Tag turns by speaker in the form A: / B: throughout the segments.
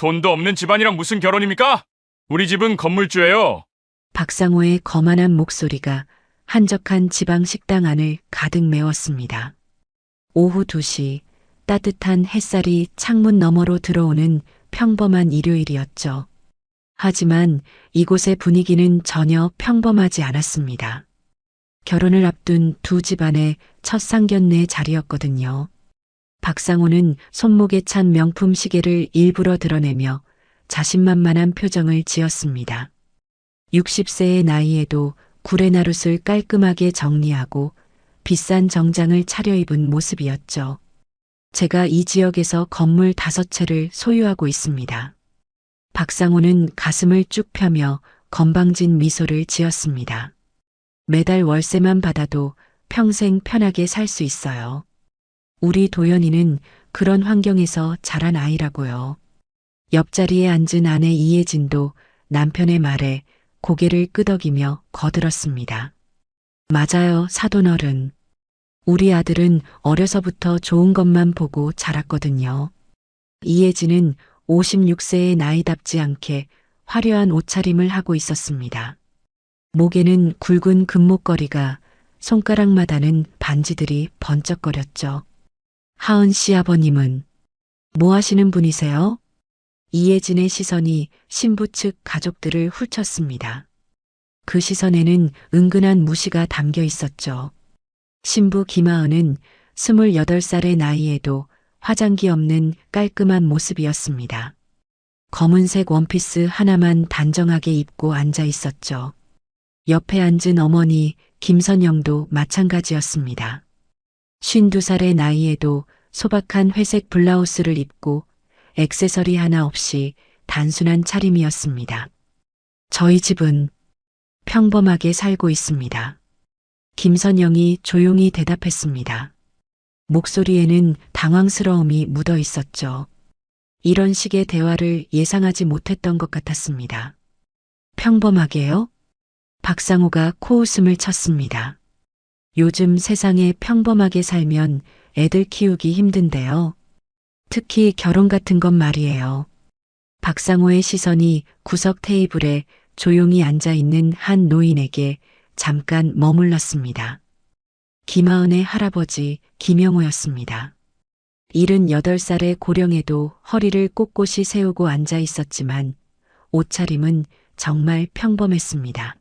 A: 돈도 없는 집안이랑 무슨 결혼입니까? 우리 집은 건물주예요.
B: 박상호의 거만한 목소리가 한적한 지방 식당 안을 가득 메웠습니다. 오후 2시 따뜻한 햇살이 창문 너머로 들어오는 평범한 일요일이었죠. 하지만 이곳의 분위기는 전혀 평범하지 않았습니다. 결혼을 앞둔 두 집안의 첫 상견례 자리였거든요. 박상호는 손목에 찬 명품 시계를 일부러 드러내며 자신만만한 표정을 지었습니다. 60세의 나이에도 구레나룻을 깔끔하게 정리하고 비싼 정장을 차려입은 모습이었죠. 제가 이 지역에서 건물 5채를 소유하고 있습니다. 박상호는 가슴을 쭉 펴며 건방진 미소를 지었습니다. 매달 월세만 받아도 평생 편하게 살 수 있어요. 우리 도연이는 그런 환경에서 자란 아이라고요. 옆자리에 앉은 아내 이혜진도 남편의 말에 고개를 끄덕이며 거들었습니다. 맞아요, 사돈어른. 우리 아들은 어려서부터 좋은 것만 보고 자랐거든요. 이혜진은 56세의 나이답지 않게 화려한 옷차림을 하고 있었습니다. 목에는 굵은 금목걸이가, 손가락마다는 반지들이 번쩍거렸죠. 하은 씨 아버님은 뭐 하시는 분이세요? 이혜진의 시선이 신부 측 가족들을 훑쳤습니다. 그 시선에는 은근한 무시가 담겨 있었죠. 신부 김하은은 28살의 나이에도 화장기 없는 깔끔한 모습이었습니다. 검은색 원피스 하나만 단정하게 입고 앉아 있었죠. 옆에 앉은 어머니 김선영도 마찬가지였습니다. 52살의 나이에도 소박한 회색 블라우스를 입고 액세서리 하나 없이 단순한 차림이었습니다. 저희 집은 평범하게 살고 있습니다. 김선영이 조용히 대답했습니다. 목소리에는 당황스러움이 묻어 있었죠. 이런 식의 대화를 예상하지 못했던 것 같았습니다. 평범하게요? 박상호가 코웃음을 쳤습니다. 요즘 세상에 평범하게 살면 애들 키우기 힘든데요. 특히 결혼 같은 건 말이에요. 박상호의 시선이 구석 테이블에 조용히 앉아 있는 한 노인에게 잠깐 머물렀습니다. 김하은의 할아버지 김영호였습니다. 78살의 고령에도 허리를 꼿꼿이 세우고 앉아 있었지만 옷차림은 정말 평범했습니다.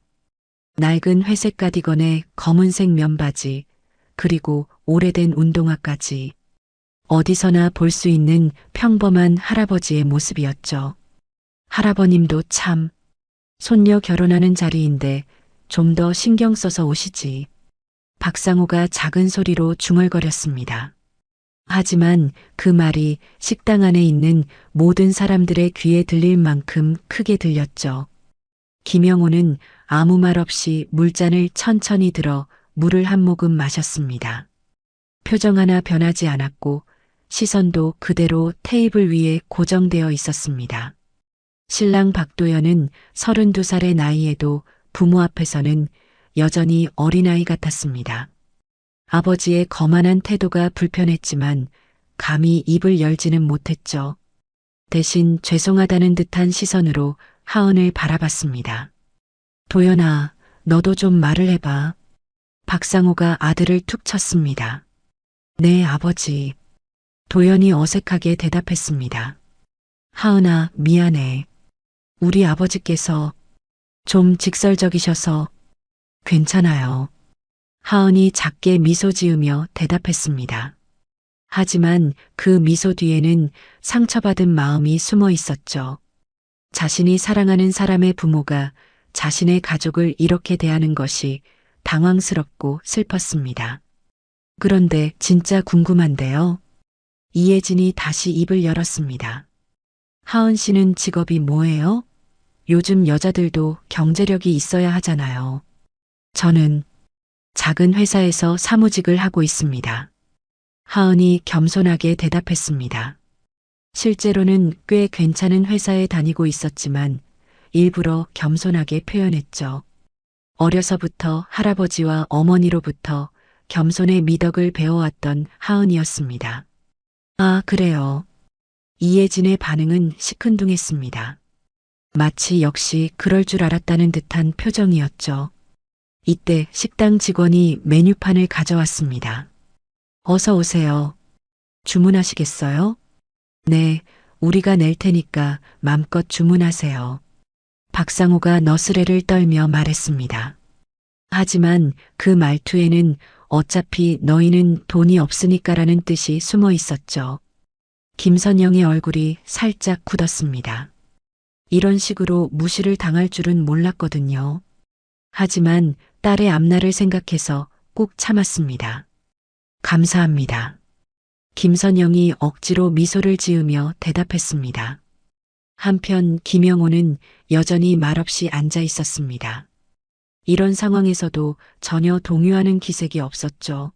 B: 낡은 회색 가디건에 검은색 면바지, 그리고 오래된 운동화까지. 어디서나 볼 수 있는 평범한 할아버지의 모습이었죠. 할아버님도 참, 손녀 결혼하는 자리인데 좀 더 신경 써서 오시지. 박상호가 작은 소리로 중얼거렸습니다. 하지만 그 말이 식당 안에 있는 모든 사람들의 귀에 들릴 만큼 크게 들렸죠. 김영호는 아무 말 없이 물잔을 천천히 들어 물을 한 모금 마셨습니다. 표정 하나 변하지 않았고 시선도 그대로 테이블 위에 고정되어 있었습니다. 신랑 박도연은 32살의 나이에도 부모 앞에서는 여전히 어린아이 같았습니다. 아버지의 거만한 태도가 불편했지만 감히 입을 열지는 못했죠. 대신 죄송하다는 듯한 시선으로 하은을 바라봤습니다. 도연아, 너도 좀 말을 해봐. 박상호가 아들을 툭 쳤습니다. 네, 아버지. 도연이 어색하게 대답했습니다. 하은아, 미안해. 우리 아버지께서 좀 직설적이셔서. 괜찮아요. 하은이 작게 미소 지으며 대답했습니다. 하지만 그 미소 뒤에는 상처받은 마음이 숨어 있었죠. 자신이 사랑하는 사람의 부모가 자신의 가족을 이렇게 대하는 것이 당황스럽고 슬펐습니다. 그런데 진짜 궁금한데요. 이혜진이 다시 입을 열었습니다. 하은 씨는 직업이 뭐예요? 요즘 여자들도 경제력이 있어야 하잖아요. 저는 작은 회사에서 사무직을 하고 있습니다. 하은이 겸손하게 대답했습니다. 실제로는 꽤 괜찮은 회사에 다니고 있었지만 일부러 겸손하게 표현했죠. 어려서부터 할아버지와 어머니로부터 겸손의 미덕을 배워왔던 하은이었습니다. 아, 그래요. 이예진의 반응은 시큰둥했습니다. 마치 역시 그럴 줄 알았다는 듯한 표정이었죠. 이때 식당 직원이 메뉴판을 가져왔습니다. 어서 오세요. 주문하시겠어요? 네, 우리가 낼 테니까 맘껏 주문하세요. 박상호가 너스레를 떨며 말했습니다. 하지만 그 말투에는 어차피 너희는 돈이 없으니까라는 뜻이 숨어 있었죠. 김선영의 얼굴이 살짝 굳었습니다. 이런 식으로 무시를 당할 줄은 몰랐거든요. 하지만 딸의 앞날을 생각해서 꼭 참았습니다. 감사합니다. 김선영이 억지로 미소를 지으며 대답했습니다. 한편 김영호는 여전히 말없이 앉아 있었습니다. 이런 상황에서도 전혀 동요하는 기색이 없었죠.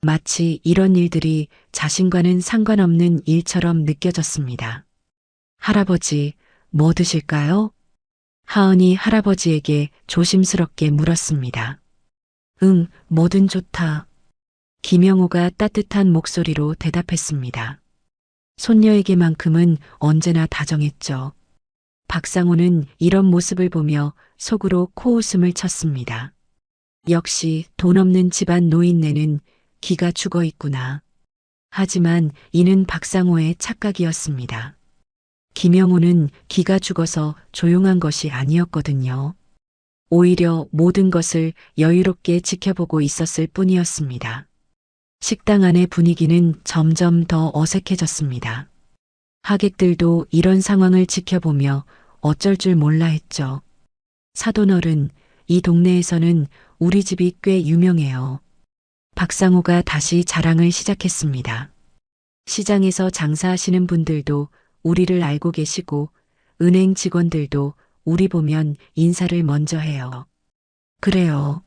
B: 마치 이런 일들이 자신과는 상관없는 일처럼 느껴졌습니다. 할아버지, 뭐 드실까요? 하은이 할아버지에게 조심스럽게 물었습니다. 응, 뭐든 좋다. 김영호가 따뜻한 목소리로 대답했습니다. 손녀에게만큼은 언제나 다정했죠. 박상호는 이런 모습을 보며 속으로 코웃음을 쳤습니다. 역시 돈 없는 집안 노인네는 기가 죽어 있구나. 하지만 이는 박상호의 착각이었습니다. 김영호는 기가 죽어서 조용한 것이 아니었거든요. 오히려 모든 것을 여유롭게 지켜보고 있었을 뿐이었습니다. 식당 안의 분위기는 점점 더 어색해졌습니다. 하객들도 이런 상황을 지켜보며 어쩔 줄 몰라 했죠. 사돈어른, 이 동네에서는 우리 집이 꽤 유명해요. 박상호가 다시 자랑을 시작했습니다. 시장에서 장사하시는 분들도 우리를 알고 계시고 은행 직원들도 우리 보면 인사를 먼저 해요. 그래요.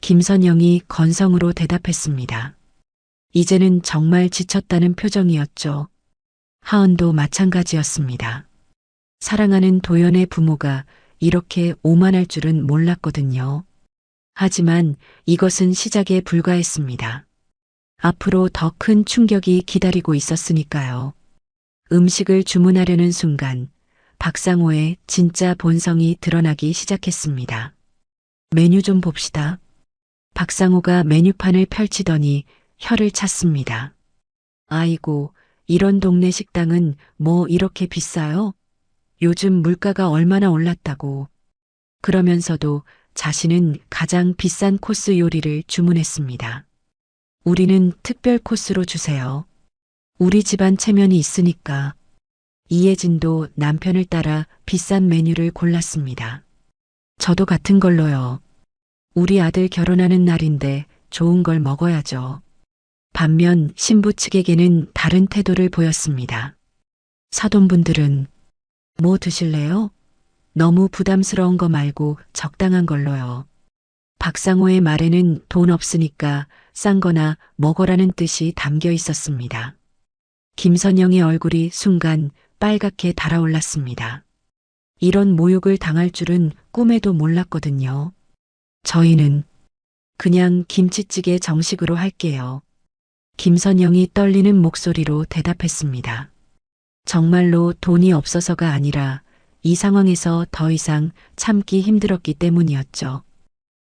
B: 김선영이 건성으로 대답했습니다. 이제는 정말 지쳤다는 표정이었죠. 하은도 마찬가지였습니다. 사랑하는 도연의 부모가 이렇게 오만할 줄은 몰랐거든요. 하지만 이것은 시작에 불과했습니다. 앞으로 더 큰 충격이 기다리고 있었으니까요. 음식을 주문하려는 순간 박상호의 진짜 본성이 드러나기 시작했습니다. 메뉴 좀 봅시다. 박상호가 메뉴판을 펼치더니 혀를 찼습니다. 아이고, 이런 동네 식당은 뭐 이렇게 비싸요? 요즘 물가가 얼마나 올랐다고. 그러면서도 자신은 가장 비싼 코스 요리를 주문했습니다. 우리는 특별 코스로 주세요. 우리 집안 체면이 있으니까. 이예진도 남편을 따라 비싼 메뉴를 골랐습니다. 저도 같은 걸로요. 우리 아들 결혼하는 날인데 좋은 걸 먹어야죠. 반면 신부 측에게는 다른 태도를 보였습니다. 사돈분들은 뭐 드실래요? 너무 부담스러운 거 말고 적당한 걸로요. 박상호의 말에는 돈 없으니까 싼 거나 먹어라는 뜻이 담겨 있었습니다. 김선영의 얼굴이 순간 빨갛게 달아올랐습니다. 이런 모욕을 당할 줄은 꿈에도 몰랐거든요. 저희는 그냥 김치찌개 정식으로 할게요. 김선영이 떨리는 목소리로 대답했습니다. 정말로 돈이 없어서가 아니라 이 상황에서 더 이상 참기 힘들었기 때문이었죠.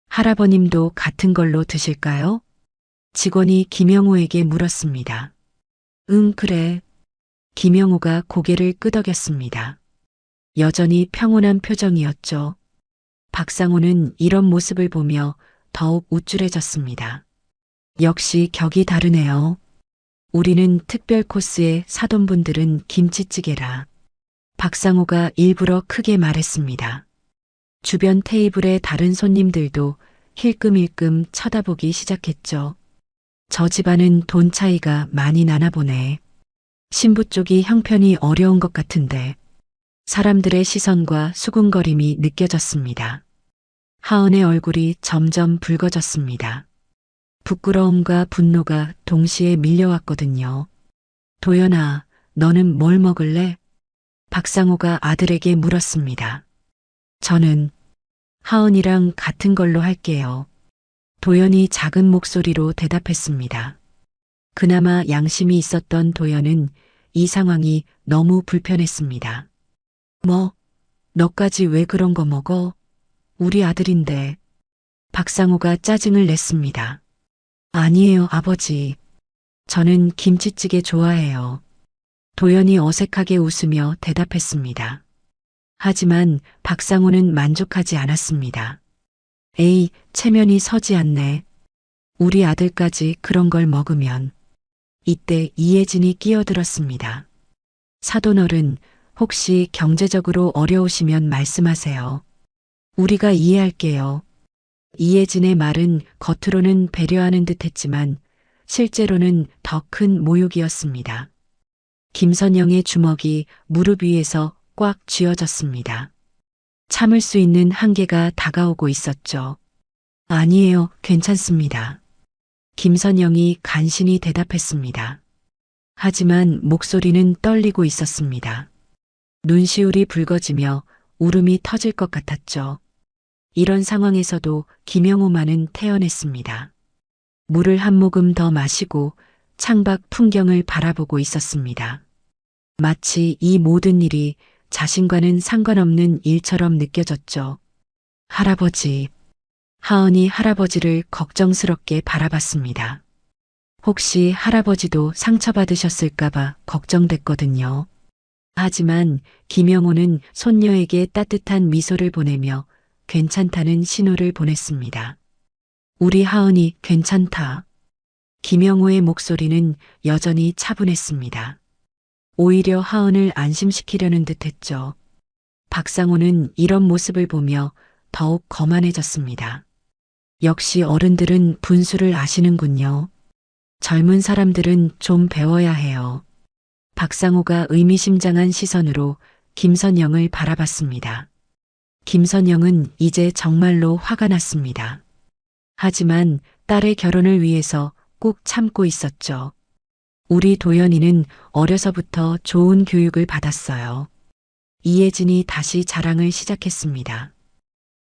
B: 할아버님도 같은 걸로 드실까요? 직원이 김영호에게 물었습니다. 응, 그래. 김영호가 고개를 끄덕였습니다. 여전히 평온한 표정이었죠. 박상호는 이런 모습을 보며 더욱 우쭐해졌습니다. 역시 격이 다르네요. 우리는 특별 코스에 사돈분들은 김치찌개라. 박상호가 일부러 크게 말했습니다. 주변 테이블의 다른 손님들도 힐끔힐끔 쳐다보기 시작했죠. 저 집안은 돈 차이가 많이 나나 보네. 신부 쪽이 형편이 어려운 것 같은데. 사람들의 시선과 수군거림이 느껴졌습니다. 하은의 얼굴이 점점 붉어졌습니다. 부끄러움과 분노가 동시에 밀려왔거든요. 도연아, 너는 뭘 먹을래? 박상호가 아들에게 물었습니다. 저는 하은이랑 같은 걸로 할게요. 도연이 작은 목소리로 대답했습니다. 그나마 양심이 있었던 도연은 이 상황이 너무 불편했습니다. 뭐, 너까지 왜 그런 거 먹어? 우리 아들인데. 박상호가 짜증을 냈습니다. 아니에요, 아버지. 저는 김치찌개 좋아해요. 도연이 어색하게 웃으며 대답했습니다. 하지만 박상호는 만족하지 않았습니다. 에이, 체면이 서지 않네. 우리 아들까지 그런 걸 먹으면. 이때 이혜진이 끼어들었습니다. 사돈어른, 혹시 경제적으로 어려우시면 말씀하세요. 우리가 이해할게요. 이혜진의 말은 겉으로는 배려하는 듯 했지만 실제로는 더 큰 모욕이었습니다. 김선영의 주먹이 무릎 위에서 꽉 쥐어졌습니다. 참을 수 있는 한계가 다가오고 있었죠. 아니에요, 괜찮습니다. 김선영이 간신히 대답했습니다. 하지만 목소리는 떨리고 있었습니다. 눈시울이 붉어지며 울음이 터질 것 같았죠. 이런 상황에서도 김영호만은 태연했습니다. 물을 한 모금 더 마시고 창밖 풍경을 바라보고 있었습니다. 마치 이 모든 일이 자신과는 상관없는 일처럼 느껴졌죠. 할아버지. 하은이 할아버지를 걱정스럽게 바라봤습니다. 혹시 할아버지도 상처받으셨을까봐 걱정됐거든요. 하지만 김영호는 손녀에게 따뜻한 미소를 보내며 괜찮다는 신호를 보냈습니다. 우리 하은이 괜찮다. 김영호의 목소리는 여전히 차분했습니다. 오히려 하은을 안심시키려는 듯 했죠. 박상호는 이런 모습을 보며 더욱 거만해졌습니다. 역시 어른들은 분수를 아시는군요. 젊은 사람들은 좀 배워야 해요. 박상호가 의미심장한 시선으로 김선영을 바라봤습니다. 김선영은 이제 정말로 화가 났습니다. 하지만 딸의 결혼을 위해서 꼭 참고 있었죠. 우리 도연이는 어려서부터 좋은 교육을 받았어요. 이혜진이 다시 자랑을 시작했습니다.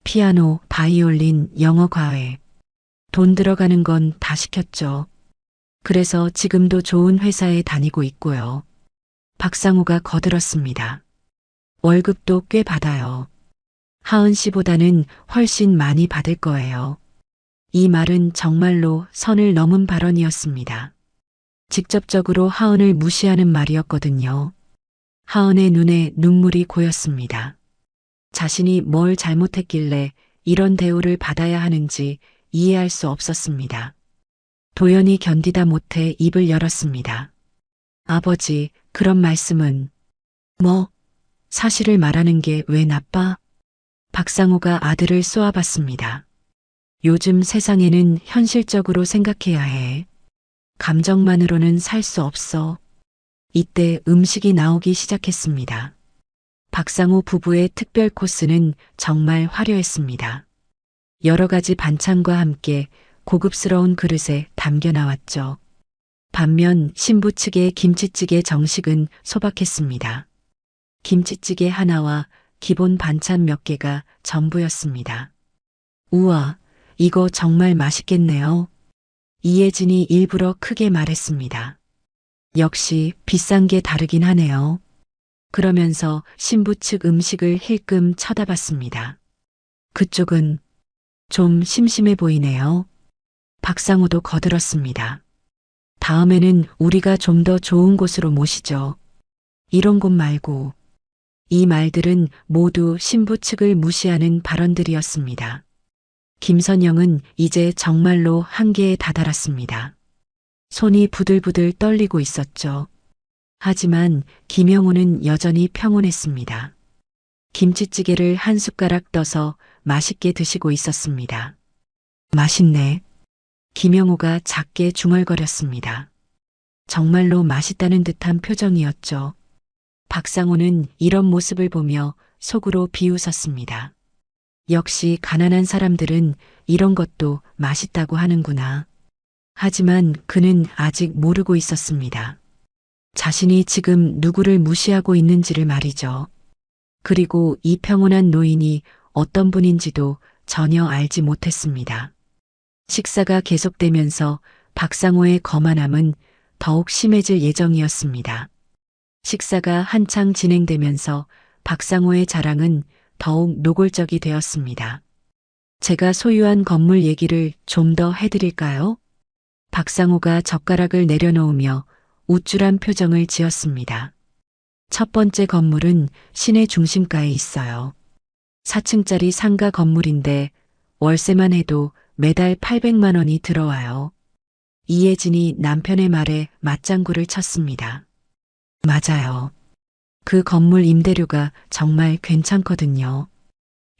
B: 피아노, 바이올린, 영어 과외. 돈 들어가는 건 다 시켰죠. 그래서 지금도 좋은 회사에 다니고 있고요. 박상호가 거들었습니다. 월급도 꽤 받아요. 하은 씨보다는 훨씬 많이 받을 거예요. 이 말은 정말로 선을 넘은 발언이었습니다. 직접적으로 하은을 무시하는 말이었거든요. 하은의 눈에 눈물이 고였습니다. 자신이 뭘 잘못했길래 이런 대우를 받아야 하는지 이해할 수 없었습니다. 도연이 견디다 못해 입을 열었습니다. 아버지, 그런 말씀은. 뭐, 사실을 말하는 게 왜 나빠? 박상호가 아들을 쏘아봤습니다. 요즘 세상에는 현실적으로 생각해야 해. 감정만으로는 살 수 없어. 이때 음식이 나오기 시작했습니다. 박상호 부부의 특별 코스는 정말 화려했습니다. 여러 가지 반찬과 함께 고급스러운 그릇에 담겨 나왔죠. 반면 신부 측의 김치찌개 정식은 소박했습니다. 김치찌개 하나와 기본 반찬 몇 개가 전부였습니다. 우와, 이거 정말 맛있겠네요. 이혜진이 일부러 크게 말했습니다. 역시 비싼 게 다르긴 하네요. 그러면서 신부 측 음식을 힐끔 쳐다봤습니다. 그쪽은 좀 심심해 보이네요. 박상호도 거들었습니다. 다음에는 우리가 좀 더 좋은 곳으로 모시죠. 이런 곳 말고. 이 말들은 모두 신부 측을 무시하는 발언들이었습니다. 김선영은 이제 정말로 한계에 다다랐습니다. 손이 부들부들 떨리고 있었죠. 하지만 김영호는 여전히 평온했습니다. 김치찌개를 한 숟가락 떠서 맛있게 드시고 있었습니다. 맛있네. 김영호가 작게 중얼거렸습니다. 정말로 맛있다는 듯한 표정이었죠. 박상호는 이런 모습을 보며 속으로 비웃었습니다. 역시 가난한 사람들은 이런 것도 맛있다고 하는구나. 하지만 그는 아직 모르고 있었습니다. 자신이 지금 누구를 무시하고 있는지를 말이죠. 그리고 이 평온한 노인이 어떤 분인지도 전혀 알지 못했습니다. 식사가 계속되면서 박상호의 거만함은 더욱 심해질 예정이었습니다. 식사가 한창 진행되면서 박상호의 자랑은 더욱 노골적이 되었습니다. 제가 소유한 건물 얘기를 좀 더 해드릴까요? 박상호가 젓가락을 내려놓으며 우쭐한 표정을 지었습니다. 첫 번째 건물은 시내 중심가에 있어요. 4층짜리 상가 건물인데 월세만 해도 매달 800만 원이 들어와요. 이혜진이 남편의 말에 맞장구를 쳤습니다. 맞아요. 그 건물 임대료가 정말 괜찮거든요.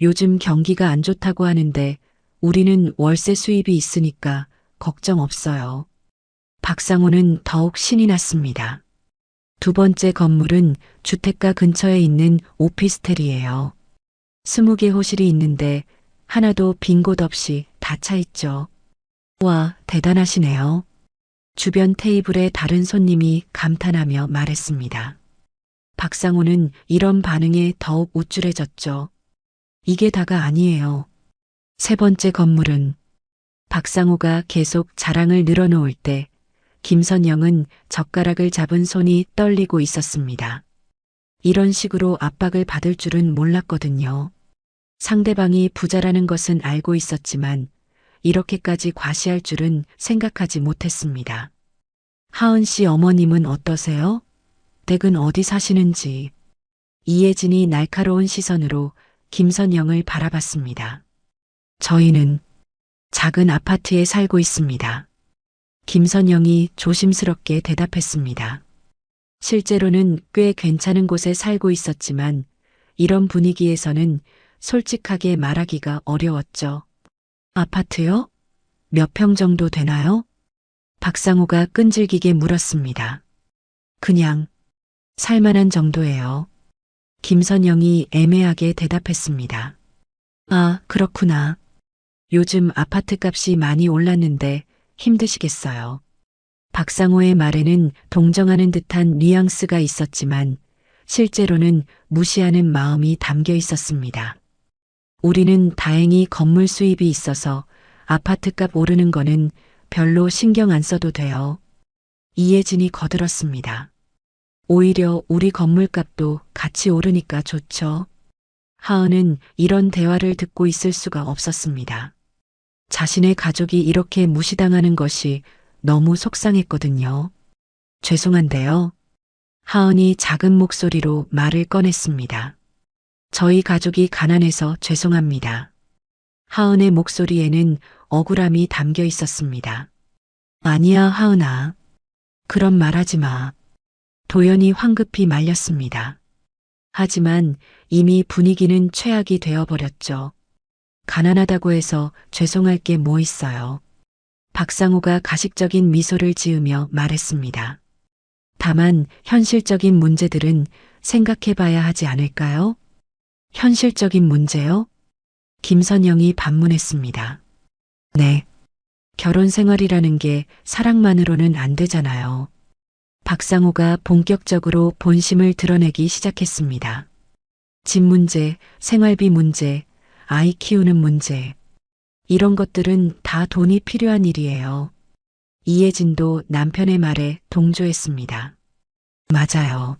B: 요즘 경기가 안 좋다고 하는데 우리는 월세 수입이 있으니까 걱정 없어요. 박상호는 더욱 신이 났습니다. 두 번째 건물은 주택가 근처에 있는 오피스텔이에요. 20개 호실이 있는데 하나도 빈 곳 없이 다 차 있죠. 와, 대단하시네요. 주변 테이블에 다른 손님이 감탄하며 말했습니다. 박상호는 이런 반응에 더욱 우쭐해졌죠. 이게 다가 아니에요. 세 번째 건물은 박상호가 계속 자랑을 늘어놓을 때 김선영은 젓가락을 잡은 손이 떨리고 있었습니다. 이런 식으로 압박을 받을 줄은 몰랐거든요. 상대방이 부자라는 것은 알고 있었지만 이렇게까지 과시할 줄은 생각하지 못했습니다. 하은 씨 어머님은 어떠세요? 댁은 어디 사시는지. 이혜진이 날카로운 시선으로 김선영을 바라봤습니다. 저희는 작은 아파트에 살고 있습니다. 김선영이 조심스럽게 대답했습니다. 실제로는 꽤 괜찮은 곳에 살고 있었지만 이런 분위기에서는 솔직하게 말하기가 어려웠죠. 아파트요? 몇 평 정도 되나요? 박상호가 끈질기게 물었습니다. 그냥 살만한 정도예요. 김선영이 애매하게 대답했습니다. 아, 그렇구나. 요즘 아파트 값이 많이 올랐는데 힘드시겠어요. 박상호의 말에는 동정하는 듯한 뉘앙스가 있었지만 실제로는 무시하는 마음이 담겨 있었습니다. 우리는 다행히 건물 수입이 있어서 아파트값 오르는 거는 별로 신경 안 써도 돼요. 이혜진이 거들었습니다. 오히려 우리 건물값도 같이 오르니까 좋죠. 하은은 이런 대화를 듣고 있을 수가 없었습니다. 자신의 가족이 이렇게 무시당하는 것이 너무 속상했거든요. 죄송한데요. 하은이 작은 목소리로 말을 꺼냈습니다. 저희 가족이 가난해서 죄송합니다. 하은의 목소리에는 억울함이 담겨 있었습니다. 아니야, 하은아. 그런 말 하지 마. 도연이 황급히 말렸습니다. 하지만 이미 분위기는 최악이 되어버렸죠. 가난하다고 해서 죄송할 게 뭐 있어요. 박상호가 가식적인 미소를 지으며 말했습니다. 다만 현실적인 문제들은 생각해 봐야 하지 않을까요? 현실적인 문제요? 김선영이 반문했습니다. 네. 결혼 생활이라는 게 사랑만으로는 안 되잖아요. 박상호가 본격적으로 본심을 드러내기 시작했습니다. 집 문제, 생활비 문제, 아이 키우는 문제. 이런 것들은 다 돈이 필요한 일이에요. 이혜진도 남편의 말에 동조했습니다. 맞아요.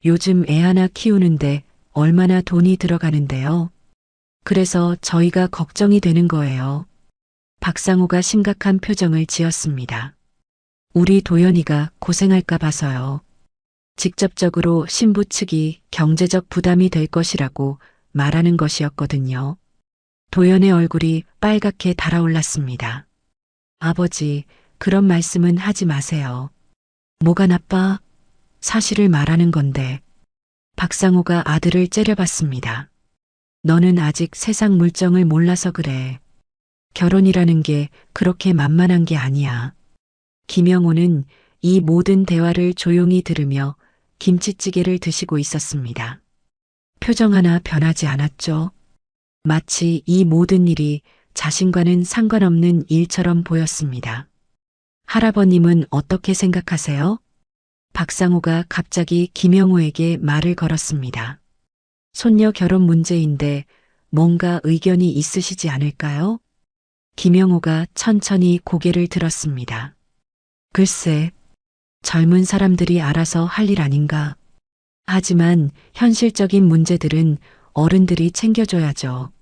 B: 요즘 애 하나 키우는데 얼마나 돈이 들어가는데요. 그래서 저희가 걱정이 되는 거예요. 박상호가 심각한 표정을 지었습니다. 우리 도연이가 고생할까 봐서요. 직접적으로 신부 측이 경제적 부담이 될 것이라고 말하는 것이었거든요. 도연의 얼굴이 빨갛게 달아올랐습니다. 아버지, 그런 말씀은 하지 마세요. 뭐가 나빠? 사실을 말하는 건데. 박상호가 아들을 째려봤습니다. 너는 아직 세상 물정을 몰라서 그래. 결혼이라는 게 그렇게 만만한 게 아니야. 김영호는 이 모든 대화를 조용히 들으며 김치찌개를 드시고 있었습니다. 표정 하나 변하지 않았죠. 마치 이 모든 일이 자신과는 상관없는 일처럼 보였습니다. 할아버님은 어떻게 생각하세요? 박상호가 갑자기 김영호에게 말을 걸었습니다. 손녀 결혼 문제인데 뭔가 의견이 있으시지 않을까요? 김영호가 천천히 고개를 들었습니다. 글쎄, 젊은 사람들이 알아서 할 일 아닌가. 하지만 현실적인 문제들은 어른들이 챙겨줘야죠.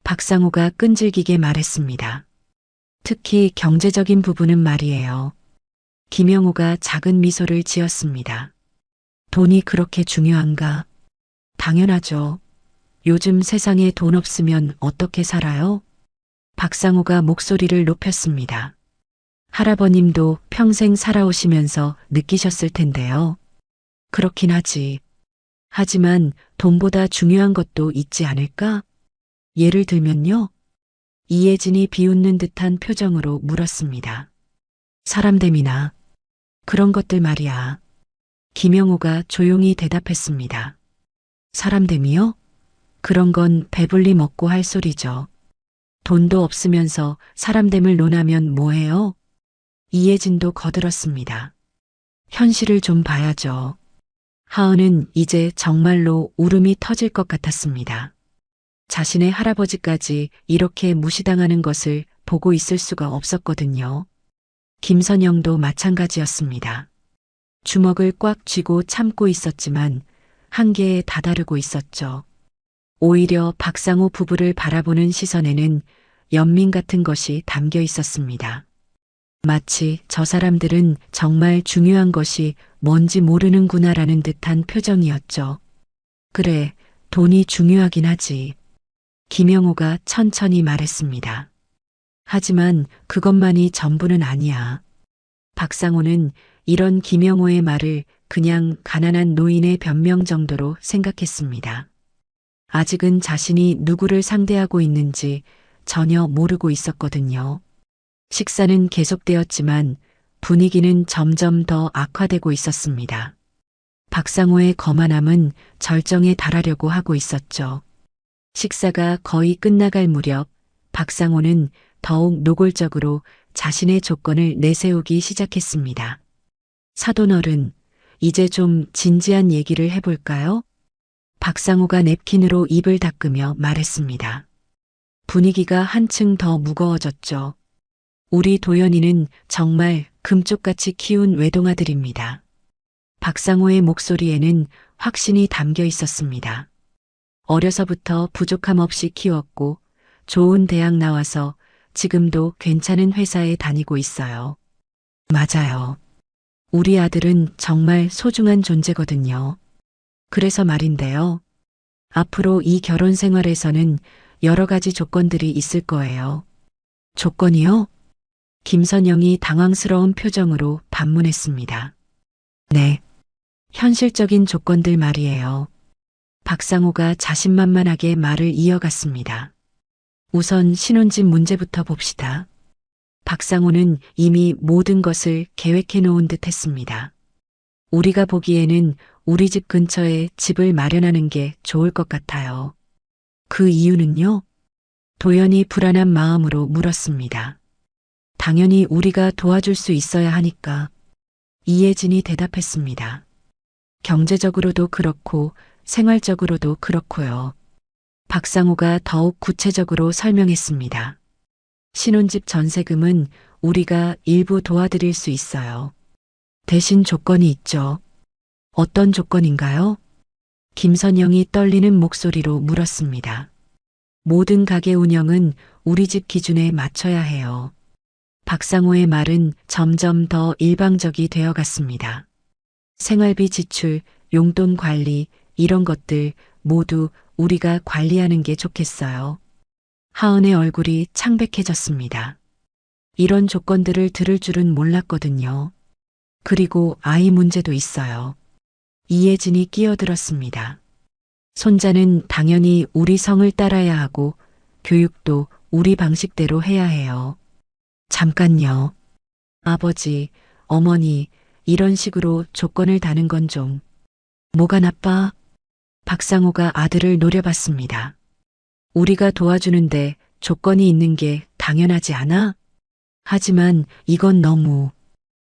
B: 박상우가 끈질기게 말했습니다. 특히 경제적인 부분은 말이에요. 김영우가 작은 미소를 지었습니다. 돈이 그렇게 중요한가? 당연하죠. 요즘 세상에 돈 없으면 어떻게 살아요? 박상우가 목소리를 높였습니다. 할아버님도 평생 살아오시면서 느끼셨을 텐데요. 그렇긴 하지. 하지만 돈보다 중요한 것도 있지 않을까? 예를 들면요. 이혜진이 비웃는 듯한 표정으로 물었습니다. 사람됨이나 그런 것들 말이야. 김영우가 조용히 대답했습니다. 사람됨이요? 그런 건 배불리 먹고 할 소리죠. 돈도 없으면서 사람됨을 논하면 뭐해요? 이혜진도 거들었습니다. 현실을 좀 봐야죠. 하은은 이제 정말로 울음이 터질 것 같았습니다. 자신의 할아버지까지 이렇게 무시당하는 것을 보고 있을 수가 없었거든요. 김선영도 마찬가지였습니다. 주먹을 꽉 쥐고 참고 있었지만 한계에 다다르고 있었죠. 오히려 박상우 부부를 바라보는 시선에는 연민 같은 것이 담겨 있었습니다. 마치 저 사람들은 정말 중요한 것이 뭔지 모르는구나라는 듯한 표정이었죠. 그래, 돈이 중요하긴 하지. 김영우가 천천히 말했습니다. 하지만 그것만이 전부는 아니야. 박상우는 이런 김영우의 말을 그냥 가난한 노인의 변명 정도로 생각했습니다. 아직은 자신이 누구를 상대하고 있는지 전혀 모르고 있었거든요. 식사는 계속되었지만 분위기는 점점 더 악화되고 있었습니다. 박상우의 거만함은 절정에 달하려고 하고 있었죠. 식사가 거의 끝나갈 무렵 박상우는 더욱 노골적으로 자신의 조건을 내세우기 시작했습니다. 사돈어른, 이제 좀 진지한 얘기를 해볼까요? 박상우가 냅킨으로 입을 닦으며 말했습니다. 분위기가 한층 더 무거워졌죠. 우리 도연이는 정말 금쪽같이 키운 외동아들입니다. 박상우의 목소리에는 확신이 담겨 있었습니다. 어려서부터 부족함 없이 키웠고 좋은 대학 나와서 지금도 괜찮은 회사에 다니고 있어요. 맞아요. 우리 아들은 정말 소중한 존재거든요. 그래서 말인데요. 앞으로 이 결혼 생활에서는 여러 가지 조건들이 있을 거예요. 조건이요? 김선영이 당황스러운 표정으로 반문했습니다. 네. 현실적인 조건들 말이에요. 박상우가 자신만만하게 말을 이어갔습니다. 우선 신혼집 문제부터 봅시다. 박상우는 이미 모든 것을 계획해 놓은 듯 했습니다. 우리가 보기에는 우리 집 근처에 집을 마련하는 게 좋을 것 같아요. 그 이유는요? 도연이 불안한 마음으로 물었습니다. 당연히 우리가 도와줄 수 있어야 하니까. 이혜진이 대답했습니다. 경제적으로도 그렇고 생활적으로도 그렇고요. 박상우가 더욱 구체적으로 설명했습니다. 신혼집 전세금은 우리가 일부 도와드릴 수 있어요. 대신 조건이 있죠. 어떤 조건인가요? 김선영이 떨리는 목소리로 물었습니다. 모든 가게 운영은 우리 집 기준에 맞춰야 해요. 박상우의 말은 점점 더 일방적이 되어 갔습니다. 생활비 지출, 용돈 관리, 이런 것들 모두 우리가 관리하는 게 좋겠어요. 하은의 얼굴이 창백해졌습니다. 이런 조건들을 들을 줄은 몰랐거든요. 그리고 아이 문제도 있어요. 이혜진이 끼어들었습니다. 손자는 당연히 우리 성을 따라야 하고 교육도 우리 방식대로 해야 해요. 잠깐요. 아버지, 어머니, 이런 식으로 조건을 다는 건 좀 뭐가 나빠? 박상우가 아들을 노려봤습니다. 우리가 도와주는데 조건이 있는 게 당연하지 않아? 하지만 이건 너무.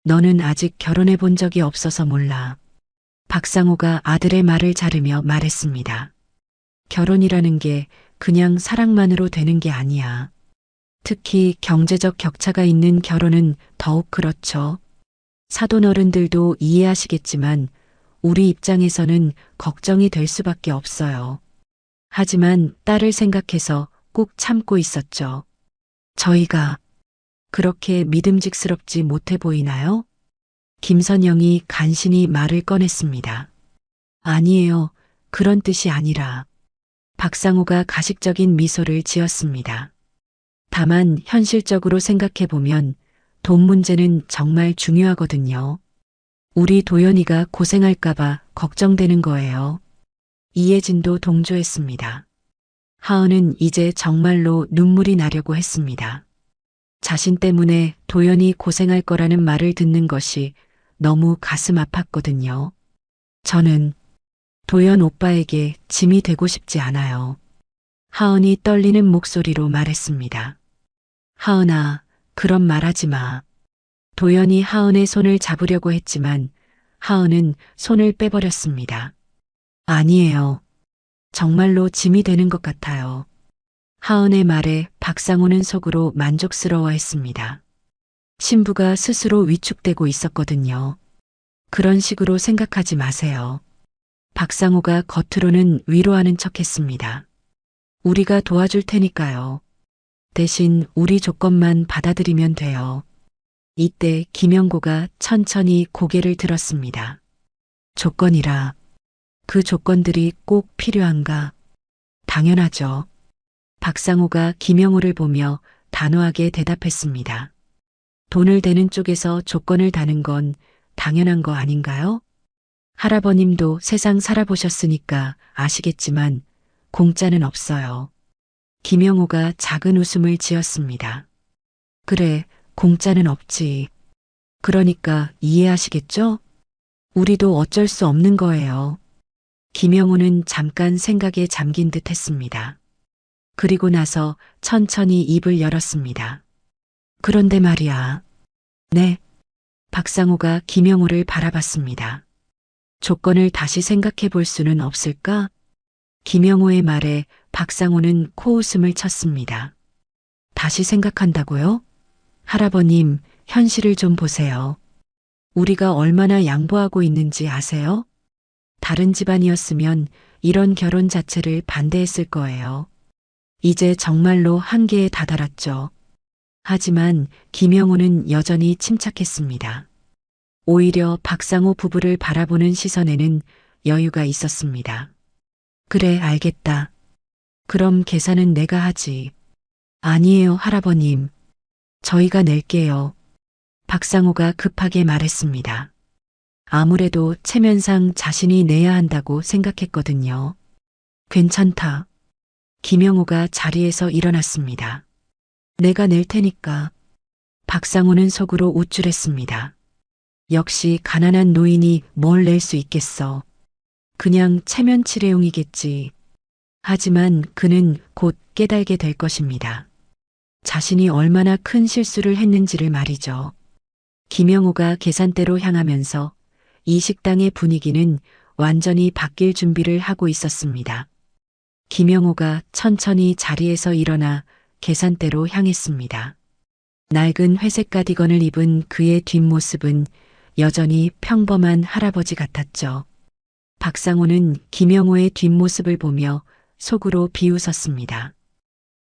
B: 너는 아직 결혼해 본 적이 없어서 몰라. 박상우가 아들의 말을 자르며 말했습니다. 결혼이라는 게 그냥 사랑만으로 되는 게 아니야. 특히 경제적 격차가 있는 결혼은 더욱 그렇죠. 사돈 어른들도 이해하시겠지만 우리 입장에서는 걱정이 될 수밖에 없어요. 하지만 딸을 생각해서 꾹 참고 있었죠. 저희가 그렇게 믿음직스럽지 못해 보이나요? 김선영이 간신히 말을 꺼냈습니다. 아니에요. 그런 뜻이 아니라. 박상호가 가식적인 미소를 지었습니다. 다만 현실적으로 생각해 보면 돈 문제는 정말 중요하거든요. 우리 도연이가 고생할까봐 걱정되는 거예요. 이혜진도 동조했습니다. 하은은 이제 정말로 눈물이 나려고 했습니다. 자신 때문에 도연이 고생할 거라는 말을 듣는 것이 너무 가슴 아팠거든요. 저는 도연 오빠에게 짐이 되고 싶지 않아요. 하은이 떨리는 목소리로 말했습니다. 하은아, 그런 말 하지 마. 도연이 하은의 손을 잡으려고 했지만 하은은 손을 빼버렸습니다. 아니에요. 정말로 짐이 되는 것 같아요. 하은의 말에 박상호는 속으로 만족스러워했습니다. 신부가 스스로 위축되고 있었거든요. 그런 식으로 생각하지 마세요. 박상호가 겉으로는 위로하는 척했습니다. 우리가 도와줄 테니까요. 대신 우리 조건만 받아들이면 돼요. 이때 김영고가 천천히 고개를 들었습니다. 조건이라. 그 조건들이 꼭 필요한가? 당연하죠. 박상호가 김영호를 보며 단호하게 대답했습니다. 돈을 대는 쪽에서 조건을 다는 건 당연한 거 아닌가요? 할아버님도 세상 살아보셨으니까 아시겠지만 공짜는 없어요. 김영호가 작은 웃음을 지었습니다. 그래, 공짜는 없지. 그러니까 이해하시겠죠? 우리도 어쩔 수 없는 거예요. 김영호는 잠깐 생각에 잠긴 듯 했습니다. 그리고 나서 천천히 입을 열었습니다. 그런데 말이야. 네. 박상호가 김영호를 바라봤습니다. 조건을 다시 생각해 볼 수는 없을까? 김영호의 말에 박상호는 코웃음을 쳤습니다. 다시 생각한다고요? 할아버님, 현실을 좀 보세요. 우리가 얼마나 양보하고 있는지 아세요? 다른 집안이었으면 이런 결혼 자체를 반대했을 거예요. 이제 정말로 한계에 다다랐죠. 하지만 김영호는 여전히 침착했습니다. 오히려 박상호 부부를 바라보는 시선에는 여유가 있었습니다. 그래, 알겠다. 그럼 계산은 내가 하지. 아니에요, 할아버님. 저희가 낼게요. 박상호가 급하게 말했습니다. 아무래도 체면상 자신이 내야 한다고 생각했거든요. 괜찮다. 김영호가 자리에서 일어났습니다. 내가 낼 테니까. 박상호는 속으로 우쭐했습니다. 역시 가난한 노인이 뭘 낼 수 있겠어. 그냥 체면 칠해용이겠지. 하지만 그는 곧 깨달게 될 것입니다. 자신이 얼마나 큰 실수를 했는지를 말이죠. 김영호가 계산대로 향하면서 이 식당의 분위기는 완전히 바뀔 준비를 하고 있었습니다. 김영호가 천천히 자리에서 일어나 계산대로 향했습니다. 낡은 회색 가디건을 입은 그의 뒷모습은 여전히 평범한 할아버지 같았죠. 박상호는 김영호의 뒷모습을 보며 속으로 비웃었습니다.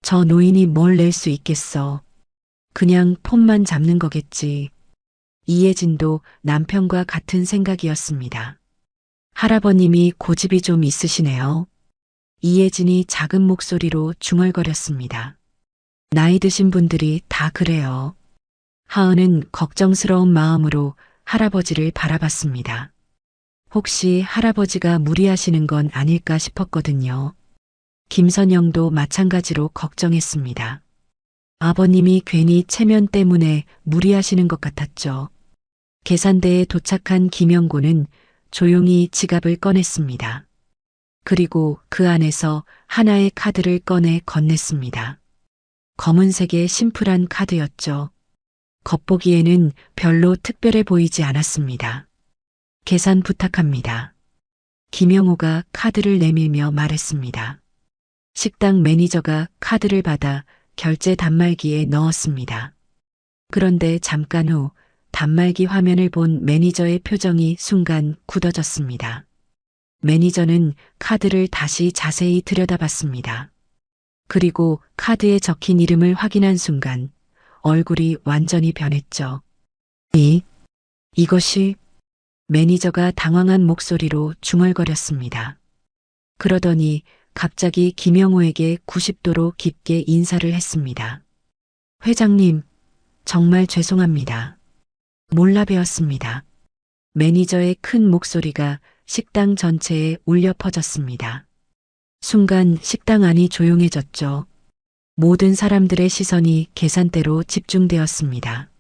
B: 저 노인이 뭘 낼 수 있겠어. 그냥 폰만 잡는 거겠지. 이혜진도 남편과 같은 생각이었습니다. 할아버님이 고집이 좀 있으시네요. 이혜진이 작은 목소리로 중얼거렸습니다. 나이 드신 분들이 다 그래요. 하은은 걱정스러운 마음으로 할아버지를 바라봤습니다. 혹시 할아버지가 무리하시는 건 아닐까 싶었거든요. 김선영도 마찬가지로 걱정했습니다. 아버님이 괜히 체면 때문에 무리하시는 것 같았죠. 계산대에 도착한 김영고는 조용히 지갑을 꺼냈습니다. 그리고 그 안에서 하나의 카드를 꺼내 건넸습니다. 검은색의 심플한 카드였죠. 겉보기에는 별로 특별해 보이지 않았습니다. 계산 부탁합니다. 김영호가 카드를 내밀며 말했습니다. 식당 매니저가 카드를 받아 결제 단말기에 넣었습니다. 그런데 잠깐 후 단말기 화면을 본 매니저의 표정이 순간 굳어졌습니다. 매니저는 카드를 다시 자세히 들여다봤습니다. 그리고 카드에 적힌 이름을 확인한 순간 얼굴이 완전히 변했죠. 이것이 매니저가 당황한 목소리로 중얼거렸습니다. 그러더니 갑자기 김영호에게 90도로 깊게 인사를 했습니다. 회장님, 정말 죄송합니다. 몰라 뵈었습니다. 매니저의 큰 목소리가 식당 전체에 울려 퍼졌습니다. 순간 식당 안이 조용해졌죠. 모든 사람들의 시선이 계산대로 집중되었습니다.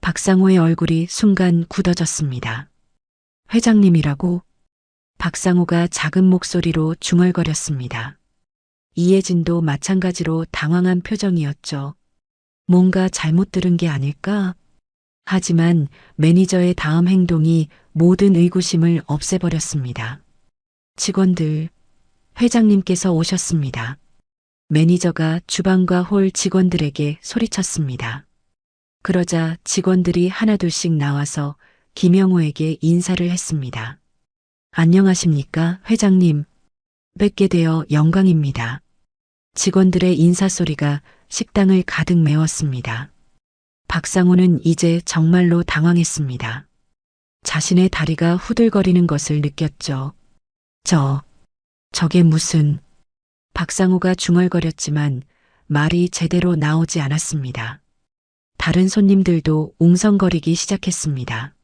B: 박상호의 얼굴이 순간 굳어졌습니다. 회장님이라고? 박상호가 작은 목소리로 중얼거렸습니다. 이혜진도 마찬가지로 당황한 표정이었죠. 뭔가 잘못 들은 게 아닐까? 하지만 매니저의 다음 행동이 모든 의구심을 없애버렸습니다. 직원들, 회장님께서 오셨습니다. 매니저가 주방과 홀 직원들에게 소리쳤습니다. 그러자 직원들이 하나둘씩 나와서 김영호에게 인사를 했습니다. 안녕하십니까, 회장님. 뵙게 되어 영광입니다. 직원들의 인사소리가 식당을 가득 메웠습니다. 박상호는 이제 정말로 당황했습니다. 자신의 다리가 후들거리는 것을 느꼈죠. 저게 무슨... 박상호가 중얼거렸지만 말이 제대로 나오지 않았습니다. 다른 손님들도 웅성거리기 시작했습니다.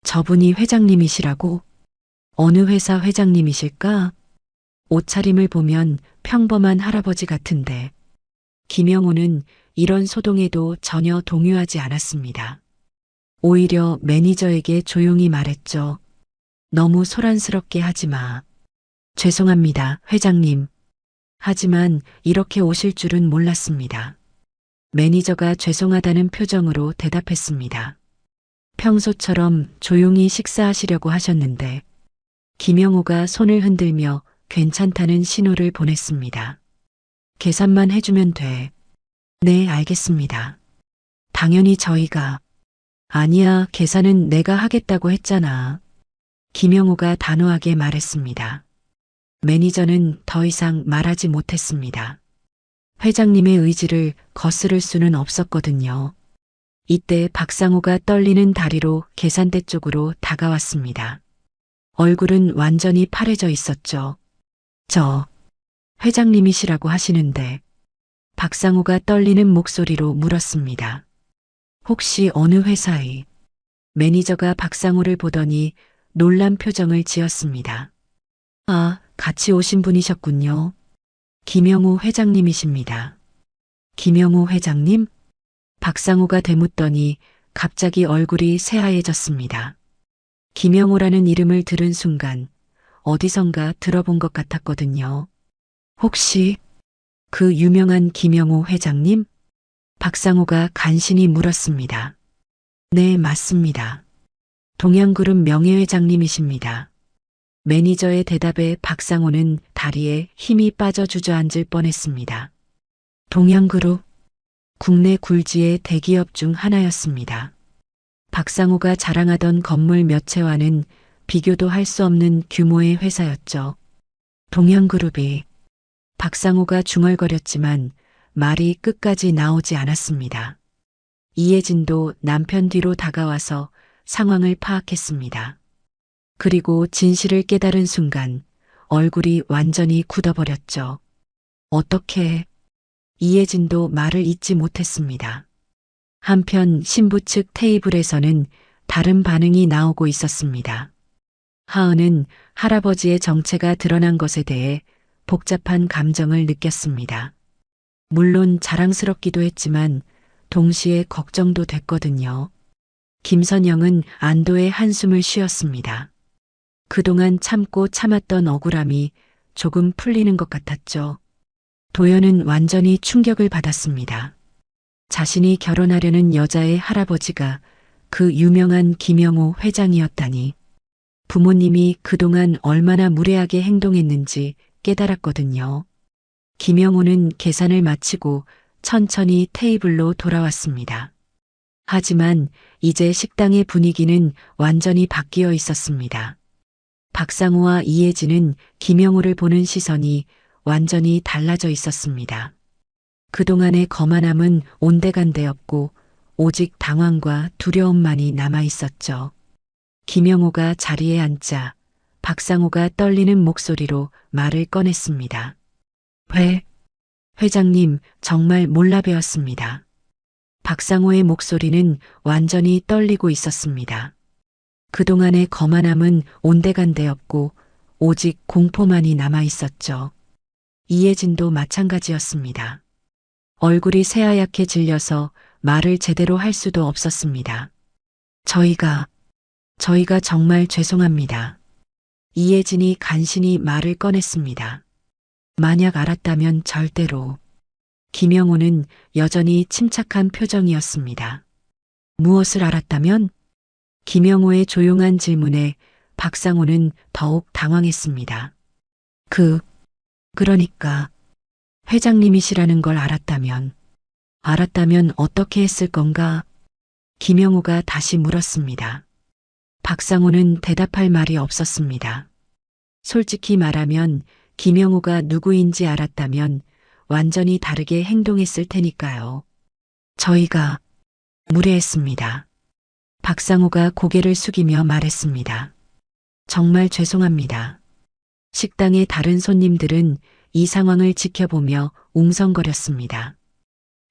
B: 저분이 회장님이시라고? 어느 회사 회장님이실까? 옷차림을 보면 평범한 할아버지 같은데. 김영호는 이런 소동에도 전혀 동요하지 않았습니다. 오히려 매니저에게 조용히 말했죠. 너무 소란스럽게 하지 마. 죄송합니다, 회장님. 하지만 이렇게 오실 줄은 몰랐습니다. 매니저가 죄송하다는 표정으로 대답했습니다. 평소처럼 조용히 식사하시려고 하셨는데 김영호가 손을 흔들며 괜찮다는 신호를 보냈습니다. 계산만 해주면 돼. 네, 알겠습니다. 당연히 저희가... 아니야, 계산은 내가 하겠다고 했잖아. 김영호가 단호하게 말했습니다. 매니저는 더 이상 말하지 못했습니다. 회장님의 의지를 거스를 수는 없었거든요. 이때 박상호가 떨리는 다리로 계산대 쪽으로 다가왔습니다. 얼굴은 완전히 파래져 있었죠. 저 회장님이시라고 하시는데 박상호가 떨리는 목소리로 물었습니다. 혹시 어느 회사의? 매니저가 박상호를 보더니 놀란 표정을 지었습니다. 아, 같이 오신 분이셨군요. 김영호 회장님이십니다. 김영호 회장님? 박상호가 되묻더니 갑자기 얼굴이 새하얘졌습니다. 김영호라는 이름을 들은 순간 어디선가 들어본 것 같았거든요. 혹시 그 유명한 김영호 회장님? 박상호가 간신히 물었습니다. 네, 맞습니다. 동양그룹 명예회장님이십니다. 매니저의 대답에 박상호는 다리에 힘이 빠져 주저앉을 뻔했습니다. 동양그룹, 국내 굴지의 대기업 중 하나였습니다. 박상호가 자랑하던 건물 몇 채와는 비교도 할 수 없는 규모의 회사였죠. 동양그룹이... 박상호가 중얼거렸지만 말이 끝까지 나오지 않았습니다. 이혜진도 남편 뒤로 다가와서 상황을 파악했습니다. 그리고 진실을 깨달은 순간 얼굴이 완전히 굳어버렸죠. 어떻게... 이혜진도 말을 잇지 못했습니다. 한편 신부 측 테이블에서는 다른 반응이 나오고 있었습니다. 하은은 할아버지의 정체가 드러난 것에 대해 복잡한 감정을 느꼈습니다. 물론 자랑스럽기도 했지만 동시에 걱정도 됐거든요. 김선영은 안도의 한숨을 쉬었습니다. 그동안 참고 참았던 억울함이 조금 풀리는 것 같았죠. 도연은 완전히 충격을 받았습니다. 자신이 결혼하려는 여자의 할아버지가 그 유명한 김영호 회장이었다니. 부모님이 그동안 얼마나 무례하게 행동했는지 깨달았거든요. 김영호는 계산을 마치고 천천히 테이블로 돌아왔습니다. 하지만 이제 식당의 분위기는 완전히 바뀌어 있었습니다. 박상우와 이혜진은 김영우를 보는 시선이 완전히 달라져 있었습니다. 그동안의 거만함은 온데간데였고 오직 당황과 두려움만이 남아 있었죠. 김영우가 자리에 앉자 박상우가 떨리는 목소리로 말을 꺼냈습니다. 회장님, 정말 몰라 뵈었습니다. 박상우의 목소리는 완전히 떨리고 있었습니다. 그동안의 거만함은 온데간데였고 오직 공포만이 남아 있었죠. 이혜진도 마찬가지였습니다. 얼굴이 새하얗게 질려서 말을 제대로 할 수도 없었습니다. 저희가 정말 죄송합니다. 이혜진이 간신히 말을 꺼냈습니다. 만약 알았다면 절대로. 김영우는 여전히 침착한 표정이었습니다. 무엇을 알았다면? 김영우의 조용한 질문에 박상우는 더욱 당황했습니다. 그러니까 회장님이시라는 걸 알았다면 어떻게 했을 건가? 김영우가 다시 물었습니다. 박상우는 대답할 말이 없었습니다. 솔직히 말하면 김영우가 누구인지 알았다면 완전히 다르게 행동했을 테니까요. 저희가 무례했습니다. 박상우가 고개를 숙이며 말했습니다. 정말 죄송합니다. 식당의 다른 손님들은 이 상황을 지켜보며 웅성거렸습니다.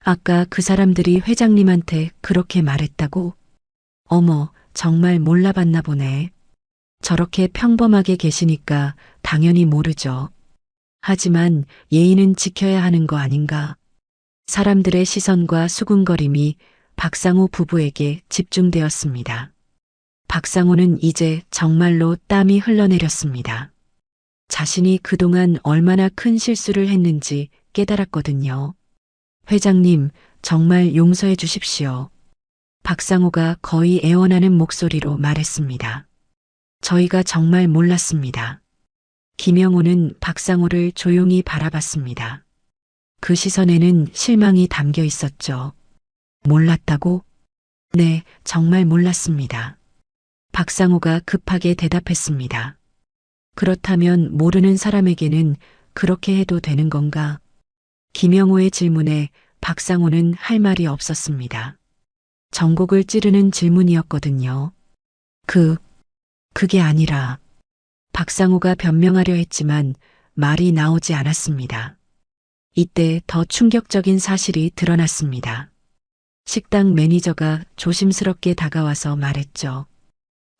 B: 아까 그 사람들이 회장님한테 그렇게 말했다고? 어머, 정말 몰라봤나 보네. 저렇게 평범하게 계시니까 당연히 모르죠. 하지만 예의는 지켜야 하는 거 아닌가? 사람들의 시선과 수군거림이 박상우 부부에게 집중되었습니다. 박상우는 이제 정말로 땀이 흘러내렸습니다. 자신이 그동안 얼마나 큰 실수를 했는지 깨달았거든요. 회장님, 정말 용서해 주십시오. 박상우가 거의 애원하는 목소리로 말했습니다. 저희가 정말 몰랐습니다. 김영우는 박상우를 조용히 바라봤습니다. 그 시선에는 실망이 담겨 있었죠. 몰랐다고? 네, 정말 몰랐습니다. 박상우가 급하게 대답했습니다. 그렇다면 모르는 사람에게는 그렇게 해도 되는 건가? 김영우의 질문에 박상우는 할 말이 없었습니다. 전곡을 찌르는 질문이었거든요. 그게 아니라 박상우가 변명하려 했지만 말이 나오지 않았습니다. 이때 더 충격적인 사실이 드러났습니다. 식당 매니저가 조심스럽게 다가와서 말했죠.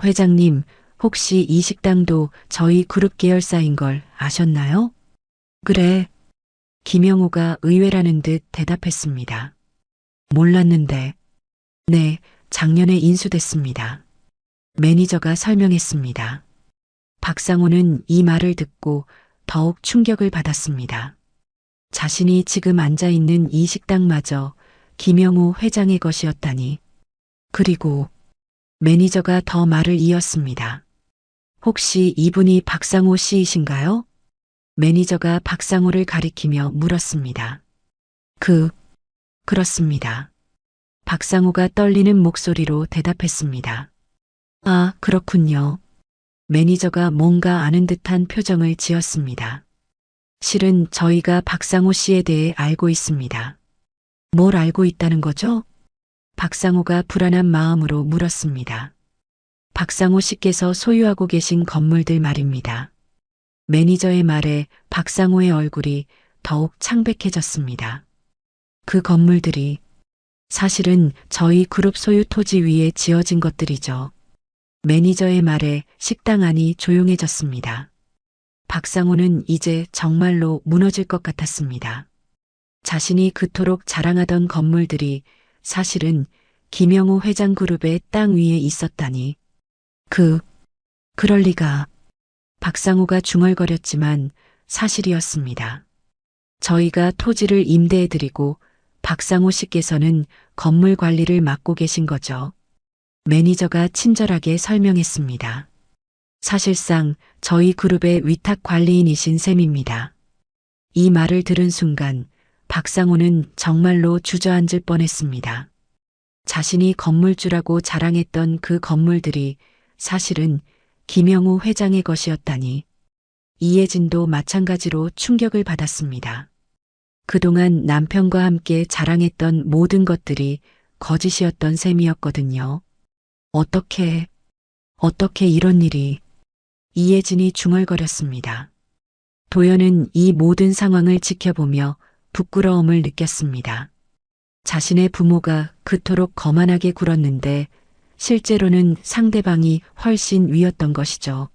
B: 회장님, 혹시 이 식당도 저희 그룹 계열사인 걸 아셨나요? 그래. 김영우가 의외라는 듯 대답했습니다. 몰랐는데. 네, 작년에 인수됐습니다. 매니저가 설명했습니다. 박상우는 이 말을 듣고 더욱 충격을 받았습니다. 자신이 지금 앉아 있는 이 식당마저 김영우 회장의 것이었다니. 그리고 매니저가 더 말을 이었습니다. 혹시 이분이 박상우 씨이신가요? 매니저가 박상우를 가리키며 물었습니다. 그렇습니다. 박상우가 떨리는 목소리로 대답했습니다. 아, 그렇군요. 매니저가 뭔가 아는 듯한 표정을 지었습니다. 실은 저희가 박상우 씨에 대해 알고 있습니다. 뭘 알고 있다는 거죠? 박상우가 불안한 마음으로 물었습니다. 박상우 씨께서 소유하고 계신 건물들 말입니다. 매니저의 말에 박상우의 얼굴이 더욱 창백해졌습니다. 그 건물들이 사실은 저희 그룹 소유 토지 위에 지어진 것들이죠. 매니저의 말에 식당 안이 조용해졌습니다. 박상우는 이제 정말로 무너질 것 같았습니다. 자신이 그토록 자랑하던 건물들이 사실은 김영우 회장 그룹의 땅 위에 있었다니. 그럴 리가. 박상우가 중얼거렸지만 사실이었습니다. 저희가 토지를 임대해드리고 박상우 씨께서는 건물 관리를 맡고 계신 거죠. 매니저가 친절하게 설명했습니다. 사실상 저희 그룹의 위탁 관리인이신 셈입니다. 이 말을 들은 순간 박상우는 정말로 주저앉을 뻔했습니다. 자신이 건물주라고 자랑했던 그 건물들이 사실은 김영우 회장의 것이었다니. 이혜진도 마찬가지로 충격을 받았습니다. 그동안 남편과 함께 자랑했던 모든 것들이 거짓이었던 셈이었거든요. 어떻게 이런 일이. 이혜진이 중얼거렸습니다. 도연은 이 모든 상황을 지켜보며 부끄러움을 느꼈습니다. 자신의 부모가 그토록 거만하게 굴었는데 실제로는 상대방이 훨씬 위였던 것이죠.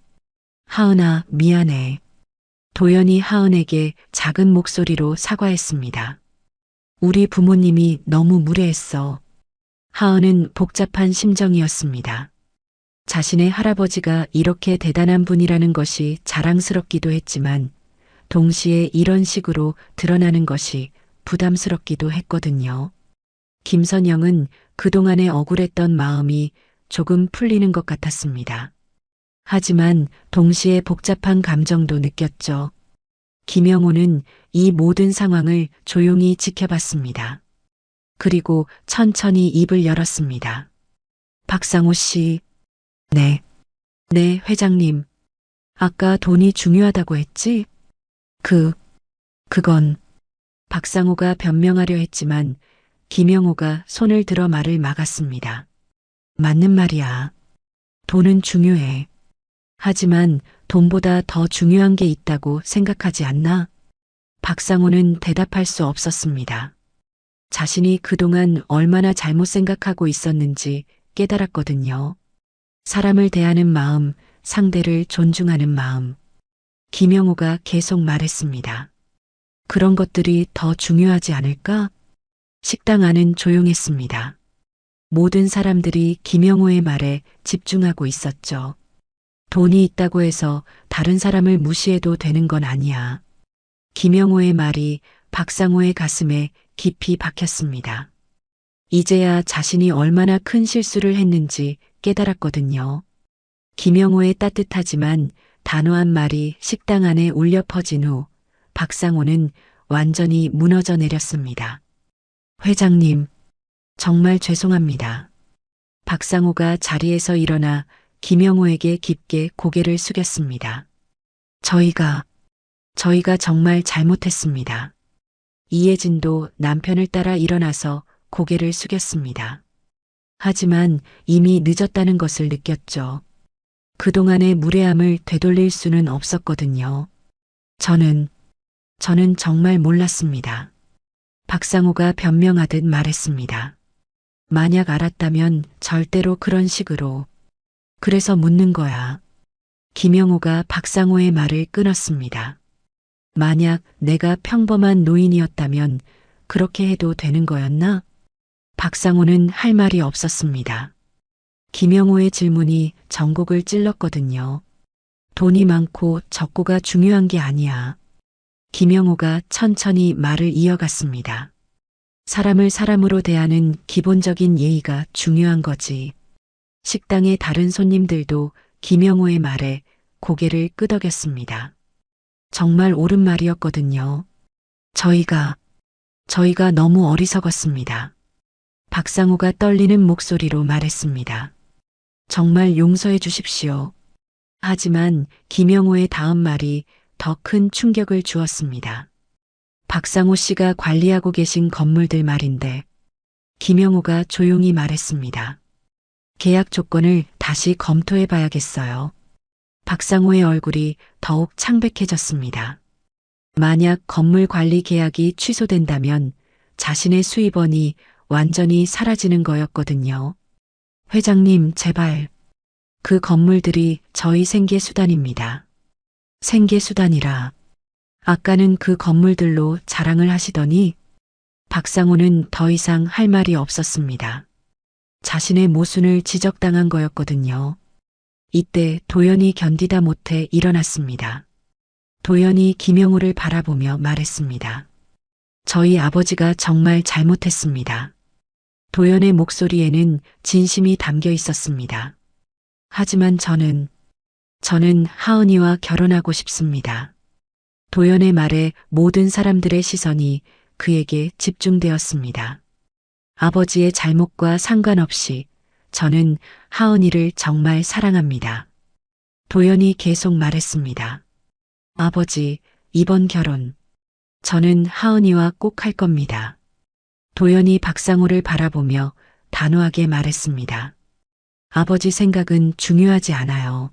B: 하은아, 미안해. 도연이 하은에게 작은 목소리로 사과했습니다. 우리 부모님이 너무 무례했어. 하은은 복잡한 심정이었습니다. 자신의 할아버지가 이렇게 대단한 분이라는 것이 자랑스럽기도 했지만 동시에 이런 식으로 드러나는 것이 부담스럽기도 했거든요. 김선영은 그동안에 억울했던 마음이 조금 풀리는 것 같았습니다. 하지만 동시에 복잡한 감정도 느꼈죠. 김영호는 이 모든 상황을 조용히 지켜봤습니다. 그리고 천천히 입을 열었습니다. 박상호 씨. 네, 회장님. 아까 돈이 중요하다고 했지? 그건. 박상호가 변명하려 했지만 김영호가 손을 들어 말을 막았습니다. 맞는 말이야. 돈은 중요해. 하지만 돈보다 더 중요한 게 있다고 생각하지 않나? 박상호는 대답할 수 없었습니다. 자신이 그동안 얼마나 잘못 생각하고 있었는지 깨달았거든요. 사람을 대하는 마음, 상대를 존중하는 마음. 김영호가 계속 말했습니다. 그런 것들이 더 중요하지 않을까? 식당 안은 조용했습니다. 모든 사람들이 김영호의 말에 집중하고 있었죠. 돈이 있다고 해서 다른 사람을 무시해도 되는 건 아니야. 김영호의 말이 박상호의 가슴에 깊이 박혔습니다. 이제야 자신이 얼마나 큰 실수를 했는지 깨달았거든요. 김영호의 따뜻하지만 단호한 말이 식당 안에 울려 퍼진 후 박상호는 완전히 무너져 내렸습니다. 회장님, 정말 죄송합니다. 박상호가 자리에서 일어나 김영호에게 깊게 고개를 숙였습니다. 저희가 정말 잘못했습니다. 이혜진도 남편을 따라 일어나서 고개를 숙였습니다. 하지만 이미 늦었다는 것을 느꼈죠. 그동안의 무례함을 되돌릴 수는 없었거든요. 저는 정말 몰랐습니다. 박상호가 변명하듯 말했습니다. 만약 알았다면 절대로 그런 식으로. 그래서 묻는 거야. 김영호가 박상호의 말을 끊었습니다. 만약 내가 평범한 노인이었다면 그렇게 해도 되는 거였나? 박상호는 할 말이 없었습니다. 김영호의 질문이 전곡을 찔렀거든요. 돈이 많고 적고가 중요한 게 아니야. 김영호가 천천히 말을 이어갔습니다. 사람을 사람으로 대하는 기본적인 예의가 중요한 거지. 식당의 다른 손님들도 김영호의 말에 고개를 끄덕였습니다. 정말 옳은 말이었거든요. 저희가 너무 어리석었습니다. 박상호가 떨리는 목소리로 말했습니다. 정말 용서해 주십시오. 하지만 김영호의 다음 말이 더 큰 충격을 주었습니다. 박상호 씨가 관리하고 계신 건물들 말인데 김영호가 조용히 말했습니다. 계약 조건을 다시 검토해 봐야겠어요. 박상호의 얼굴이 더욱 창백해졌습니다. 만약 건물 관리 계약이 취소된다면 자신의 수입원이 완전히 사라지는 거였거든요. 회장님, 제발. 그 건물들이 저희 생계수단입니다. 생계수단이라. 아까는 그 건물들로 자랑을 하시더니 박상호는 더 이상 할 말이 없었습니다. 자신의 모순을 지적당한 거였거든요. 이때 도연이 견디다 못해 일어났습니다. 도연이 김영호를 바라보며 말했습니다. 저희 아버지가 정말 잘못했습니다. 도연의 목소리에는 진심이 담겨 있었습니다. 하지만 저는 하은이와 결혼하고 싶습니다. 도연의 말에 모든 사람들의 시선이 그에게 집중되었습니다. 아버지의 잘못과 상관없이 저는 하은이를 정말 사랑합니다. 도연이 계속 말했습니다. 아버지, 이번 결혼 저는 하은이와 꼭 할 겁니다. 도연이 박상호를 바라보며 단호하게 말했습니다. 아버지 생각은 중요하지 않아요.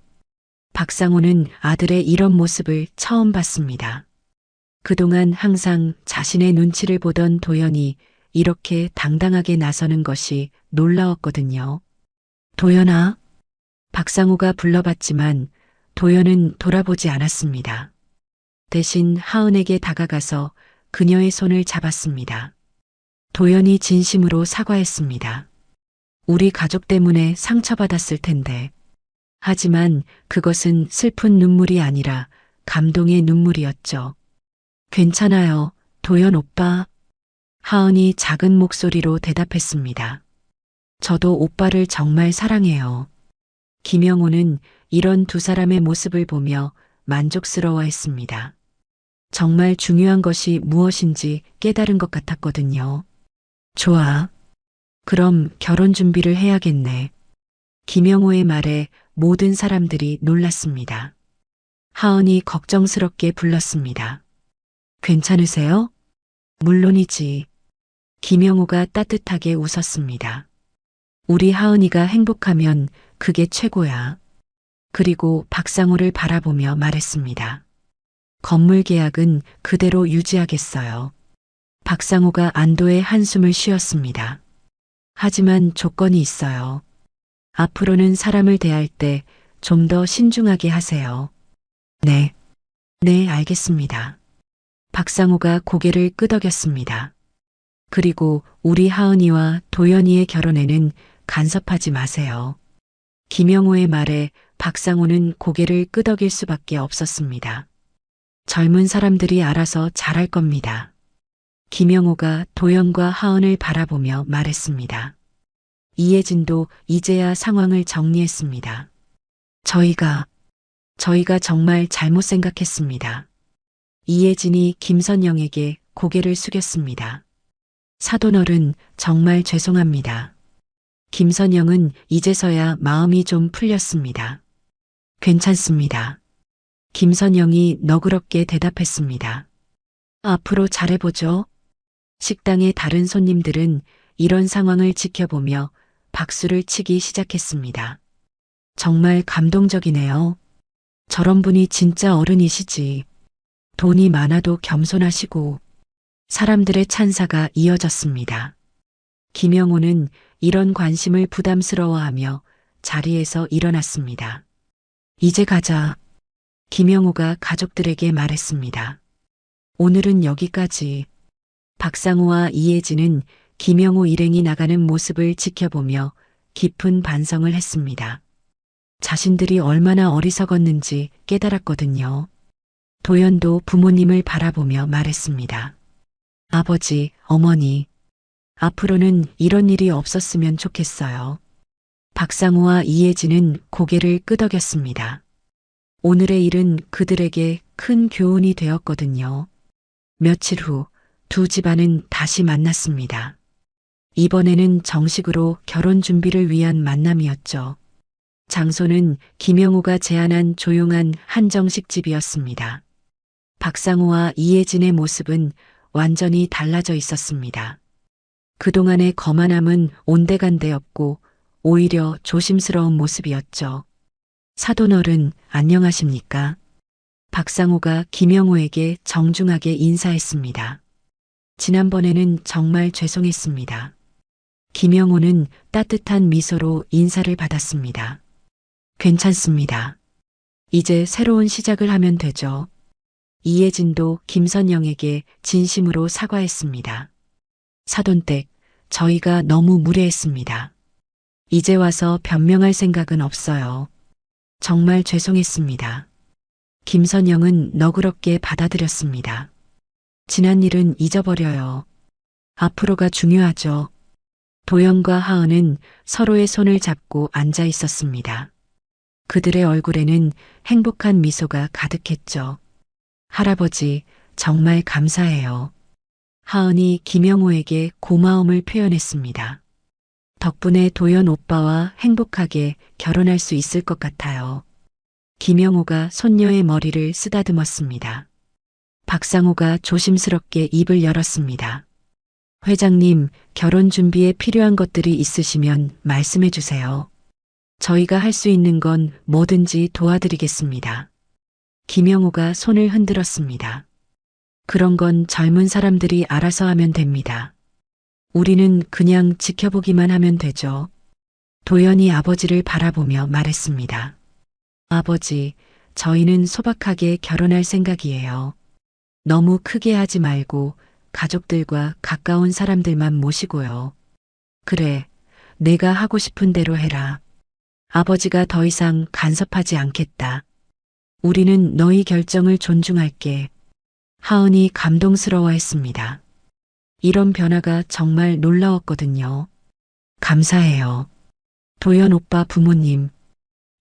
B: 박상호는 아들의 이런 모습을 처음 봤습니다. 그동안 항상 자신의 눈치를 보던 도연이 이렇게 당당하게 나서는 것이 놀라웠거든요. 도연아. 박상호가 불러봤지만 도연은 돌아보지 않았습니다. 대신 하은에게 다가가서 그녀의 손을 잡았습니다. 도연이 진심으로 사과했습니다. 우리 가족 때문에 상처받았을 텐데. 하지만 그것은 슬픈 눈물이 아니라 감동의 눈물이었죠. 괜찮아요, 도연 오빠. 하은이 작은 목소리로 대답했습니다. 저도 오빠를 정말 사랑해요. 김영호는 이런 두 사람의 모습을 보며 만족스러워했습니다. 정말 중요한 것이 무엇인지 깨달은 것 같았거든요. 좋아. 그럼 결혼 준비를 해야겠네. 김영호의 말에 모든 사람들이 놀랐습니다. 하은이 걱정스럽게 불렀습니다. 괜찮으세요? 물론이지. 김영호가 따뜻하게 웃었습니다. 우리 하은이가 행복하면 그게 최고야. 그리고 박상호를 바라보며 말했습니다. 건물 계약은 그대로 유지하겠어요. 박상호가 안도의 한숨을 쉬었습니다. 하지만 조건이 있어요. 앞으로는 사람을 대할 때 좀 더 신중하게 하세요. 네. 네, 알겠습니다. 박상호가 고개를 끄덕였습니다. 그리고 우리 하은이와 도연이의 결혼에는 간섭하지 마세요. 김영호의 말에 박상호는 고개를 끄덕일 수밖에 없었습니다. 젊은 사람들이 알아서 잘할 겁니다. 김영호가 도연과 하은을 바라보며 말했습니다. 이혜진도 이제야 상황을 정리했습니다. 저희가 정말 잘못 생각했습니다. 이혜진이 김선영에게 고개를 숙였습니다. 사돈어른, 정말 죄송합니다. 김선영은 이제서야 마음이 좀 풀렸습니다. 괜찮습니다. 김선영이 너그럽게 대답했습니다. 앞으로 잘해보죠. 식당의 다른 손님들은 이런 상황을 지켜보며 박수를 치기 시작했습니다. 정말 감동적이네요. 저런 분이 진짜 어른이시지. 돈이 많아도 겸손하시고. 사람들의 찬사가 이어졌습니다. 김영호는 이런 관심을 부담스러워하며 자리에서 일어났습니다. 이제 가자. 김영호가 가족들에게 말했습니다. 오늘은 여기까지. 박상호와 이혜진은 김영호 일행이 나가는 모습을 지켜보며 깊은 반성을 했습니다. 자신들이 얼마나 어리석었는지 깨달았거든요. 도연도 부모님을 바라보며 말했습니다. 아버지, 어머니, 앞으로는 이런 일이 없었으면 좋겠어요. 박상호와 이혜진은 고개를 끄덕였습니다. 오늘의 일은 그들에게 큰 교훈이 되었거든요. 며칠 후 두 집안은 다시 만났습니다. 이번에는 정식으로 결혼 준비를 위한 만남이었죠. 장소는 김영호가 제안한 조용한 한정식 집이었습니다. 박상호와 이혜진의 모습은 완전히 달라져 있었습니다. 그동안의 거만함은 온데간데없고 오히려 조심스러운 모습이었죠. 사돈어른, 안녕하십니까? 박상호가 김영호에게 정중하게 인사했습니다. 지난번에는 정말 죄송했습니다. 김영호는 따뜻한 미소로 인사를 받았습니다. 괜찮습니다. 이제 새로운 시작을 하면 되죠. 이혜진도 김선영에게 진심으로 사과했습니다. 사돈댁, 저희가 너무 무례했습니다. 이제 와서 변명할 생각은 없어요. 정말 죄송했습니다. 김선영은 너그럽게 받아들였습니다. 지난 일은 잊어버려요. 앞으로가 중요하죠. 도연과 하은은 서로의 손을 잡고 앉아 있었습니다. 그들의 얼굴에는 행복한 미소가 가득했죠. 할아버지, 정말 감사해요. 하은이 김영호에게 고마움을 표현했습니다. 덕분에 도연 오빠와 행복하게 결혼할 수 있을 것 같아요. 김영호가 손녀의 머리를 쓰다듬었습니다. 박상호가 조심스럽게 입을 열었습니다. 회장님, 결혼 준비에 필요한 것들이 있으시면 말씀해 주세요. 저희가 할 수 있는 건 뭐든지 도와드리겠습니다. 김영호가 손을 흔들었습니다. 그런 건 젊은 사람들이 알아서 하면 됩니다. 우리는 그냥 지켜보기만 하면 되죠. 도연이 아버지를 바라보며 말했습니다. 아버지, 저희는 소박하게 결혼할 생각이에요. 너무 크게 하지 말고 가족들과 가까운 사람들만 모시고요. 그래, 내가 하고 싶은 대로 해라. 아버지가 더 이상 간섭하지 않겠다. 우리는 너희 결정을 존중할게. 하은이 감동스러워했습니다. 이런 변화가 정말 놀라웠거든요. 감사해요. 도연 오빠 부모님.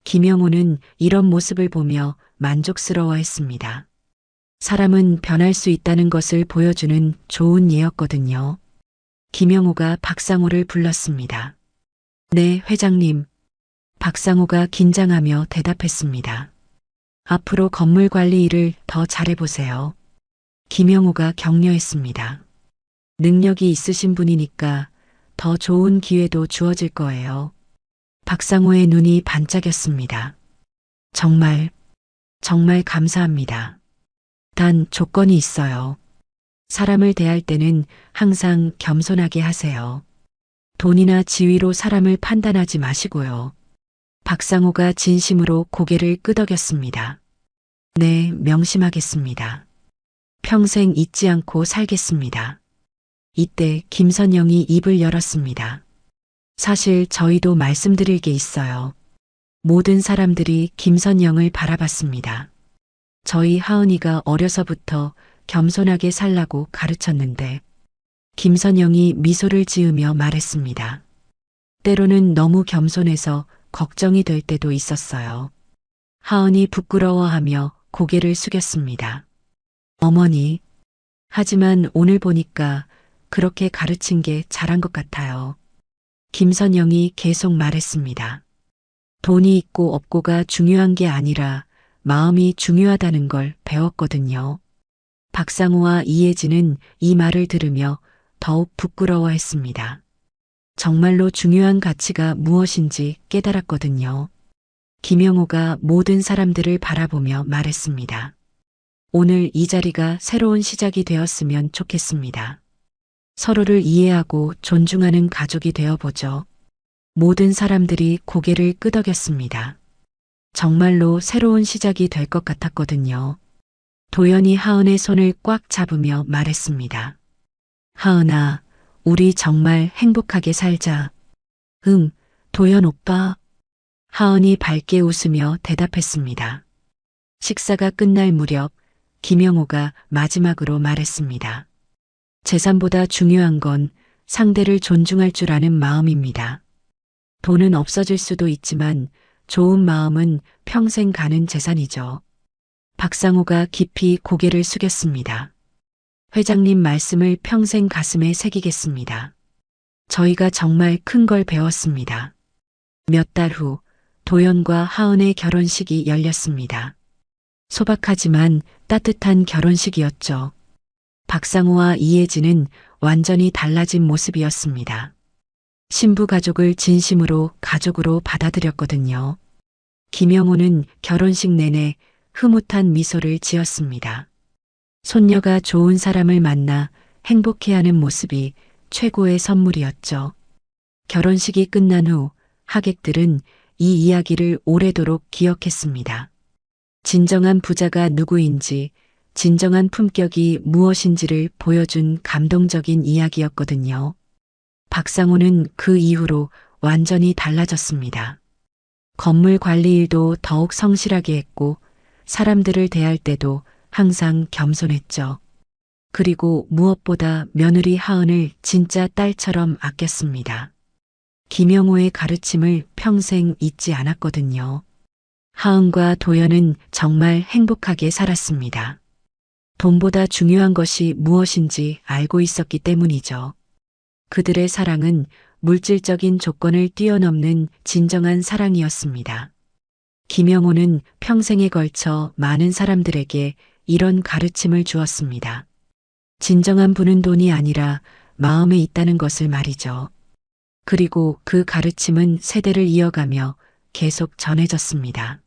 B: 김영호는 이런 모습을 보며 만족스러워했습니다. 사람은 변할 수 있다는 것을 보여주는 좋은 예였거든요. 김영호가 박상호를 불렀습니다. 네, 회장님. 박상호가 긴장하며 대답했습니다. 앞으로 건물 관리 일을 더 잘해보세요. 김영호가 격려했습니다. 능력이 있으신 분이니까 더 좋은 기회도 주어질 거예요. 박상호의 눈이 반짝였습니다. 정말 감사합니다. 단 조건이 있어요. 사람을 대할 때는 항상 겸손하게 하세요. 돈이나 지위로 사람을 판단하지 마시고요. 박상호가 진심으로 고개를 끄덕였습니다. 네, 명심하겠습니다. 평생 잊지 않고 살겠습니다. 이때 김선영이 입을 열었습니다. 사실 저희도 말씀드릴 게 있어요. 모든 사람들이 김선영을 바라봤습니다. 저희 하은이가 어려서부터 겸손하게 살라고 가르쳤는데 김선영이 미소를 지으며 말했습니다. 때로는 너무 겸손해서 걱정이 될 때도 있었어요. 하은이 부끄러워하며 고개를 숙였습니다. 어머니, 하지만 오늘 보니까 그렇게 가르친 게 잘한 것 같아요. 김선영이 계속 말했습니다. 돈이 있고 없고가 중요한 게 아니라 마음이 중요하다는 걸 배웠거든요. 박상호와 이혜진은 이 말을 들으며 더욱 부끄러워했습니다. 정말로 중요한 가치가 무엇인지 깨달았거든요. 김영호가 모든 사람들을 바라보며 말했습니다. 오늘 이 자리가 새로운 시작이 되었으면 좋겠습니다. 서로를 이해하고 존중하는 가족이 되어보죠. 모든 사람들이 고개를 끄덕였습니다. 정말로 새로운 시작이 될 것 같았거든요. 도연이 하은의 손을 꽉 잡으며 말했습니다. 하은아, 우리 정말 행복하게 살자. 응, 도연 오빠. 하은이 밝게 웃으며 대답했습니다. 식사가 끝날 무렵 김영호가 마지막으로 말했습니다. 재산보다 중요한 건 상대를 존중할 줄 아는 마음입니다. 돈은 없어질 수도 있지만 좋은 마음은 평생 가는 재산이죠. 박상호가 깊이 고개를 숙였습니다. 회장님 말씀을 평생 가슴에 새기겠습니다. 저희가 정말 큰 걸 배웠습니다. 몇 달 후 도연과 하은의 결혼식이 열렸습니다. 소박하지만 따뜻한 결혼식이었죠. 박상호와 이혜진은 완전히 달라진 모습이었습니다. 신부 가족을 진심으로 가족으로 받아들였거든요. 김영호는 결혼식 내내 흐뭇한 미소를 지었습니다. 손녀가 좋은 사람을 만나 행복해하는 모습이 최고의 선물이었죠. 결혼식이 끝난 후 하객들은 이 이야기를 오래도록 기억했습니다. 진정한 부자가 누구인지, 진정한 품격이 무엇인지를 보여준 감동적인 이야기였거든요. 박상호는 그 이후로 완전히 달라졌습니다. 건물 관리 일도 더욱 성실하게 했고 사람들을 대할 때도 항상 겸손했죠. 그리고 무엇보다 며느리 하은을 진짜 딸처럼 아꼈습니다. 김영호의 가르침을 평생 잊지 않았거든요. 하은과 도연은 정말 행복하게 살았습니다. 돈보다 중요한 것이 무엇인지 알고 있었기 때문이죠. 그들의 사랑은 물질적인 조건을 뛰어넘는 진정한 사랑이었습니다. 김영호는 평생에 걸쳐 많은 사람들에게 이런 가르침을 주었습니다. 진정한 부는 돈이 아니라 마음에 있다는 것을 말이죠. 그리고 그 가르침은 세대를 이어가며 계속 전해졌습니다.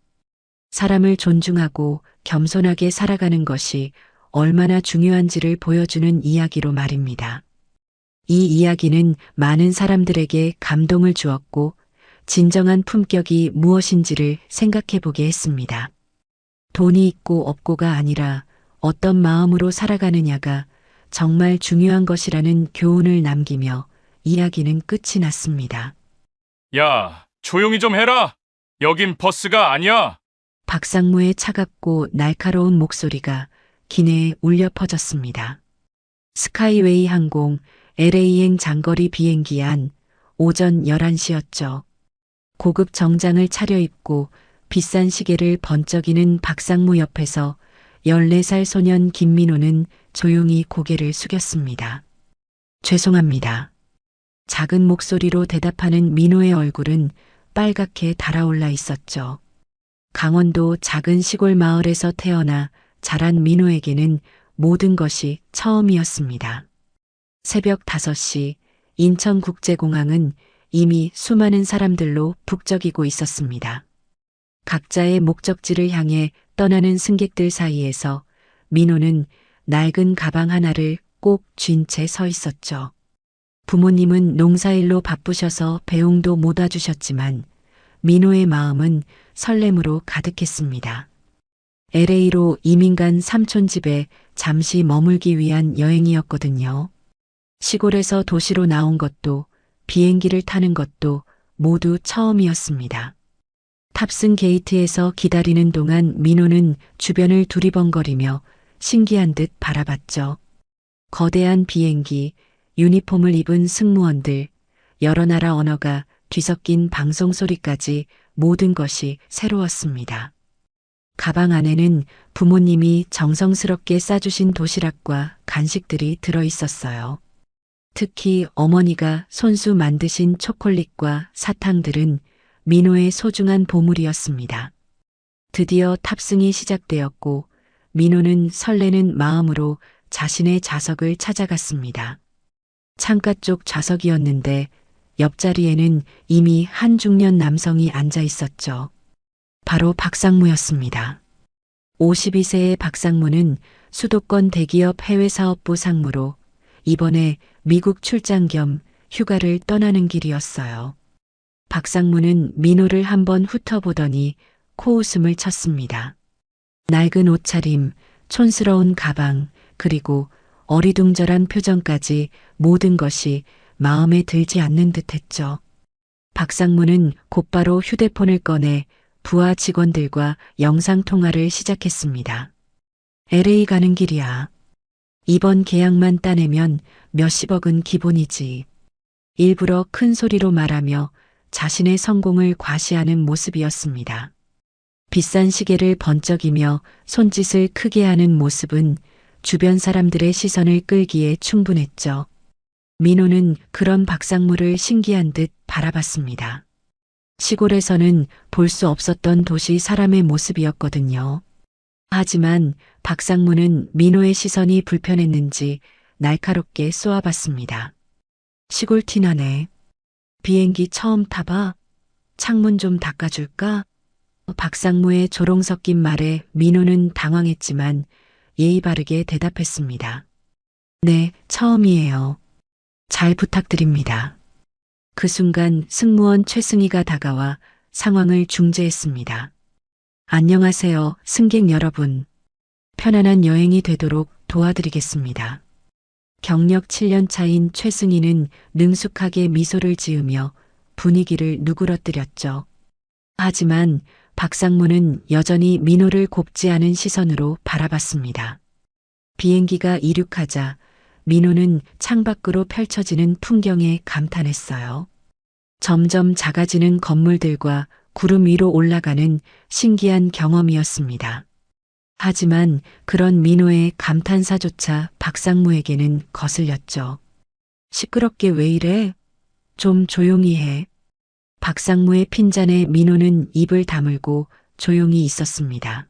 B: 사람을 존중하고 겸손하게 살아가는 것이 얼마나 중요한지를 보여주는 이야기로 말입니다. 이 이야기는 많은 사람들에게 감동을 주었고 진정한 품격이 무엇인지를 생각해 보게 했습니다. 돈이 있고 없고가 아니라 어떤 마음으로 살아가느냐가 정말 중요한 것이라는 교훈을 남기며 이야기는 끝이 났습니다.
A: 야, 조용히 좀 해라. 여긴 버스가 아니야.
B: 박상무의 차갑고 날카로운 목소리가 기내에 울려 퍼졌습니다. 스카이웨이 항공 LA행 장거리 비행기 안 오전 11시였죠. 고급 정장을 차려입고 비싼 시계를 번쩍이는 박상무 옆에서 14살 소년 김민호는 조용히 고개를 숙였습니다. 죄송합니다. 작은 목소리로 대답하는 민호의 얼굴은 빨갛게 달아올라 있었죠. 강원도 작은 시골 마을에서 태어나 자란 민호에게는 모든 것이 처음이었습니다. 새벽 5시 인천국제공항은 이미 수많은 사람들로 북적이고 있었습니다. 각자의 목적지를 향해 떠나는 승객들 사이에서 민호는 낡은 가방 하나를 꼭 쥔 채 서 있었죠. 부모님은 농사일로 바쁘셔서 배웅도 못 와주셨지만 민호의 마음은 설렘으로 가득했습니다. LA로 이민 간 삼촌 집에 잠시 머물기 위한 여행이었거든요. 시골에서 도시로 나온 것도 비행기를 타는 것도 모두 처음이었습니다. 탑승 게이트에서 기다리는 동안 민호는 주변을 두리번거리며 신기한 듯 바라봤죠. 거대한 비행기, 유니폼을 입은 승무원들, 여러 나라 언어가 뒤섞인 방송 소리까지 모든 것이 새로웠습니다. 가방 안에는 부모님이 정성스럽게 싸주신 도시락과 간식들이 들어 있었어요. 특히 어머니가 손수 만드신 초콜릿과 사탕들은 민호의 소중한 보물이었습니다. 드디어 탑승이 시작되었고 민호는 설레는 마음으로 자신의 좌석을 찾아갔습니다. 창가 쪽 좌석이었는데 옆자리에는 이미 한 중년 남성이 앉아 있었죠. 바로 박상무였습니다. 52세의 박상무는 수도권 대기업 해외사업부 상무로 이번에 미국 출장 겸 휴가를 떠나는 길이었어요. 박상무는 민호를 한번 훑어보더니 코웃음을 쳤습니다. 낡은 옷차림, 촌스러운 가방, 그리고 어리둥절한 표정까지 모든 것이 마음에 들지 않는 듯했죠. 박상무는 곧바로 휴대폰을 꺼내 부하 직원들과 영상통화를 시작했습니다. LA 가는 길이야. 이번 계약만 따내면 몇십억은 기본이지. 일부러 큰 소리로 말하며 자신의 성공을 과시하는 모습이었습니다. 비싼 시계를 번쩍이며 손짓을 크게 하는 모습은 주변 사람들의 시선을 끌기에 충분했죠. 민호는 그런 박상무를 신기한 듯 바라봤습니다. 시골에서는 볼 수 없었던 도시 사람의 모습이었거든요. 하지만 박상무는 민호의 시선이 불편했는지 날카롭게 쏘아봤습니다. 시골 티나네. 비행기 처음 타봐? 창문 좀 닦아줄까? 박상무의 조롱 섞인 말에 민호는 당황했지만 예의 바르게 대답했습니다. 네, 처음이에요. 잘 부탁드립니다. 그 순간 승무원 최승희가 다가와 상황을 중재했습니다. 안녕하세요, 승객 여러분. 편안한 여행이 되도록 도와드리겠습니다. 경력 7년 차인 최승희는 능숙하게 미소를 지으며 분위기를 누그러뜨렸죠. 하지만 박상무는 여전히 민호를 곱지 않은 시선으로 바라봤습니다. 비행기가 이륙하자 민호는 창밖으로 펼쳐지는 풍경에 감탄했어요. 점점 작아지는 건물들과 구름 위로 올라가는 신기한 경험이었습니다. 하지만 그런 민호의 감탄사조차 박상무에게는 거슬렸죠. 시끄럽게 왜 이래? 좀 조용히 해. 박상무의 핀잔에 민호는 입을 다물고 조용히 있었습니다.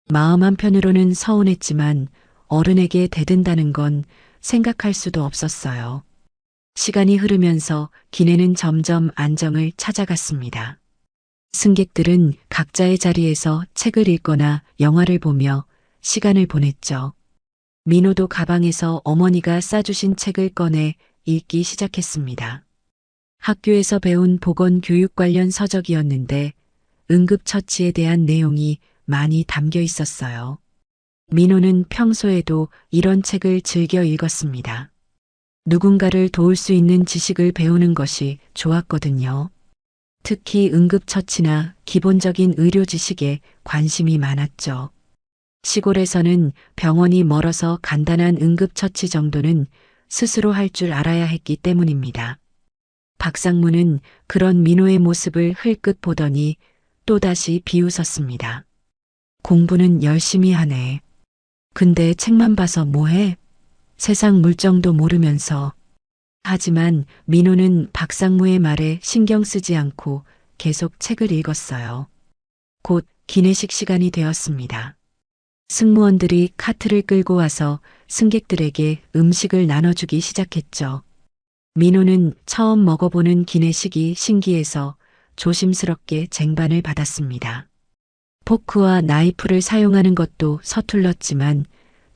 B: 마음 한편으로는 서운했지만 어른에게 대든다는 건 생각할 수도 없었어요. 시간이 흐르면서 기내는 점점 안정을 찾아갔습니다. 승객들은 각자의 자리에서 책을 읽거나 영화를 보며 시간을 보냈죠. 민호도 가방에서 어머니가 싸주신 책을 꺼내 읽기 시작했습니다. 학교에서 배운 보건교육 관련 서적이었는데 응급처치에 대한 내용이 많이 담겨 있었어요. 민호는 평소에도 이런 책을 즐겨 읽었습니다. 누군가를 도울 수 있는 지식을 배우는 것이 좋았거든요. 특히 응급처치나 기본적인 의료 지식에 관심이 많았죠. 시골에서는 병원이 멀어서 간단한 응급처치 정도는 스스로 할 줄 알아야 했기 때문입니다. 박상무는 그런 민호의 모습을 흘끗 보더니 또다시 비웃었습니다. 공부는 열심히 하네. 근데 책만 봐서 뭐해? 세상 물정도 모르면서. 하지만 민호는 박상무의 말에 신경 쓰지 않고 계속 책을 읽었어요. 곧 기내식 시간이 되었습니다. 승무원들이 카트를 끌고 와서 승객들에게 음식을 나눠주기 시작했죠. 민호는 처음 먹어보는 기내식이 신기해서 조심스럽게 쟁반을 받았습니다. 포크와 나이프를 사용하는 것도 서툴렀지만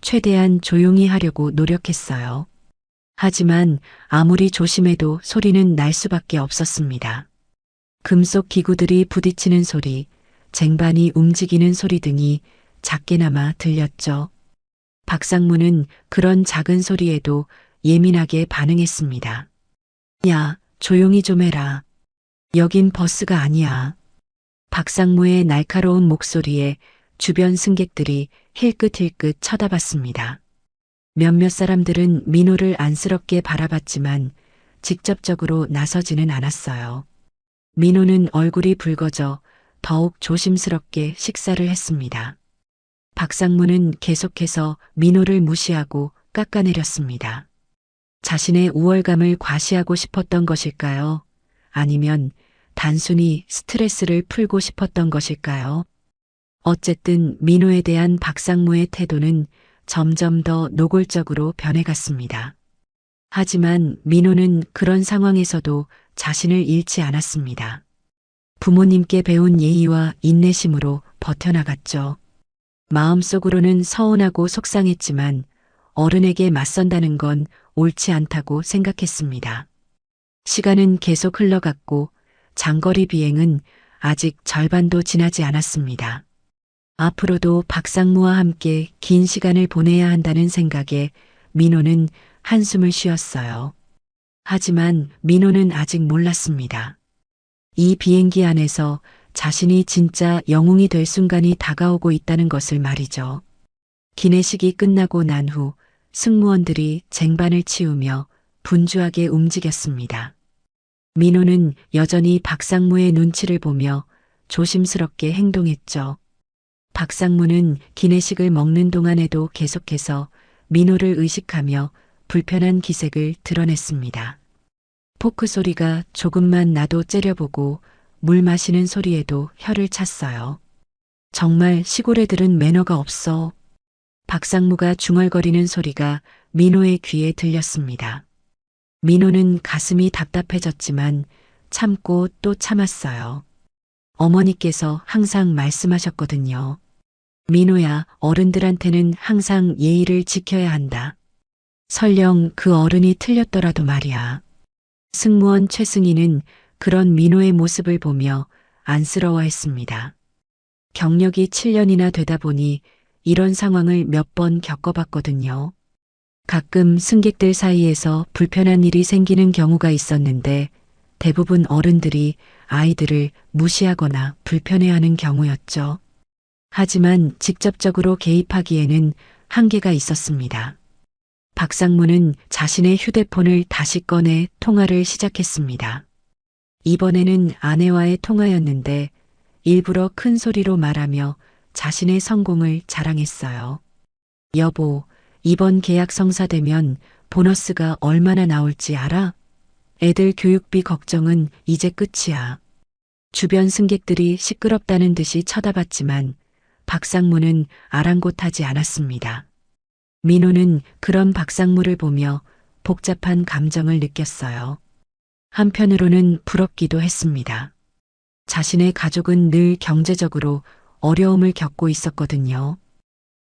B: 최대한 조용히 하려고 노력했어요. 하지만 아무리 조심해도 소리는 날 수밖에 없었습니다. 금속 기구들이 부딪히는 소리, 쟁반이 움직이는 소리 등이 작게나마 들렸죠. 박상무는 그런 작은 소리에도 예민하게 반응했습니다. 야, 조용히 좀 해라. 여긴 버스가 아니야. 박상무의 날카로운 목소리에 주변 승객들이 힐끗힐끗 쳐다봤습니다. 몇몇 사람들은 민호를 안쓰럽게 바라봤지만 직접적으로 나서지는 않았어요. 민호는 얼굴이 붉어져 더욱 조심스럽게 식사를 했습니다. 박상무는 계속해서 민호를 무시하고 깎아내렸습니다. 자신의 우월감을 과시하고 싶었던 것일까요? 아니면 단순히 스트레스를 풀고 싶었던 것일까요? 어쨌든 민호에 대한 박상무의 태도는 점점 더 노골적으로 변해갔습니다. 하지만 민호는 그런 상황에서도 자신을 잃지 않았습니다. 부모님께 배운 예의와 인내심으로 버텨나갔죠. 마음속으로는 서운하고 속상했지만 어른에게 맞선다는 건 옳지 않다고 생각했습니다. 시간은 계속 흘러갔고 장거리 비행은 아직 절반도 지나지 않았습니다. 앞으로도 박상무와 함께 긴 시간을 보내야 한다는 생각에 민호는 한숨을 쉬었어요. 하지만 민호는 아직 몰랐습니다. 이 비행기 안에서 자신이 진짜 영웅이 될 순간이 다가오고 있다는 것을 말이죠. 기내식이 끝나고 난 후 승무원들이 쟁반을 치우며 분주하게 움직였습니다. 민호는 여전히 박상무의 눈치를 보며 조심스럽게 행동했죠. 박상무는 기내식을 먹는 동안에도 계속해서 민호를 의식하며 불편한 기색을 드러냈습니다. 포크 소리가 조금만 나도 째려보고 물 마시는 소리에도 혀를 찼어요. 정말 시골 애들은 매너가 없어. 박상무가 중얼거리는 소리가 민호의 귀에 들렸습니다. 민호는 가슴이 답답해졌지만 참고 또 참았어요. 어머니께서 항상 말씀하셨거든요. 민호야, 어른들한테는 항상 예의를 지켜야 한다. 설령 그 어른이 틀렸더라도 말이야. 승무원 최승희는 그런 민호의 모습을 보며 안쓰러워했습니다. 경력이 7년이나 되다 보니 이런 상황을 몇 번 겪어봤거든요. 가끔 승객들 사이에서 불편한 일이 생기는 경우가 있었는데 대부분 어른들이 아이들을 무시하거나 불편해하는 경우였죠. 하지만 직접적으로 개입하기에는 한계가 있었습니다. 박상무는 자신의 휴대폰을 다시 꺼내 통화를 시작했습니다. 이번에는 아내와의 통화였는데 일부러 큰 소리로 말하며 자신의 성공을 자랑했어요. 여보, 이번 계약 성사되면 보너스가 얼마나 나올지 알아? 애들 교육비 걱정은 이제 끝이야. 주변 승객들이 시끄럽다는 듯이 쳐다봤지만 박상무는 아랑곳하지 않았습니다. 민호는 그런 박상무를 보며 복잡한 감정을 느꼈어요. 한편으로는 부럽기도 했습니다. 자신의 가족은 늘 경제적으로 어려움을 겪고 있었거든요.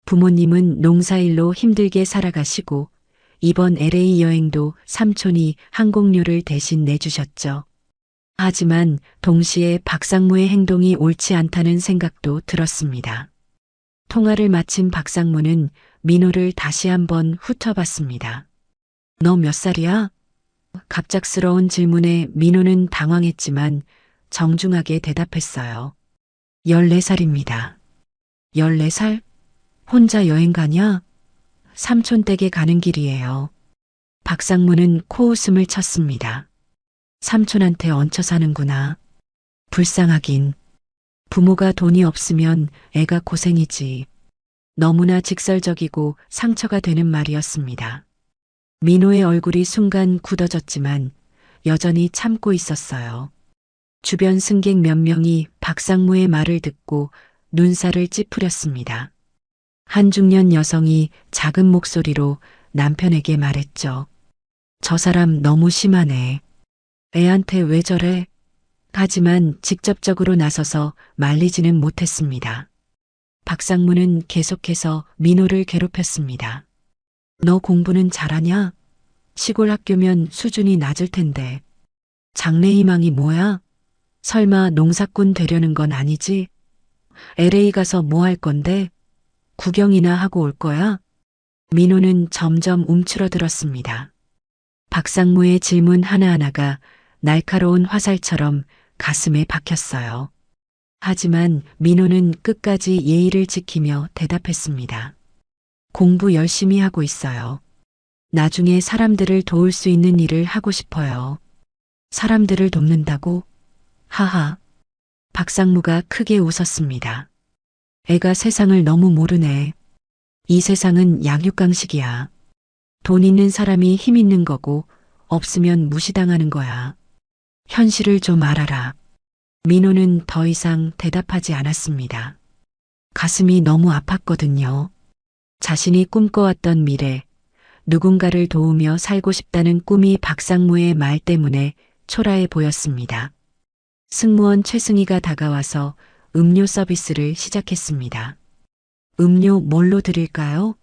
B: 부모님은 농사일로 힘들게 살아가시고 이번 LA 여행도 삼촌이 항공료를 대신 내주셨죠. 하지만 동시에 박상무의 행동이 옳지 않다는 생각도 들었습니다. 통화를 마친 박상무는 민호를 다시 한번 훑어봤습니다. 너 몇 살이야? 갑작스러운 질문에 민호는 당황했지만 정중하게 대답했어요. 14살입니다. 14살? 혼자 여행 가냐? 삼촌 댁에 가는 길이에요. 박상무는 코웃음을 쳤습니다. 삼촌한테 얹혀 사는구나. 불쌍하긴. 부모가 돈이 없으면 애가 고생이지. 너무나 직설적이고 상처가 되는 말이었습니다. 민호의 얼굴이 순간 굳어졌지만 여전히 참고 있었어요. 주변 승객 몇 명이 박상무의 말을 듣고 눈살을 찌푸렸습니다. 한 중년 여성이 작은 목소리로 남편에게 말했죠. 저 사람 너무 심하네. 애한테 왜 저래? 하지만 직접적으로 나서서 말리지는 못했습니다. 박상무는 계속해서 민호를 괴롭혔습니다. 너 공부는 잘하냐? 시골 학교면 수준이 낮을 텐데. 장래희망이 뭐야? 설마 농사꾼 되려는 건 아니지? LA 가서 뭐 할 건데? 구경이나 하고 올 거야? 민호는 점점 움츠러들었습니다. 박상무의 질문 하나하나가 날카로운 화살처럼 가슴에 박혔어요. 하지만 민호는 끝까지 예의를 지키며 대답했습니다. 공부 열심히 하고 있어요. 나중에 사람들을 도울 수 있는 일을 하고 싶어요. 사람들을 돕는다고? 하하. 박상무가 크게 웃었습니다. 애가 세상을 너무 모르네. 이 세상은 약육강식이야. 돈 있는 사람이 힘 있는 거고 없으면 무시당하는 거야. 현실을 좀 알아라. 민호는 더 이상 대답하지 않았습니다. 가슴이 너무 아팠거든요. 자신이 꿈꿔왔던 미래, 누군가를 도우며 살고 싶다는 꿈이 박상무의 말 때문에 초라해 보였습니다. 승무원 최승희가 다가와서 음료 서비스를 시작했습니다. 음료 뭘로 드릴까요?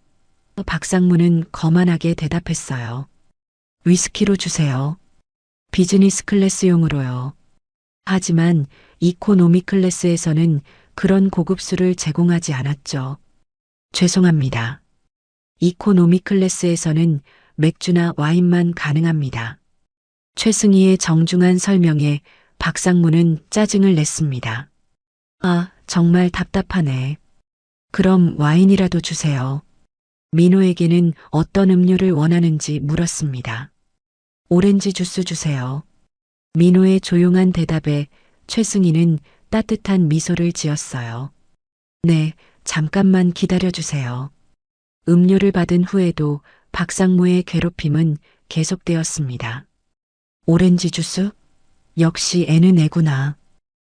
B: 박상무는 거만하게 대답했어요. 위스키로 주세요. 비즈니스 클래스용으로요. 하지만 이코노미 클래스에서는 그런 고급술을 제공하지 않았죠. 죄송합니다. 이코노미 클래스에서는 맥주나 와인만 가능합니다. 최승희의 정중한 설명에 박상무는 짜증을 냈습니다. 아, 정말 답답하네. 그럼 와인이라도 주세요. 민호에게는 어떤 음료를 원하는지 물었습니다. 오렌지 주스 주세요. 민호의 조용한 대답에 최승희는 따뜻한 미소를 지었어요. 네, 잠깐만 기다려주세요. 음료를 받은 후에도 박상무의 괴롭힘은 계속되었습니다. 오렌지 주스? 역시 애는 애구나.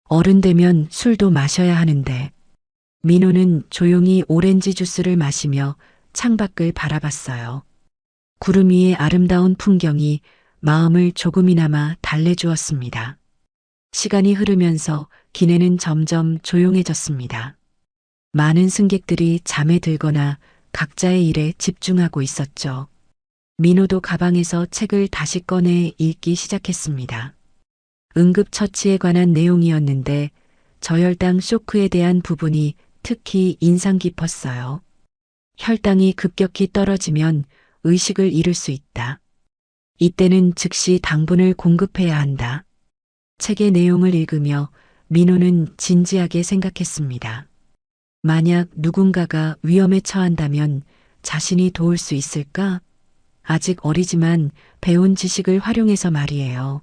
B: 어른 되면 술도 마셔야 하는데. 민호는 조용히 오렌지 주스를 마시며 창밖을 바라봤어요. 구름 위의 아름다운 풍경이 마음을 조금이나마 달래주었습니다. 시간이 흐르면서 기내는 점점 조용해졌습니다. 많은 승객들이 잠에 들거나 각자의 일에 집중하고 있었죠. 민호도 가방에서 책을 다시 꺼내 읽기 시작했습니다. 응급처치에 관한 내용이었는데 저혈당 쇼크에 대한 부분이 특히 인상 깊었어요. 혈당이 급격히 떨어지면 의식을 잃을 수 있다. 이때는 즉시 당분을 공급해야 한다. 책의 내용을 읽으며 민호는 진지하게 생각했습니다. 만약 누군가가 위험에 처한다면 자신이 도울 수 있을까? 아직 어리지만 배운 지식을 활용해서 말이에요.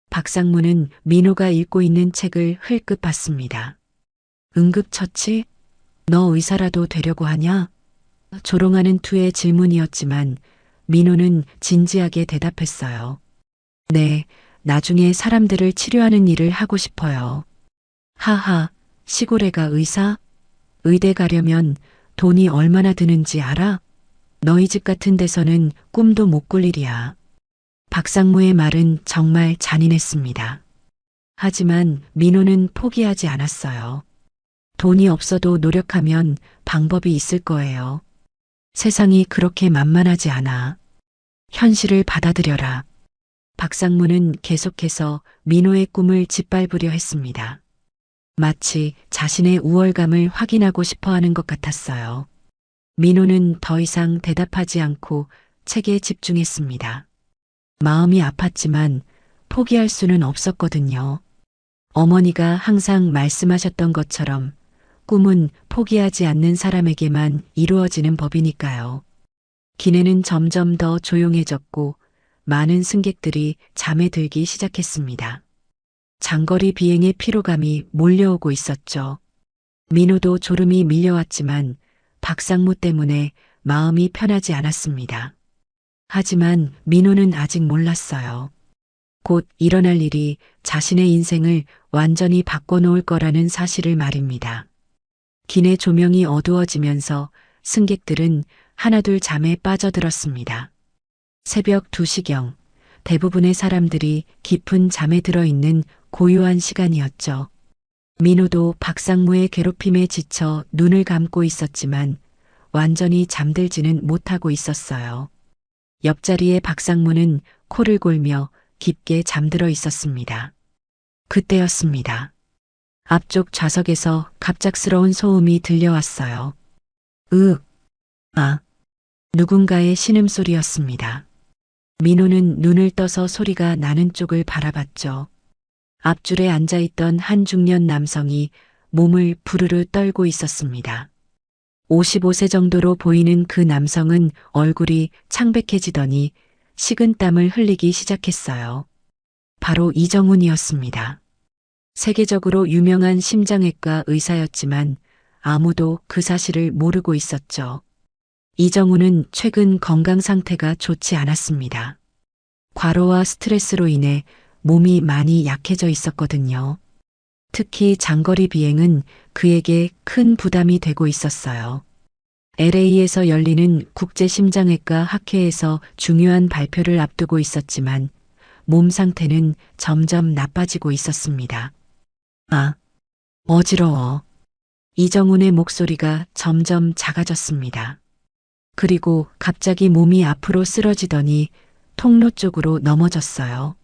B: 박상무는 민호가 읽고 있는 책을 흘끗 봤습니다. 응급처치? 너 의사라도 되려고 하냐? 조롱하는 투의 질문이었지만 민호는 진지하게 대답했어요. 네, 나중에 사람들을 치료하는 일을 하고 싶어요. 하하, 시골애가 의사? 의대 가려면 돈이 얼마나 드는지 알아? 너희 집 같은 데서는 꿈도 못 꿀 일이야. 박상무의 말은 정말 잔인했습니다. 하지만 민호는 포기하지 않았어요. 돈이 없어도 노력하면 방법이 있을 거예요. 세상이 그렇게 만만하지 않아. 현실을 받아들여라. 박상무는 계속해서 민호의 꿈을 짓밟으려 했습니다. 마치 자신의 우월감을 확인하고 싶어 하는 것 같았어요. 민호는 더 이상 대답하지 않고 책에 집중했습니다. 마음이 아팠지만 포기할 수는 없었거든요. 어머니가 항상 말씀하셨던 것처럼 꿈은 포기하지 않는 사람에게만 이루어지는 법이니까요. 기내는 점점 더 조용해졌고 많은 승객들이 잠에 들기 시작했습니다. 장거리 비행의 피로감이 몰려오고 있었죠. 민호도 졸음이 밀려왔지만 박상무 때문에 마음이 편하지 않았습니다. 하지만 민호는 아직 몰랐어요. 곧 일어날 일이 자신의 인생을 완전히 바꿔놓을 거라는 사실을 말입니다. 기내 조명이 어두워지면서 승객들은 하나둘 잠에 빠져들었습니다. 새벽 2시경 대부분의 사람들이 깊은 잠에 들어있는 고요한 시간이었죠. 민호도 박상무의 괴롭힘에 지쳐 눈을 감고 있었지만 완전히 잠들지는 못하고 있었어요. 옆자리의 박상무는 코를 골며 깊게 잠들어 있었습니다. 그때였습니다. 앞쪽 좌석에서 갑작스러운 소음이 들려왔어요. 누군가의 신음소리였습니다. 민호는 눈을 떠서 소리가 나는 쪽을 바라봤죠. 앞줄에 앉아있던 한 중년 남성이 몸을 부르르 떨고 있었습니다. 55세 정도로 보이는 그 남성은 얼굴이 창백해지더니 식은땀을 흘리기 시작했어요. 바로 이정훈이었습니다. 세계적으로 유명한 심장외과 의사였지만 아무도 그 사실을 모르고 있었죠. 이정훈은 최근 건강 상태가 좋지 않았습니다. 과로와 스트레스로 인해 몸이 많이 약해져 있었거든요. 특히 장거리 비행은 그에게 큰 부담이 되고 있었어요. LA에서 열리는 국제심장외과 학회에서 중요한 발표를 앞두고 있었지만 몸 상태는 점점 나빠지고 있었습니다. 어지러워. 이정훈의 목소리가 점점 작아졌습니다. 그리고 갑자기 몸이 앞으로 쓰러지더니 통로 쪽으로 넘어졌어요.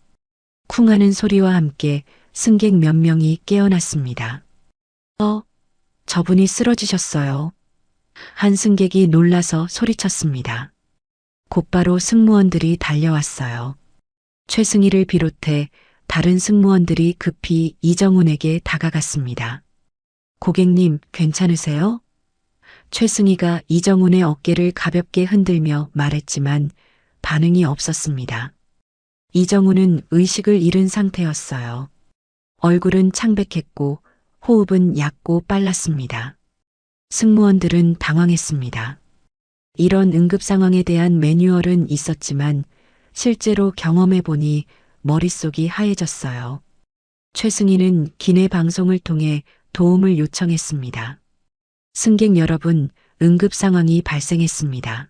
B: 쿵 하는 소리와 함께 승객 몇 명이 깨어났습니다. 저분이 쓰러지셨어요. 한 승객이 놀라서 소리쳤습니다. 곧바로 승무원들이 달려왔어요. 최승희를 비롯해 다른 승무원들이 급히 이정훈에게 다가갔습니다. 고객님, 괜찮으세요? 최승희가 이정훈의 어깨를 가볍게 흔들며 말했지만 반응이 없었습니다. 이정훈은 의식을 잃은 상태였어요. 얼굴은 창백했고 호흡은 얕고 빨랐습니다. 승무원들은 당황했습니다. 이런 응급 상황에 대한 매뉴얼은 있었지만 실제로 경험해보니 머릿속이 하얘졌어요. 최승희는 기내 방송을 통해 도움을 요청했습니다. 승객 여러분, 응급 상황이 발생했습니다.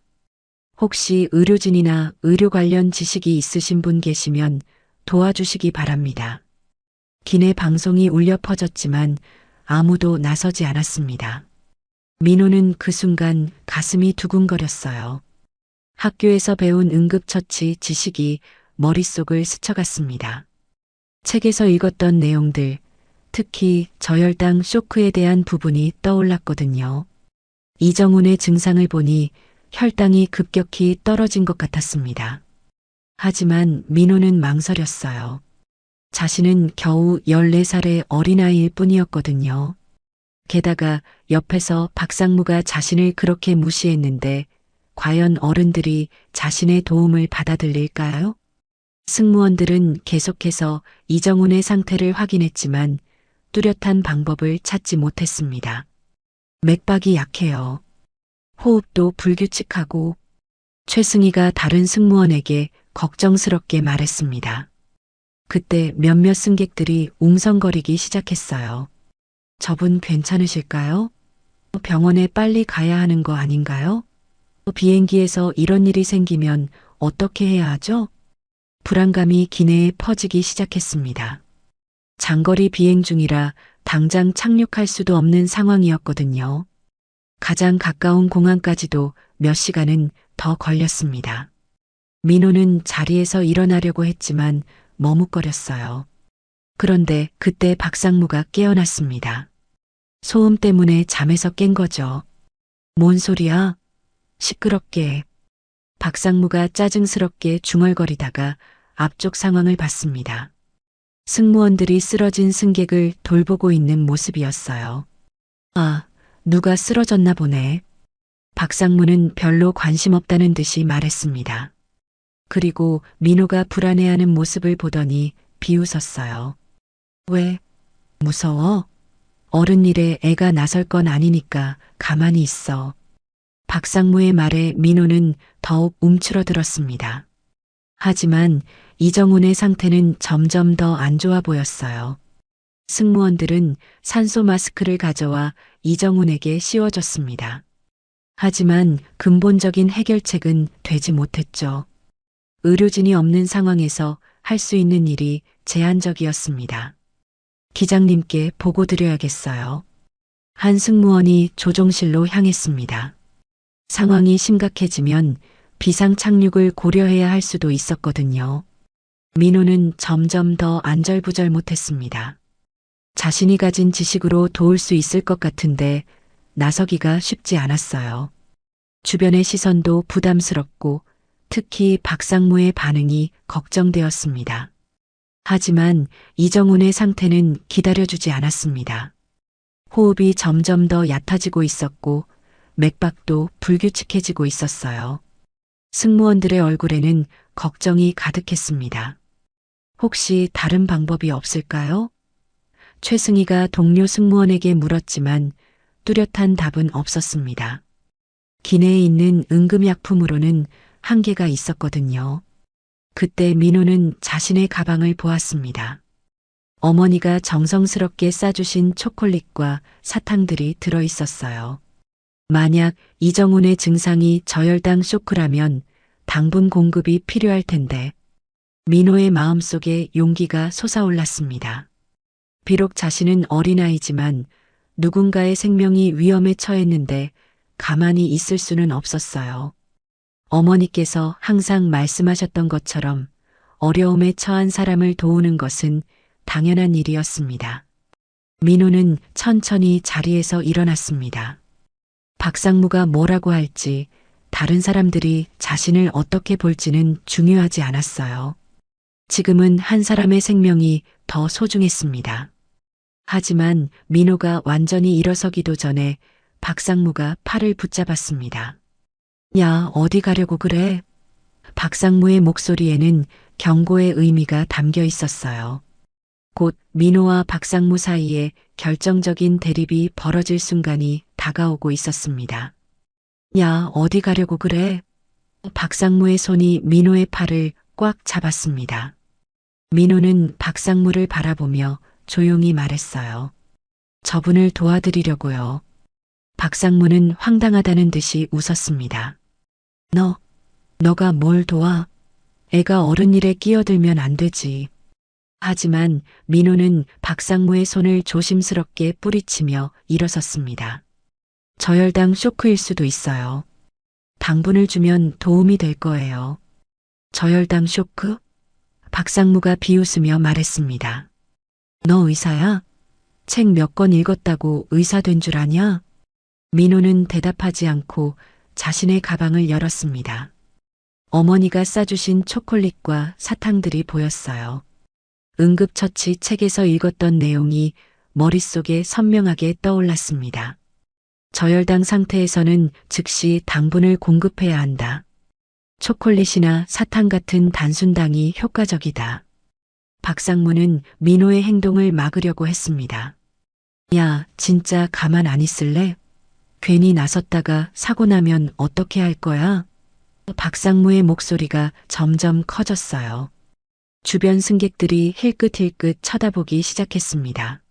B: 혹시 의료진이나 의료 관련 지식이 있으신 분 계시면 도와주시기 바랍니다. 기내 방송이 울려 퍼졌지만 아무도 나서지 않았습니다. 민호는 그 순간 가슴이 두근거렸어요. 학교에서 배운 응급처치 지식이 머릿속을 스쳐갔습니다. 책에서 읽었던 내용들, 특히 저혈당 쇼크에 대한 부분이 떠올랐거든요. 이정훈의 증상을 보니 혈당이 급격히 떨어진 것 같았습니다. 하지만 민호는 망설였어요. 자신은 겨우 14살의 어린아이일 뿐이었거든요. 게다가 옆에서 박상무가 자신을 그렇게 무시했는데 과연 어른들이 자신의 도움을 받아들일까요? 승무원들은 계속해서 이정훈의 상태를 확인했지만 뚜렷한 방법을 찾지 못했습니다. 맥박이 약해요. 호흡도 불규칙하고 최승희가 다른 승무원에게 걱정스럽게 말했습니다. 그때 몇몇 승객들이 웅성거리기 시작했어요. 저분 괜찮으실까요? 병원에 빨리 가야 하는 거 아닌가요? 비행기에서 이런 일이 생기면 어떻게 해야 하죠? 불안감이 기내에 퍼지기 시작했습니다. 장거리 비행 중이라 당장 착륙할 수도 없는 상황이었거든요. 가장 가까운 공항까지도 몇 시간은 더 걸렸습니다. 민호는 자리에서 일어나려고 했지만 머뭇거렸어요. 그런데 그때 박상무가 깨어났습니다. 소음 때문에 잠에서 깬 거죠. 뭔 소리야? 시끄럽게. 박상무가 짜증스럽게 중얼거리다가 앞쪽 상황을 봤습니다. 승무원들이 쓰러진 승객을 돌보고 있는 모습이었어요. 아, 누가 쓰러졌나 보네. 박상무는 별로 관심 없다는 듯이 말했습니다. 그리고 민호가 불안해하는 모습을 보더니 비웃었어요. 왜? 무서워? 어른 일에 애가 나설 건 아니니까 가만히 있어. 박상무의 말에 민호는 더욱 움츠러들었습니다. 하지만 이정훈의 상태는 점점 더 안 좋아 보였어요. 승무원들은 산소 마스크를 가져와 이정훈에게 씌워줬습니다. 하지만 근본적인 해결책은 되지 못했죠. 의료진이 없는 상황에서 할 수 있는 일이 제한적이었습니다. 기장님께 보고 드려야겠어요. 한 승무원이 조종실로 향했습니다. 상황이 심각해지면 비상 착륙을 고려해야 할 수도 있었거든요. 민호는 점점 더 안절부절 못했습니다. 자신이 가진 지식으로 도울 수 있을 것 같은데 나서기가 쉽지 않았어요. 주변의 시선도 부담스럽고 특히 박상무의 반응이 걱정되었습니다. 하지만 이정훈의 상태는 기다려주지 않았습니다. 호흡이 점점 더 얕아지고 있었고 맥박도 불규칙해지고 있었어요. 승무원들의 얼굴에는 걱정이 가득했습니다. 혹시 다른 방법이 없을까요? 최승희가 동료 승무원에게 물었지만 뚜렷한 답은 없었습니다. 기내에 있는 응급약품으로는 한계가 있었거든요. 그때 민호는 자신의 가방을 보았습니다. 어머니가 정성스럽게 싸주신 초콜릿과 사탕들이 들어 있었어요. 만약 이정훈의 증상이 저혈당 쇼크라면 당분 공급이 필요할 텐데 민호의 마음속에 용기가 솟아올랐습니다. 비록 자신은 어린아이지만 누군가의 생명이 위험에 처했는데 가만히 있을 수는 없었어요. 어머니께서 항상 말씀하셨던 것처럼 어려움에 처한 사람을 도우는 것은 당연한 일이었습니다. 민호는 천천히 자리에서 일어났습니다. 박상무가 뭐라고 할지 다른 사람들이 자신을 어떻게 볼지는 중요하지 않았어요. 지금은 한 사람의 생명이 더 소중했습니다. 하지만 민호가 완전히 일어서기도 전에 박상무가 팔을 붙잡았습니다. 야, 어디 가려고 그래? 박상무의 목소리에는 경고의 의미가 담겨 있었어요. 곧 민호와 박상무 사이에 결정적인 대립이 벌어질 순간이 다가오고 있었습니다. 야, 어디 가려고 그래? 박상무의 손이 민호의 팔을 꽉 잡았습니다. 민호는 박상무를 바라보며 조용히 말했어요. 저분을 도와드리려고요. 박상무는 황당하다는 듯이 웃었습니다. 너가 뭘 도와? 애가 어른 일에 끼어들면 안 되지. 하지만 민호는 박상무의 손을 조심스럽게 뿌리치며 일어섰습니다. 저혈당 쇼크일 수도 있어요. 당분을 주면 도움이 될 거예요. 저혈당 쇼크? 박상무가 비웃으며 말했습니다. 너 의사야? 책 몇 권 읽었다고 의사 된 줄 아냐? 민호는 대답하지 않고 자신의 가방을 열었습니다. 어머니가 싸주신 초콜릿과 사탕들이 보였어요. 응급처치 책에서 읽었던 내용이 머릿속에 선명하게 떠올랐습니다. 저혈당 상태에서는 즉시 당분을 공급해야 한다. 초콜릿이나 사탕 같은 단순당이 효과적이다. 박상무는 민호의 행동을 막으려고 했습니다. 야, 진짜 가만 안 있을래? 괜히 나섰다가 사고 나면 어떻게 할 거야? 박상무의 목소리가 점점 커졌어요. 주변 승객들이 힐끗힐끗 쳐다보기 시작했습니다.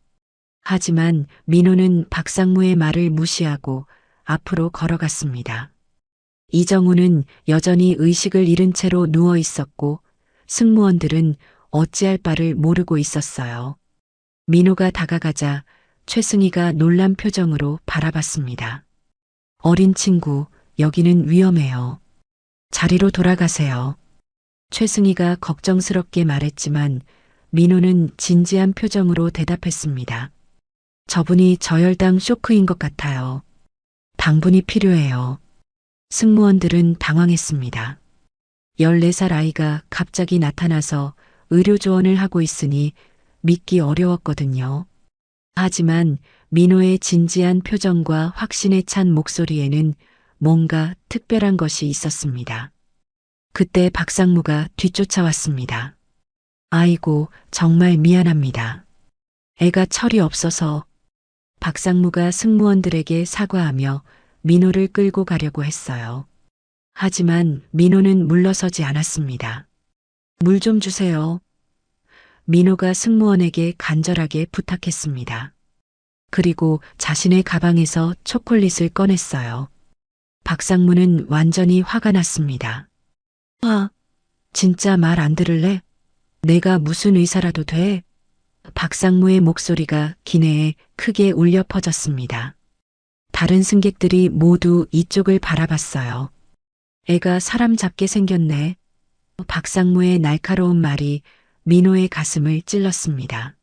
B: 하지만 민호는 박상무의 말을 무시하고 앞으로 걸어갔습니다. 이정우는 여전히 의식을 잃은 채로 누워 있었고 승무원들은 어찌할 바를 모르고 있었어요. 민호가 다가가자 최승희가 놀란 표정으로 바라봤습니다. 어린 친구, 여기는 위험해요. 자리로 돌아가세요. 최승희가 걱정스럽게 말했지만 민호는 진지한 표정으로 대답했습니다. 저분이 저혈당 쇼크인 것 같아요. 당분이 필요해요. 승무원들은 당황했습니다. 14살 아이가 갑자기 나타나서 의료 조언을 하고 있으니 믿기 어려웠거든요. 하지만 민호의 진지한 표정과 확신에 찬 목소리에는 뭔가 특별한 것이 있었습니다. 그때 박상무가 뒤쫓아왔습니다. 아이고, 정말 미안합니다. 애가 철이 없어서. 박상무가 승무원들에게 사과하며 민호를 끌고 가려고 했어요. 하지만 민호는 물러서지 않았습니다. 물 좀 주세요. 민호가 승무원에게 간절하게 부탁했습니다. 그리고 자신의 가방에서 초콜릿을 꺼냈어요. 박상무는 완전히 화가 났습니다. 진짜 말 안 들을래? 내가 무슨 의사라도 돼? 박상무의 목소리가 기내에 크게 울려 퍼졌습니다. 다른 승객들이 모두 이쪽을 바라봤어요. 애가 사람 잡게 생겼네. 박상무의 날카로운 말이 민호의 가슴을 찔렀습니다.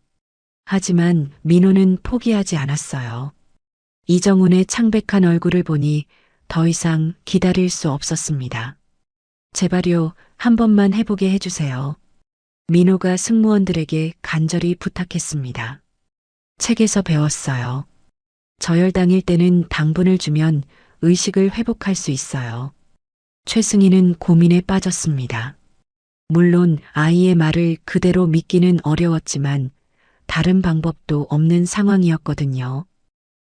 B: 하지만 민호는 포기하지 않았어요. 이정훈의 창백한 얼굴을 보니 더 이상 기다릴 수 없었습니다. 제발요, 한 번만 해보게 해주세요. 민호가 승무원들에게 간절히 부탁했습니다. 책에서 배웠어요. 저혈당일 때는 당분을 주면 의식을 회복할 수 있어요. 최승희는 고민에 빠졌습니다. 물론 아이의 말을 그대로 믿기는 어려웠지만 다른 방법도 없는 상황이었거든요.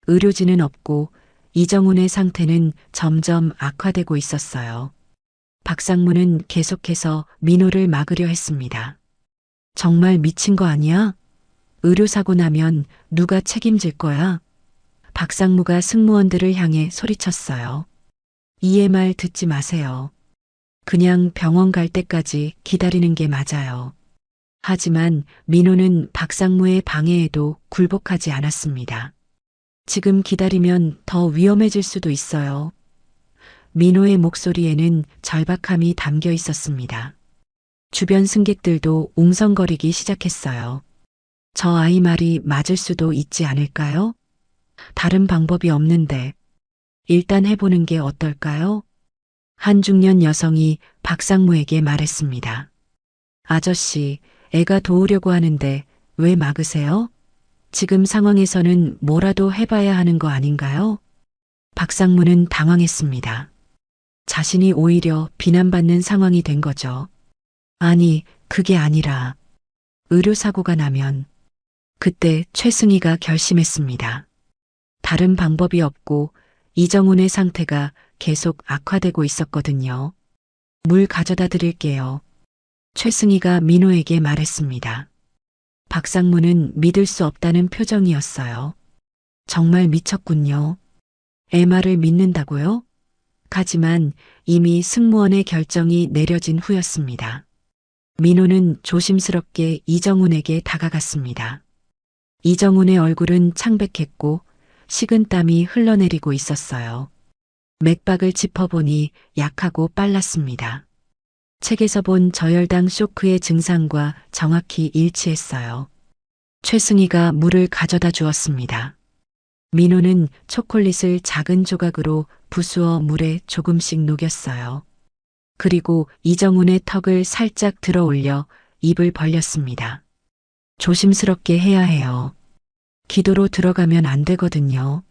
B: 의료진은 없고 이정훈의 상태는 점점 악화되고 있었어요. 박상무는 계속해서 민호를 막으려 했습니다. 정말 미친 거 아니야? 의료사고 나면 누가 책임질 거야? 박상무가 승무원들을 향해 소리쳤어요. EMR 듣지 마세요. 그냥 병원 갈 때까지 기다리는 게 맞아요. 하지만 민호는 박상무의 방해에도 굴복하지 않았습니다. 지금 기다리면 더 위험해질 수도 있어요. 민호의 목소리에는 절박함이 담겨 있었습니다. 주변 승객들도 웅성거리기 시작했어요. 저 아이 말이 맞을 수도 있지 않을까요? 다른 방법이 없는데 일단 해보는 게 어떨까요? 한 중년 여성이 박상무에게 말했습니다. 아저씨, 애가 도우려고 하는데 왜 막으세요? 지금 상황에서는 뭐라도 해봐야 하는 거 아닌가요? 박상무는 당황했습니다. 자신이 오히려 비난받는 상황이 된 거죠. 아니, 그게 아니라 의료사고가 나면 그때 최승희가 결심했습니다. 다른 방법이 없고 이정훈의 상태가 계속 악화되고 있었거든요. 물 가져다 드릴게요. 최승희가 민호에게 말했습니다. 박상무는 믿을 수 없다는 표정이었어요. 정말 미쳤군요. 애 말을 믿는다고요? 하지만 이미 승무원의 결정이 내려진 후였습니다. 민호는 조심스럽게 이정훈에게 다가갔습니다. 이정훈의 얼굴은 창백했고 식은땀이 흘러내리고 있었어요. 맥박을 짚어보니 약하고 빨랐습니다. 책에서 본 저혈당 쇼크의 증상과 정확히 일치했어요. 최승희가 물을 가져다 주었습니다. 민호는 초콜릿을 작은 조각으로 부수어 물에 조금씩 녹였어요. 그리고 이정훈의 턱을 살짝 들어 올려 입을 벌렸습니다. 조심스럽게 해야 해요. 기도로 들어가면 안 되거든요.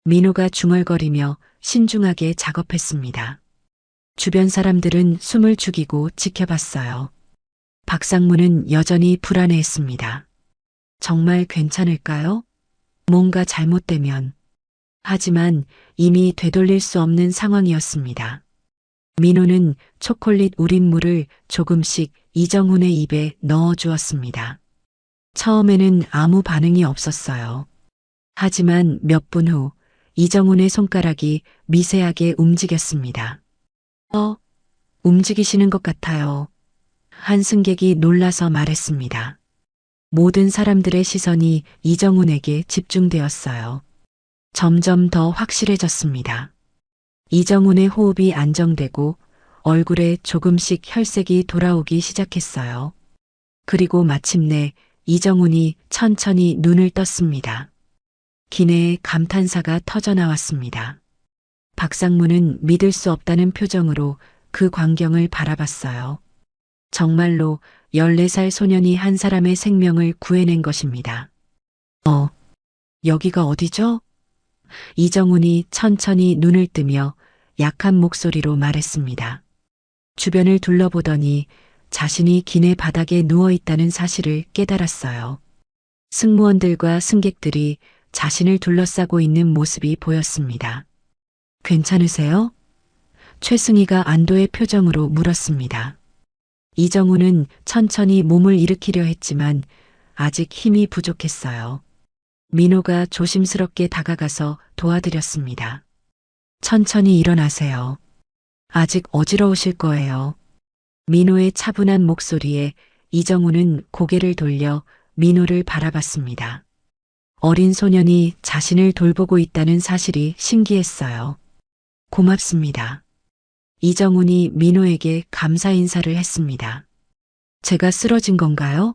B: 민호가 중얼거리며 신중하게 작업했습니다. 주변 사람들은 숨을 죽이고 지켜봤어요. 박상무는 여전히 불안해했습니다. 정말 괜찮을까요? 뭔가 잘못되면. 하지만 이미 되돌릴 수 없는 상황이었습니다. 민호는 초콜릿 우린 물을 조금씩 이정훈의 입에 넣어 주었습니다. 처음에는 아무 반응이 없었어요. 하지만 몇 분 후 이정훈의 손가락이 미세하게 움직였습니다. 움직이시는 것 같아요. 한 승객이 놀라서 말했습니다. 모든 사람들의 시선이 이정훈에게 집중되었어요. 점점 더 확실해졌습니다. 이정훈의 호흡이 안정되고 얼굴에 조금씩 혈색이 돌아오기 시작했어요. 그리고 마침내 이정훈이 천천히 눈을 떴습니다. 기내에 감탄사가 터져나왔습니다. 박상무는 믿을 수 없다는 표정으로 그 광경을 바라봤어요. 정말로 14살 소년이 한 사람의 생명을 구해낸 것입니다. 여기가 어디죠? 이정훈이 천천히 눈을 뜨며 약한 목소리로 말했습니다. 주변을 둘러보더니 자신이 기내 바닥에 누워 있다는 사실을 깨달았어요. 승무원들과 승객들이 자신을 둘러싸고 있는 모습이 보였습니다. 괜찮으세요? 최승희가 안도의 표정으로 물었습니다. 이정훈은 천천히 몸을 일으키려 했지만 아직 힘이 부족했어요. 민호가 조심스럽게 다가가서 도와드렸습니다. 천천히 일어나세요. 아직 어지러우실 거예요. 민호의 차분한 목소리에 이정훈은 고개를 돌려 민호를 바라봤습니다. 어린 소년이 자신을 돌보고 있다는 사실이 신기했어요. 고맙습니다. 이정훈이 민호에게 감사 인사를 했습니다. 제가 쓰러진 건가요?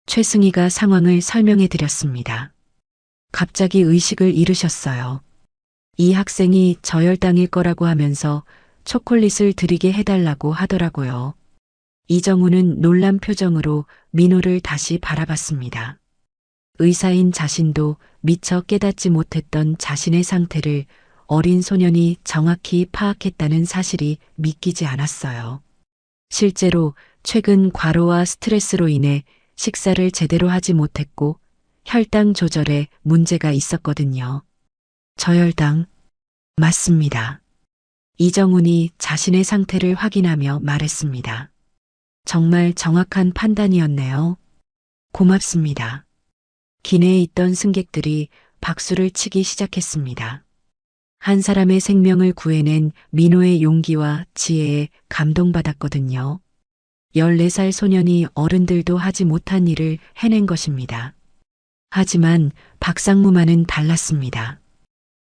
B: 최승희가 상황을 설명해 드렸습니다. 갑자기 의식을 잃으셨어요. 이 학생이 저혈당일 거라고 하면서 초콜릿을 드리게 해달라고 하더라고요. 이정훈은 놀란 표정으로 민호를 다시 바라봤습니다. 의사인 자신도 미처 깨닫지 못했던 자신의 상태를 어린 소년이 정확히 파악했다는 사실이 믿기지 않았어요. 실제로 최근 과로와 스트레스로 인해 식사를 제대로 하지 못했고 혈당 조절에 문제가 있었거든요. 저혈당, 맞습니다. 이정훈이 자신의 상태를 확인하며 말했습니다. 정말 정확한 판단이었네요. 고맙습니다. 기내에 있던 승객들이 박수를 치기 시작했습니다. 한 사람의 생명을 구해낸 민호의 용기와 지혜에 감동받았거든요. 14살 소년이 어른들도 하지 못한 일을 해낸 것입니다. 하지만 박상무만은 달랐습니다.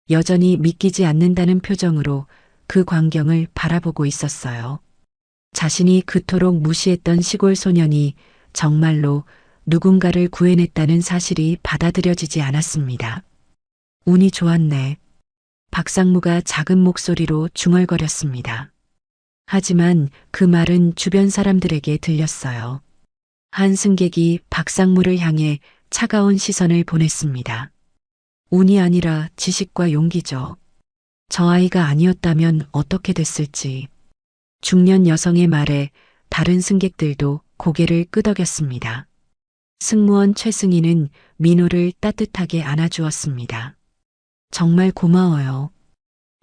B: 여전히 믿기지 않는다는 표정으로 그 광경을 바라보고 있었어요. 자신이 그토록 무시했던 시골 소년이 정말로 누군가를 구해냈다는 사실이 받아들여지지 않았습니다. 운이 좋았네. 박상무가 작은 목소리로 중얼거렸습니다. 하지만 그 말은 주변 사람들에게 들렸어요. 한 승객이 박상무를 향해 차가운 시선을 보냈습니다. 운이 아니라 지식과 용기죠. 저 아이가 아니었다면 어떻게 됐을지. 중년 여성의 말에 다른 승객들도 고개를 끄덕였습니다. 승무원 최승희는 민호를 따뜻하게 안아주었습니다. 정말 고마워요.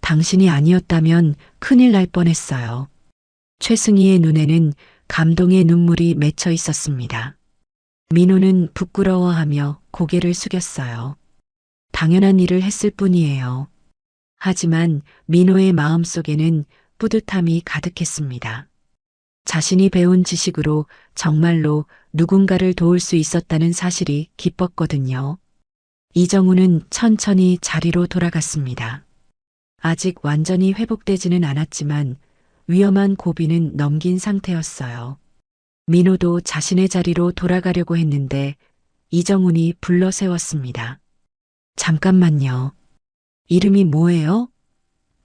B: 당신이 아니었다면 큰일 날 뻔했어요. 최승희의 눈에는 감동의 눈물이 맺혀 있었습니다. 민호는 부끄러워하며 고개를 숙였어요. 당연한 일을 했을 뿐이에요. 하지만 민호의 마음속에는 뿌듯함이 가득했습니다. 자신이 배운 지식으로 정말로 누군가를 도울 수 있었다는 사실이 기뻤거든요. 이정훈은 천천히 자리로 돌아갔습니다. 아직 완전히 회복되지는 않았지만 위험한 고비는 넘긴 상태였어요. 민호도 자신의 자리로 돌아가려고 했는데 이정훈이 불러 세웠습니다. 잠깐만요. 이름이 뭐예요?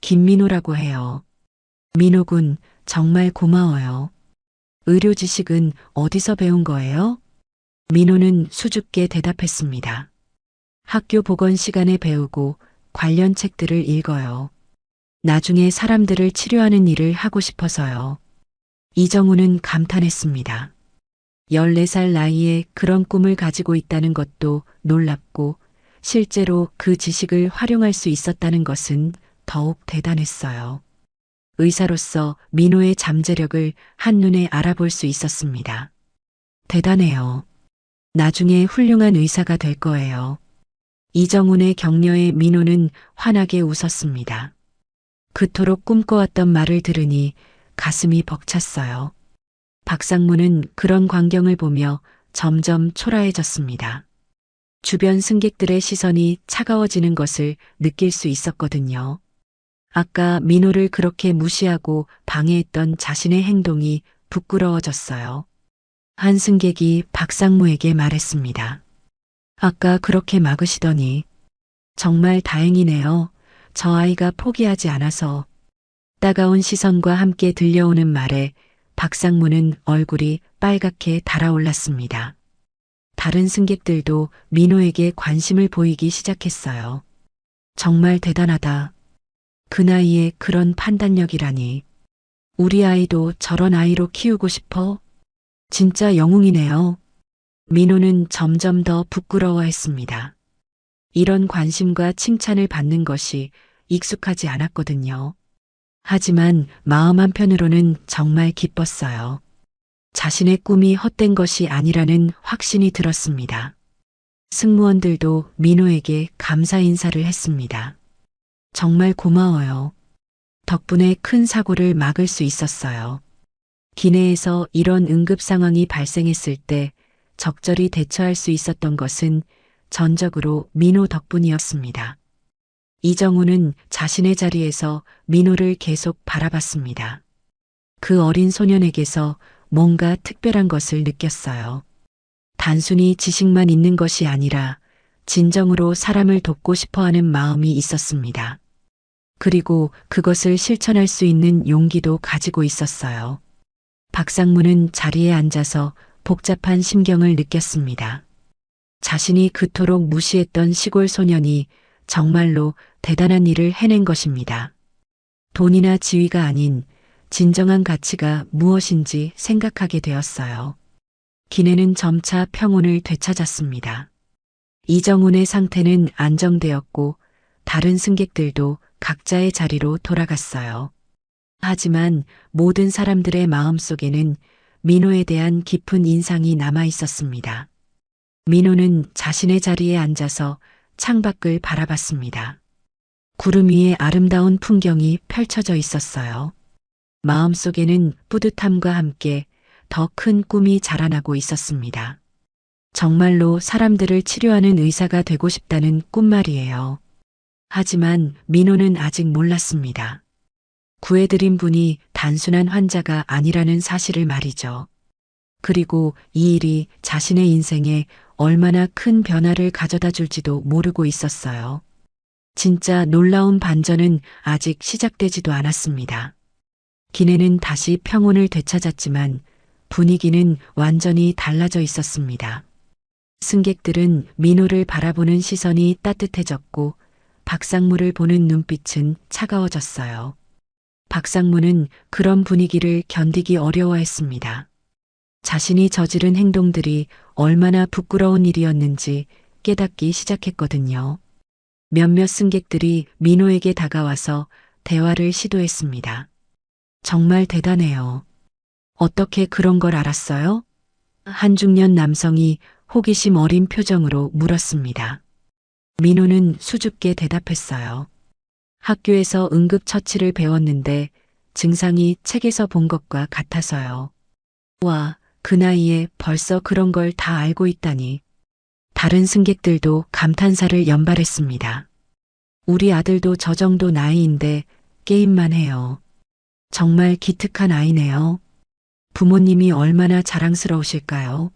B: 김민호라고 해요. 민호군, 정말 고마워요. 의료 지식은 어디서 배운 거예요? 민호는 수줍게 대답했습니다. 학교 복원 시간에 배우고 관련 책들을 읽어요. 나중에 사람들을 치료하는 일을 하고 싶어서요. 이정훈은 감탄했습니다. 14살 나이에 그런 꿈을 가지고 있다는 것도 놀랍고 실제로 그 지식을 활용할 수 있었다는 것은 더욱 대단했어요. 의사로서 민호의 잠재력을 한눈에 알아볼 수 있었습니다. 대단해요. 나중에 훌륭한 의사가 될 거예요. 이정훈의 격려에 민호는 환하게 웃었습니다. 그토록 꿈꿔왔던 말을 들으니 가슴이 벅찼어요. 박상무는 그런 광경을 보며 점점 초라해졌습니다. 주변 승객들의 시선이 차가워지는 것을 느낄 수 있었거든요. 아까 민호를 그렇게 무시하고 방해했던 자신의 행동이 부끄러워졌어요. 한 승객이 박상무에게 말했습니다. 아까 그렇게 막으시더니 정말 다행이네요. 저 아이가 포기하지 않아서. 따가운 시선과 함께 들려오는 말에 박상무는 얼굴이 빨갛게 달아올랐습니다. 다른 승객들도 민호에게 관심을 보이기 시작했어요. 정말 대단하다. 그 나이에 그런 판단력이라니. 우리 아이도 저런 아이로 키우고 싶어? 진짜 영웅이네요. 민호는 점점 더 부끄러워했습니다. 이런 관심과 칭찬을 받는 것이 익숙하지 않았거든요. 하지만 마음 한편으로는 정말 기뻤어요. 자신의 꿈이 헛된 것이 아니라는 확신이 들었습니다. 승무원들도 민호에게 감사 인사를 했습니다. 정말 고마워요. 덕분에 큰 사고를 막을 수 있었어요. 기내에서 이런 응급 상황이 발생했을 때 적절히 대처할 수 있었던 것은 전적으로 민호 덕분이었습니다. 이정훈은 자신의 자리에서 민호를 계속 바라봤습니다. 그 어린 소년에게서 뭔가 특별한 것을 느꼈어요. 단순히 지식만 있는 것이 아니라 진정으로 사람을 돕고 싶어 하는 마음이 있었습니다. 그리고 그것을 실천할 수 있는 용기도 가지고 있었어요. 박상무는 자리에 앉아서 복잡한 심경을 느꼈습니다. 자신이 그토록 무시했던 시골 소년이 정말로 대단한 일을 해낸 것입니다. 돈이나 지위가 아닌 진정한 가치가 무엇인지 생각하게 되었어요. 기내는 점차 평온을 되찾았습니다. 이정훈의 상태는 안정되었고 다른 승객들도 각자의 자리로 돌아갔어요. 하지만 모든 사람들의 마음속에는 민호에 대한 깊은 인상이 남아 있었습니다. 민호는 자신의 자리에 앉아서 창밖을 바라봤습니다. 구름 위에 아름다운 풍경이 펼쳐져 있었어요. 마음속에는 뿌듯함과 함께 더 큰 꿈이 자라나고 있었습니다. 정말로 사람들을 치료하는 의사가 되고 싶다는 꿈 말이에요. 하지만 민호는 아직 몰랐습니다. 구해드린 분이 단순한 환자가 아니라는 사실을 말이죠. 그리고 이 일이 자신의 인생에 얼마나 큰 변화를 가져다 줄지도 모르고 있었어요. 진짜 놀라운 반전은 아직 시작되지도 않았습니다. 기내는 다시 평온을 되찾았지만 분위기는 완전히 달라져 있었습니다. 승객들은 민호를 바라보는 시선이 따뜻해졌고 박상무를 보는 눈빛은 차가워졌어요. 박상무는 그런 분위기를 견디기 어려워했습니다. 자신이 저지른 행동들이 얼마나 부끄러운 일이었는지 깨닫기 시작했거든요. 몇몇 승객들이 민호에게 다가와서 대화를 시도했습니다. 정말 대단해요. 어떻게 그런 걸 알았어요? 한 중년 남성이 호기심 어린 표정으로 물었습니다. 민호는 수줍게 대답했어요. 학교에서 응급처치를 배웠는데 증상이 책에서 본 것과 같아서요. 와, 그 나이에 벌써 그런 걸 다 알고 있다니. 다른 승객들도 감탄사를 연발했습니다. 우리 아들도 저 정도 나이인데 게임만 해요. 정말 기특한 아이네요. 부모님이 얼마나 자랑스러우실까요?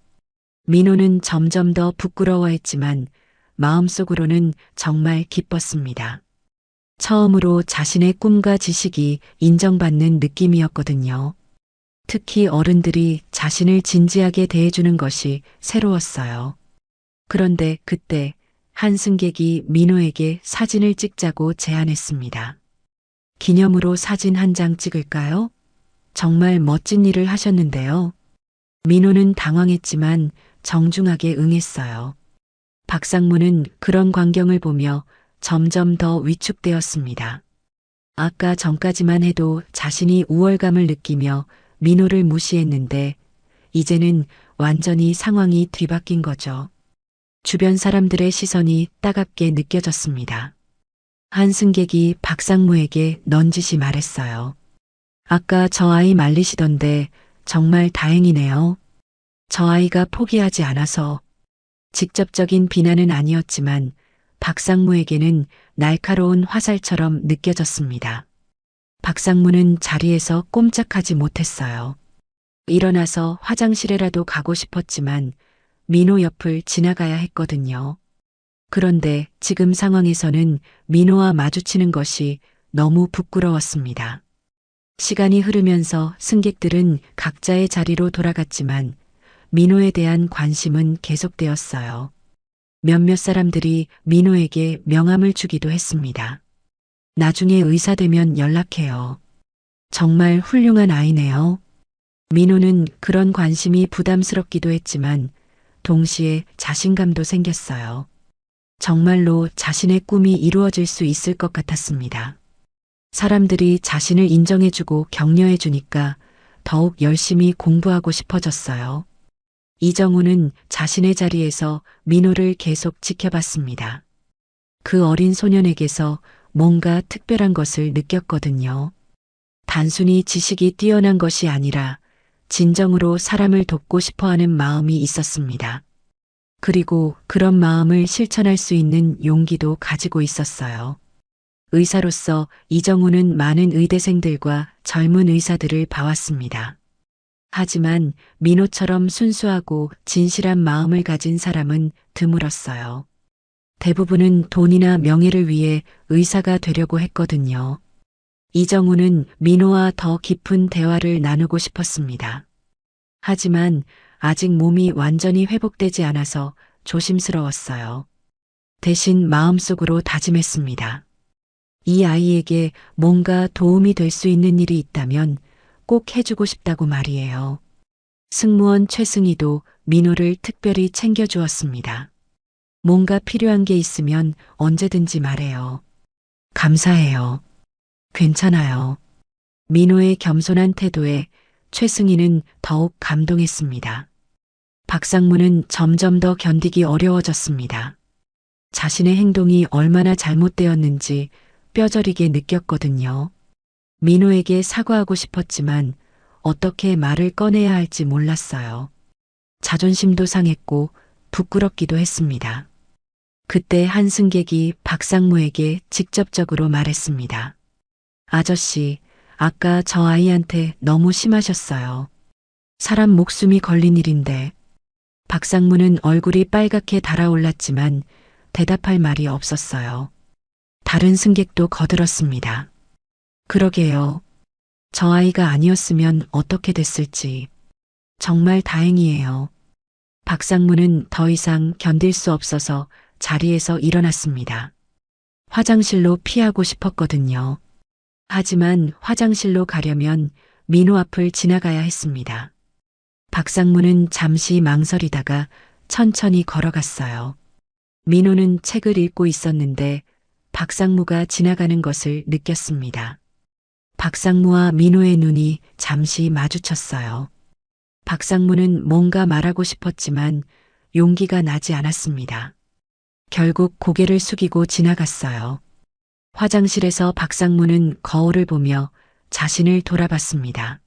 B: 민호는 점점 더 부끄러워했지만 마음속으로는 정말 기뻤습니다. 처음으로 자신의 꿈과 지식이 인정받는 느낌이었거든요. 특히 어른들이 자신을 진지하게 대해주는 것이 새로웠어요. 그런데 그때 한 승객이 민호에게 사진을 찍자고 제안했습니다. 기념으로 사진 한 장 찍을까요? 정말 멋진 일을 하셨는데요. 민호는 당황했지만 정중하게 응했어요. 박상무는 그런 광경을 보며 점점 더 위축되었습니다. 아까 전까지만 해도 자신이 우월감을 느끼며 민호를 무시했는데 이제는 완전히 상황이 뒤바뀐 거죠. 주변 사람들의 시선이 따갑게 느껴졌습니다. 한 승객이 박상무에게 넌지시 말했어요. 아까 저 아이 말리시던데 정말 다행이네요. 저 아이가 포기하지 않아서. 직접적인 비난은 아니었지만 박상무에게는 날카로운 화살처럼 느껴졌습니다. 박상무는 자리에서 꼼짝하지 못했어요. 일어나서 화장실에라도 가고 싶었지만 민호 옆을 지나가야 했거든요. 그런데 지금 상황에서는 민호와 마주치는 것이 너무 부끄러웠습니다. 시간이 흐르면서 승객들은 각자의 자리로 돌아갔지만 민호에 대한 관심은 계속되었어요. 몇몇 사람들이 민호에게 명함을 주기도 했습니다. 나중에 의사 되면 연락해요. 정말 훌륭한 아이네요. 민호는 그런 관심이 부담스럽기도 했지만 동시에 자신감도 생겼어요. 정말로 자신의 꿈이 이루어질 수 있을 것 같았습니다. 사람들이 자신을 인정해주고 격려해주니까 더욱 열심히 공부하고 싶어졌어요. 이정우는 자신의 자리에서 민호를 계속 지켜봤습니다. 그 어린 소년에게서 뭔가 특별한 것을 느꼈거든요. 단순히 지식이 뛰어난 것이 아니라 진정으로 사람을 돕고 싶어 하는 마음이 있었습니다. 그리고 그런 마음을 실천할 수 있는 용기도 가지고 있었어요. 의사로서 이정우는 많은 의대생들과 젊은 의사들을 봐왔습니다. 하지만 민호처럼 순수하고 진실한 마음을 가진 사람은 드물었어요. 대부분은 돈이나 명예를 위해 의사가 되려고 했거든요. 이정우는 민호와 더 깊은 대화를 나누고 싶었습니다. 하지만 아직 몸이 완전히 회복되지 않아서 조심스러웠어요. 대신 마음속으로 다짐했습니다. 이 아이에게 뭔가 도움이 될 수 있는 일이 있다면 꼭 해주고 싶다고 말이에요. 승무원 최승희도 민호를 특별히 챙겨주었습니다. 뭔가 필요한 게 있으면 언제든지 말해요. 감사해요. 괜찮아요. 민호의 겸손한 태도에 최승희는 더욱 감동했습니다. 박상무는 점점 더 견디기 어려워졌습니다. 자신의 행동이 얼마나 잘못되었는지 뼈저리게 느꼈거든요. 민호에게 사과하고 싶었지만 어떻게 말을 꺼내야 할지 몰랐어요. 자존심도 상했고 부끄럽기도 했습니다. 그때 한 승객이 박상무에게 직접적으로 말했습니다. 아저씨, 아까 저 아이한테 너무 심하셨어요. 사람 목숨이 걸린 일인데. 박상무는 얼굴이 빨갛게 달아올랐지만 대답할 말이 없었어요. 다른 승객도 거들었습니다. 그러게요. 저 아이가 아니었으면 어떻게 됐을지. 정말 다행이에요. 박상무는 더 이상 견딜 수 없어서 자리에서 일어났습니다. 화장실로 피하고 싶었거든요. 하지만 화장실로 가려면 민호 앞을 지나가야 했습니다. 박상무는 잠시 망설이다가 천천히 걸어갔어요. 민호는 책을 읽고 있었는데 박상무가 지나가는 것을 느꼈습니다. 박상무와 민호의 눈이 잠시 마주쳤어요. 박상무는 뭔가 말하고 싶었지만 용기가 나지 않았습니다. 결국 고개를 숙이고 지나갔어요. 화장실에서 박상무는 거울을 보며 자신을 돌아봤습니다.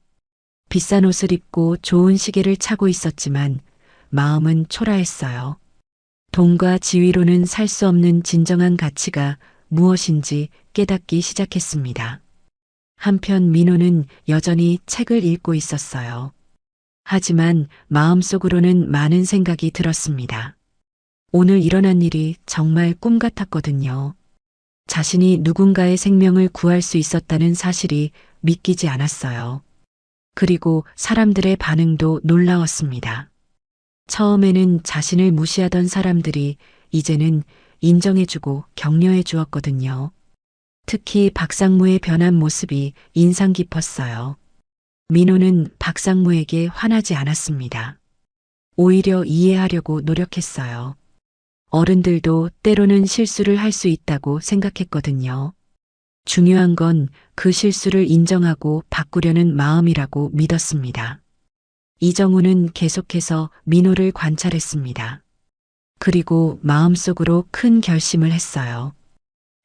B: 비싼 옷을 입고 좋은 시계를 차고 있었지만 마음은 초라했어요. 돈과 지위로는 살 수 없는 진정한 가치가 무엇인지 깨닫기 시작했습니다. 한편 민호는 여전히 책을 읽고 있었어요. 하지만 마음속으로는 많은 생각이 들었습니다. 오늘 일어난 일이 정말 꿈 같았거든요. 자신이 누군가의 생명을 구할 수 있었다는 사실이 믿기지 않았어요. 그리고 사람들의 반응도 놀라웠습니다. 처음에는 자신을 무시하던 사람들이 이제는 인정해주고 격려해 주었거든요. 특히 박상무의 변한 모습이 인상 깊었어요. 민호는 박상무에게 화나지 않았습니다. 오히려 이해하려고 노력했어요. 어른들도 때로는 실수를 할 수 있다고 생각했거든요. 중요한 건 그 실수를 인정하고 바꾸려는 마음이라고 믿었습니다. 이정우는 계속해서 민호를 관찰했습니다. 그리고 마음속으로 큰 결심을 했어요.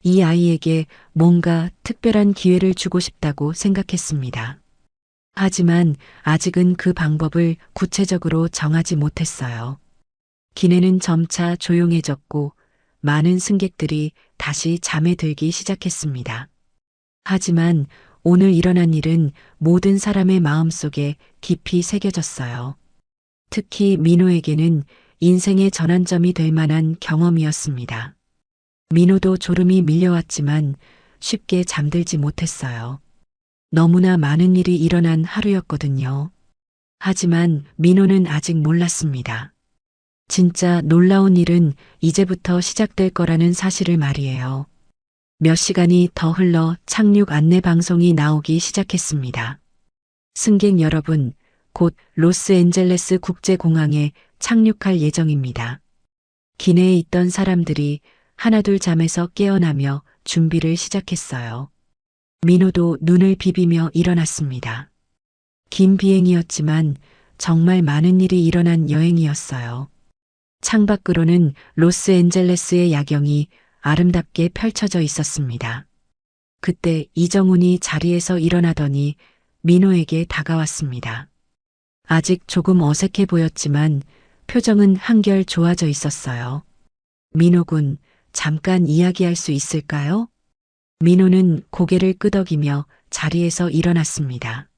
B: 이 아이에게 뭔가 특별한 기회를 주고 싶다고 생각했습니다. 하지만 아직은 그 방법을 구체적으로 정하지 못했어요. 기내는 점차 조용해졌고 많은 승객들이 다시 잠에 들기 시작했습니다. 하지만 오늘 일어난 일은 모든 사람의 마음속에 깊이 새겨졌어요. 특히 민호에게는 인생의 전환점이 될 만한 경험이었습니다. 민호도 졸음이 밀려왔지만 쉽게 잠들지 못했어요. 너무나 많은 일이 일어난 하루였거든요. 하지만 민호는 아직 몰랐습니다. 진짜 놀라운 일은 이제부터 시작될 거라는 사실을 말이에요. 몇 시간이 더 흘러 착륙 안내 방송이 나오기 시작했습니다. 승객 여러분, 곧 로스앤젤레스 국제공항에 착륙할 예정입니다. 기내에 있던 사람들이 하나둘 잠에서 깨어나며 준비를 시작했어요. 민호도 눈을 비비며 일어났습니다. 긴 비행이었지만 정말 많은 일이 일어난 여행이었어요. 창밖으로는 로스앤젤레스의 야경이 아름답게 펼쳐져 있었습니다. 그때 이정훈이 자리에서 일어나더니 민호에게 다가왔습니다. 아직 조금 어색해 보였지만 표정은 한결 좋아져 있었어요. 민호 군, 잠깐 이야기할 수 있을까요? 민호는 고개를 끄덕이며 자리에서 일어났습니다.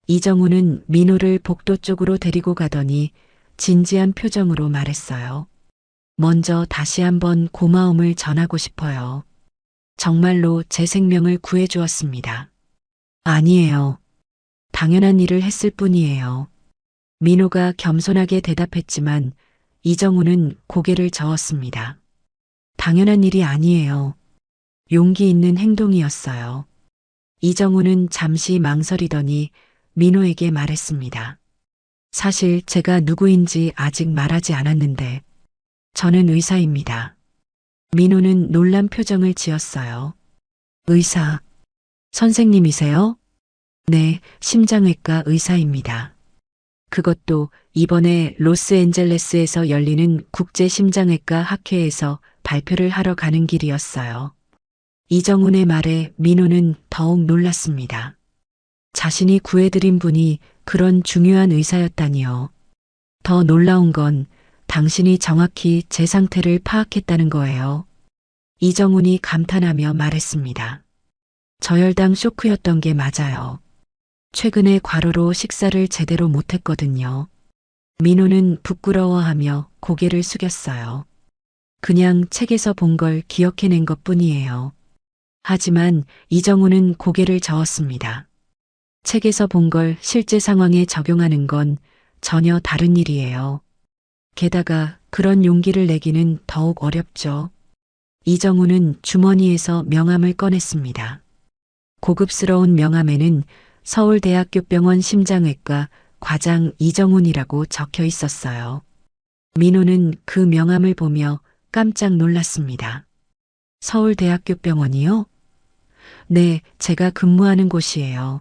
B: 이정훈은 민호를 복도 쪽으로 데리고 가더니 진지한 표정으로 말했어요. 먼저 다시 한번 고마움을 전하고 싶어요. 정말로 제 생명을 구해주었습니다. 아니에요. 당연한 일을 했을 뿐이에요. 민호가 겸손하게 대답했지만 이정훈은 고개를 저었습니다. 당연한 일이 아니에요. 용기 있는 행동이었어요. 이정훈은 잠시 망설이더니 민호에게 말했습니다. 사실 제가 누구인지 아직 말하지 않았는데 저는 의사입니다. 민호는 놀란 표정을 지었어요. 의사, 선생님이세요? 네, 심장외과 의사입니다. 그것도 이번에 로스앤젤레스에서 열리는 국제심장외과 학회에서 발표를 하러 가는 길이었어요. 이정훈의 말에 민호는 더욱 놀랐습니다. 자신이 구해드린 분이 그런 중요한 의사였다니요. 더 놀라운 건 당신이 정확히 제 상태를 파악했다는 거예요. 이정훈이 감탄하며 말했습니다. 저혈당 쇼크였던 게 맞아요. 최근에 과로로 식사를 제대로 못했거든요. 민호는 부끄러워하며 고개를 숙였어요. 그냥 책에서 본 걸 기억해낸 것뿐이에요. 하지만 이정훈은 고개를 저었습니다. 책에서 본 걸 실제 상황에 적용하는 건 전혀 다른 일이에요. 게다가 그런 용기를 내기는 더욱 어렵죠. 이정훈은 주머니에서 명함을 꺼냈습니다. 고급스러운 명함에는 서울대학교병원 심장외과 과장 이정훈이라고 적혀 있었어요. 민호는 그 명함을 보며 깜짝 놀랐습니다. 서울대학교병원이요? 네, 제가 근무하는 곳이에요.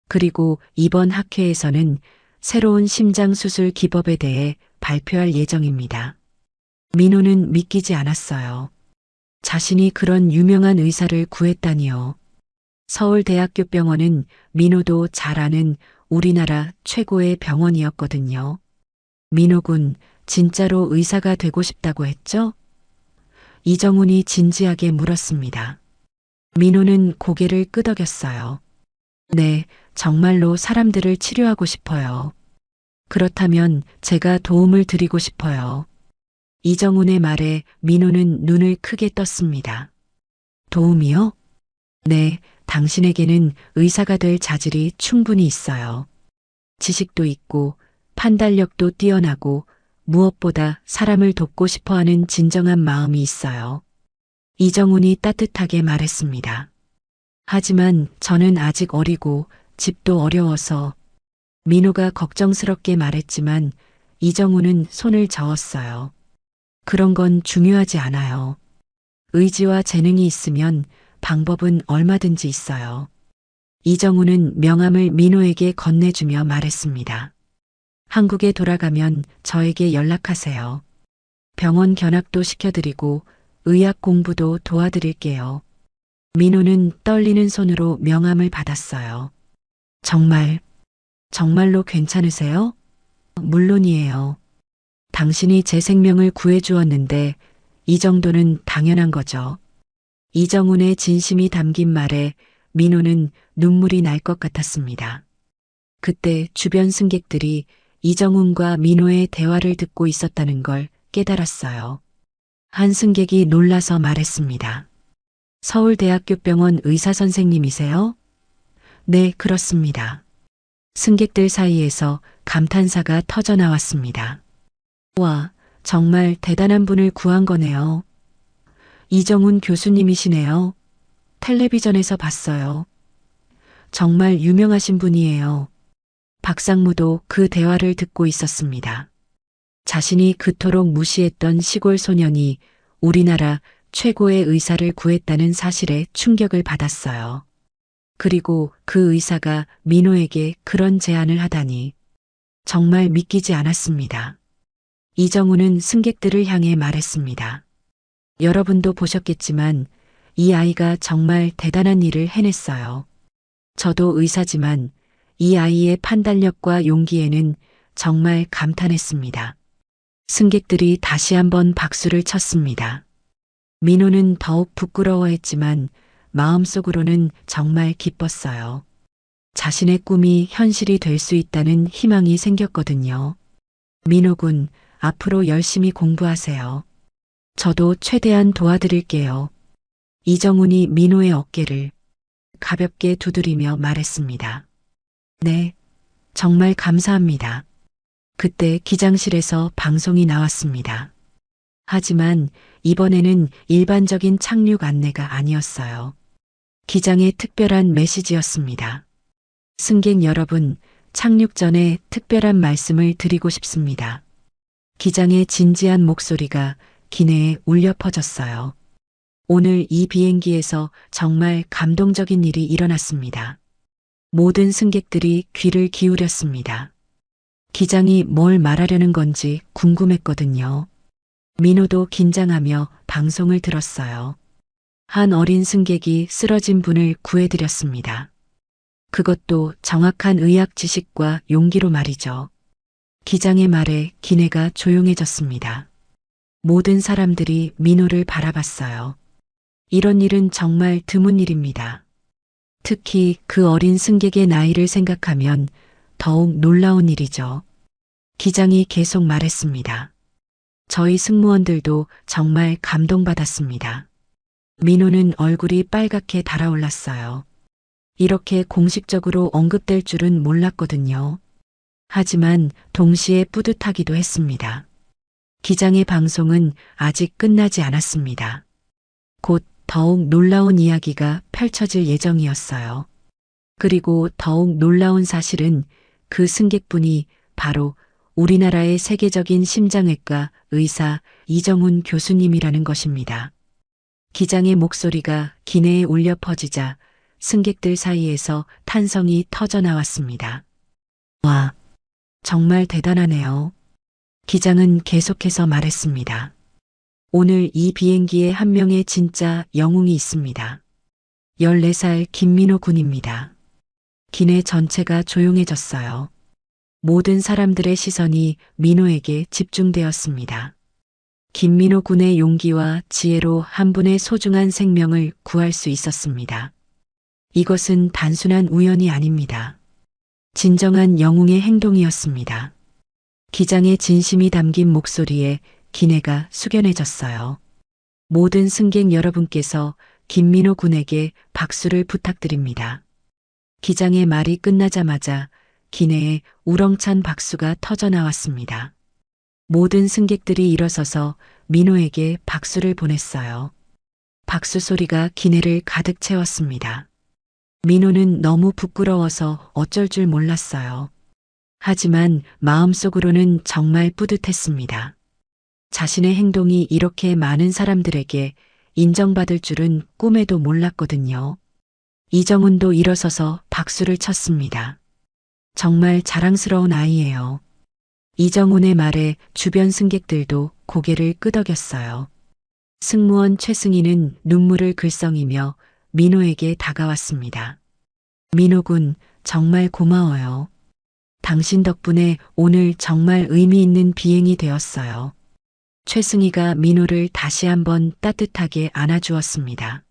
B: 그리고 이번 학회에서는 새로운 심장수술 기법에 대해 발표할 예정입니다. 민호는 믿기지 않았어요. 자신이 그런 유명한 의사를 구했다니요. 서울대학교병원은 민호도 잘 아는 우리나라 최고의 병원이었거든요. 민호 군, 진짜로 의사가 되고 싶다고 했죠? 이정훈이 진지하게 물었습니다. 민호는 고개를 끄덕였어요. 네, 정말로 사람들을 치료하고 싶어요. 그렇다면 제가 도움을 드리고 싶어요. 이정훈의 말에 민호는 눈을 크게 떴습니다. 도움이요? 네, 당신에게는 의사가 될 자질이 충분히 있어요. 지식도 있고 판단력도 뛰어나고 무엇보다 사람을 돕고 싶어하는 진정한 마음이 있어요. 이정훈이 따뜻하게 말했습니다. 하지만 저는 아직 어리고 집도 어려워서 민호가 걱정스럽게 말했지만 이정훈은 손을 저었어요. 그런 건 중요하지 않아요. 의지와 재능이 있으면 방법은 얼마든지 있어요. 이정훈은 명함을 민호에게 건네주며 말했습니다. 한국에 돌아가면 저에게 연락하세요. 병원 견학도 시켜드리고 의학 공부도 도와드릴게요. 민호는 떨리는 손으로 명함을 받았어요. 정말로 괜찮으세요? 물론이에요. 당신이 제 생명을 구해주었는데 이 정도는 당연한 거죠. 이정훈의 진심이 담긴 말에 민호는 눈물이 날 것 같았습니다. 그때 주변 승객들이 이정훈과 민호의 대화를 듣고 있었다는 걸 깨달았어요. 한 승객이 놀라서 말했습니다. 서울대학교 병원 의사 선생님이세요? 네, 그렇습니다. 승객들 사이에서 감탄사가 터져 나왔습니다. 와, 정말 대단한 분을 구한 거네요. 이정훈 교수님이시네요. 텔레비전에서 봤어요. 정말 유명하신 분이에요. 박상무도 그 대화를 듣고 있었습니다. 자신이 그토록 무시했던 시골 소년이 우리나라 최고의 의사를 구했다는 사실에 충격을 받았어요. 그리고 그 의사가 민호에게 그런 제안을 하다니 정말 믿기지 않았습니다. 이정훈은 승객들을 향해 말했습니다. 여러분도 보셨겠지만 이 아이가 정말 대단한 일을 해냈어요. 저도 의사지만 이 아이의 판단력과 용기에는 정말 감탄했습니다. 승객들이 다시 한번 박수를 쳤습니다. 민호는 더욱 부끄러워했지만 마음속으로는 정말 기뻤어요. 자신의 꿈이 현실이 될 수 있다는 희망이 생겼거든요. 민호 군, 앞으로 열심히 공부하세요. 저도 최대한 도와드릴게요. 이정훈이 민호의 어깨를 가볍게 두드리며 말했습니다. 네, 정말 감사합니다. 그때 기장실에서 방송이 나왔습니다. 하지만 이번에는 일반적인 착륙 안내가 아니었어요. 기장의 특별한 메시지였습니다. 승객 여러분, 착륙 전에 특별한 말씀을 드리고 싶습니다. 기장의 진지한 목소리가 기내에 울려 퍼졌어요. 오늘 이 비행기에서 정말 감동적인 일이 일어났습니다. 모든 승객들이 귀를 기울였습니다. 기장이 뭘 말하려는 건지 궁금했거든요. 민호도 긴장하며 방송을 들었어요. 한 어린 승객이 쓰러진 분을 구해드렸습니다. 그것도 정확한 의학 지식과 용기로 말이죠. 기장의 말에 기내가 조용해졌습니다. 모든 사람들이 민호를 바라봤어요. 이런 일은 정말 드문 일입니다. 특히 그 어린 승객의 나이를 생각하면 더욱 놀라운 일이죠. 기장이 계속 말했습니다. 저희 승무원들도 정말 감동받았습니다. 민호는 얼굴이 빨갛게 달아올랐어요. 이렇게 공식적으로 언급될 줄은 몰랐거든요. 하지만 동시에 뿌듯하기도 했습니다. 기장의 방송은 아직 끝나지 않았습니다. 곧 더욱 놀라운 이야기가 펼쳐질 예정이었어요. 그리고 더욱 놀라운 사실은 그 승객분이 바로 우리나라의 세계적인 심장외과 의사 이정훈 교수님이라는 것입니다. 기장의 목소리가 기내에 울려 퍼지자 승객들 사이에서 탄성이 터져 나왔습니다. 와, 정말 대단하네요. 기장은 계속해서 말했습니다. 오늘 이 비행기에 한 명의 진짜 영웅이 있습니다. 14살 김민호 군입니다. 기내 전체가 조용해졌어요. 모든 사람들의 시선이 민호에게 집중되었습니다. 김민호 군의 용기와 지혜로 한 분의 소중한 생명을 구할 수 있었습니다. 이것은 단순한 우연이 아닙니다. 진정한 영웅의 행동이었습니다. 기장의 진심이 담긴 목소리에 기내가 숙연해졌어요. 모든 승객 여러분께서 김민호 군에게 박수를 부탁드립니다. 기장의 말이 끝나자마자 기내에 우렁찬 박수가 터져 나왔습니다. 모든 승객들이 일어서서 민호에게 박수를 보냈어요. 박수 소리가 기내를 가득 채웠습니다. 민호는 너무 부끄러워서 어쩔 줄 몰랐어요. 하지만 마음속으로는 정말 뿌듯했습니다. 자신의 행동이 이렇게 많은 사람들에게 인정받을 줄은 꿈에도 몰랐거든요. 이정훈도 일어서서 박수를 쳤습니다. 정말 자랑스러운 아이예요. 이정훈의 말에 주변 승객들도 고개를 끄덕였어요. 승무원 최승희는 눈물을 글썽이며 민호에게 다가왔습니다. 민호군, 정말 고마워요. 당신 덕분에 오늘 정말 의미 있는 비행이 되었어요. 최승희가 민호를 다시 한번 따뜻하게 안아주었습니다.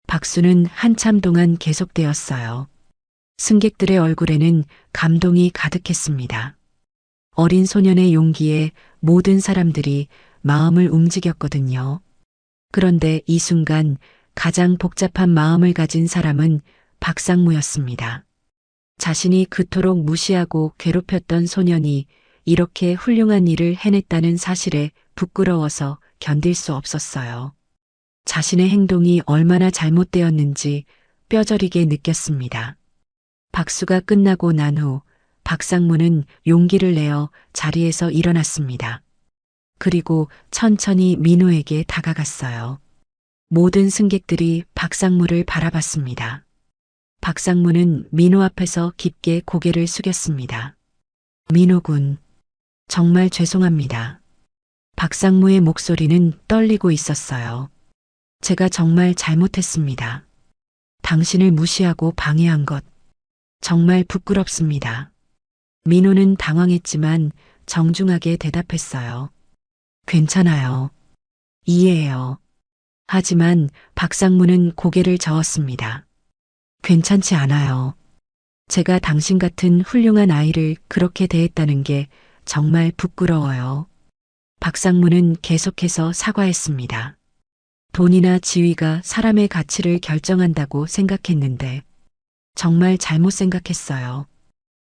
B: 박수는 한참 동안 계속되었어요. 승객들의 얼굴에는 감동이 가득했습니다. 어린 소년의 용기에 모든 사람들이 마음을 움직였거든요. 그런데 이 순간 가장 복잡한 마음을 가진 사람은 박상무였습니다. 자신이 그토록 무시하고 괴롭혔던 소년이 이렇게 훌륭한 일을 해냈다는 사실에 부끄러워서 견딜 수 없었어요. 자신의 행동이 얼마나 잘못되었는지 뼈저리게 느꼈습니다. 박수가 끝나고 난 후 박상무는 용기를 내어 자리에서 일어났습니다. 그리고 천천히 민호에게 다가갔어요. 모든 승객들이 박상무를 바라봤습니다. 박상무는 민호 앞에서 깊게 고개를 숙였습니다. 민호군, 정말 죄송합니다. 박상무의 목소리는 떨리고 있었어요. 제가 정말 잘못했습니다. 당신을 무시하고 방해한 것, 정말 부끄럽습니다. 민호는 당황했지만 정중하게 대답했어요. 괜찮아요. 이해해요. 하지만 박상무는 고개를 저었습니다. 괜찮지 않아요. 제가 당신 같은 훌륭한 아이를 그렇게 대했다는 게 정말 부끄러워요. 박상무는 계속해서 사과했습니다. 돈이나 지위가 사람의 가치를 결정한다고 생각했는데 정말 잘못 생각했어요.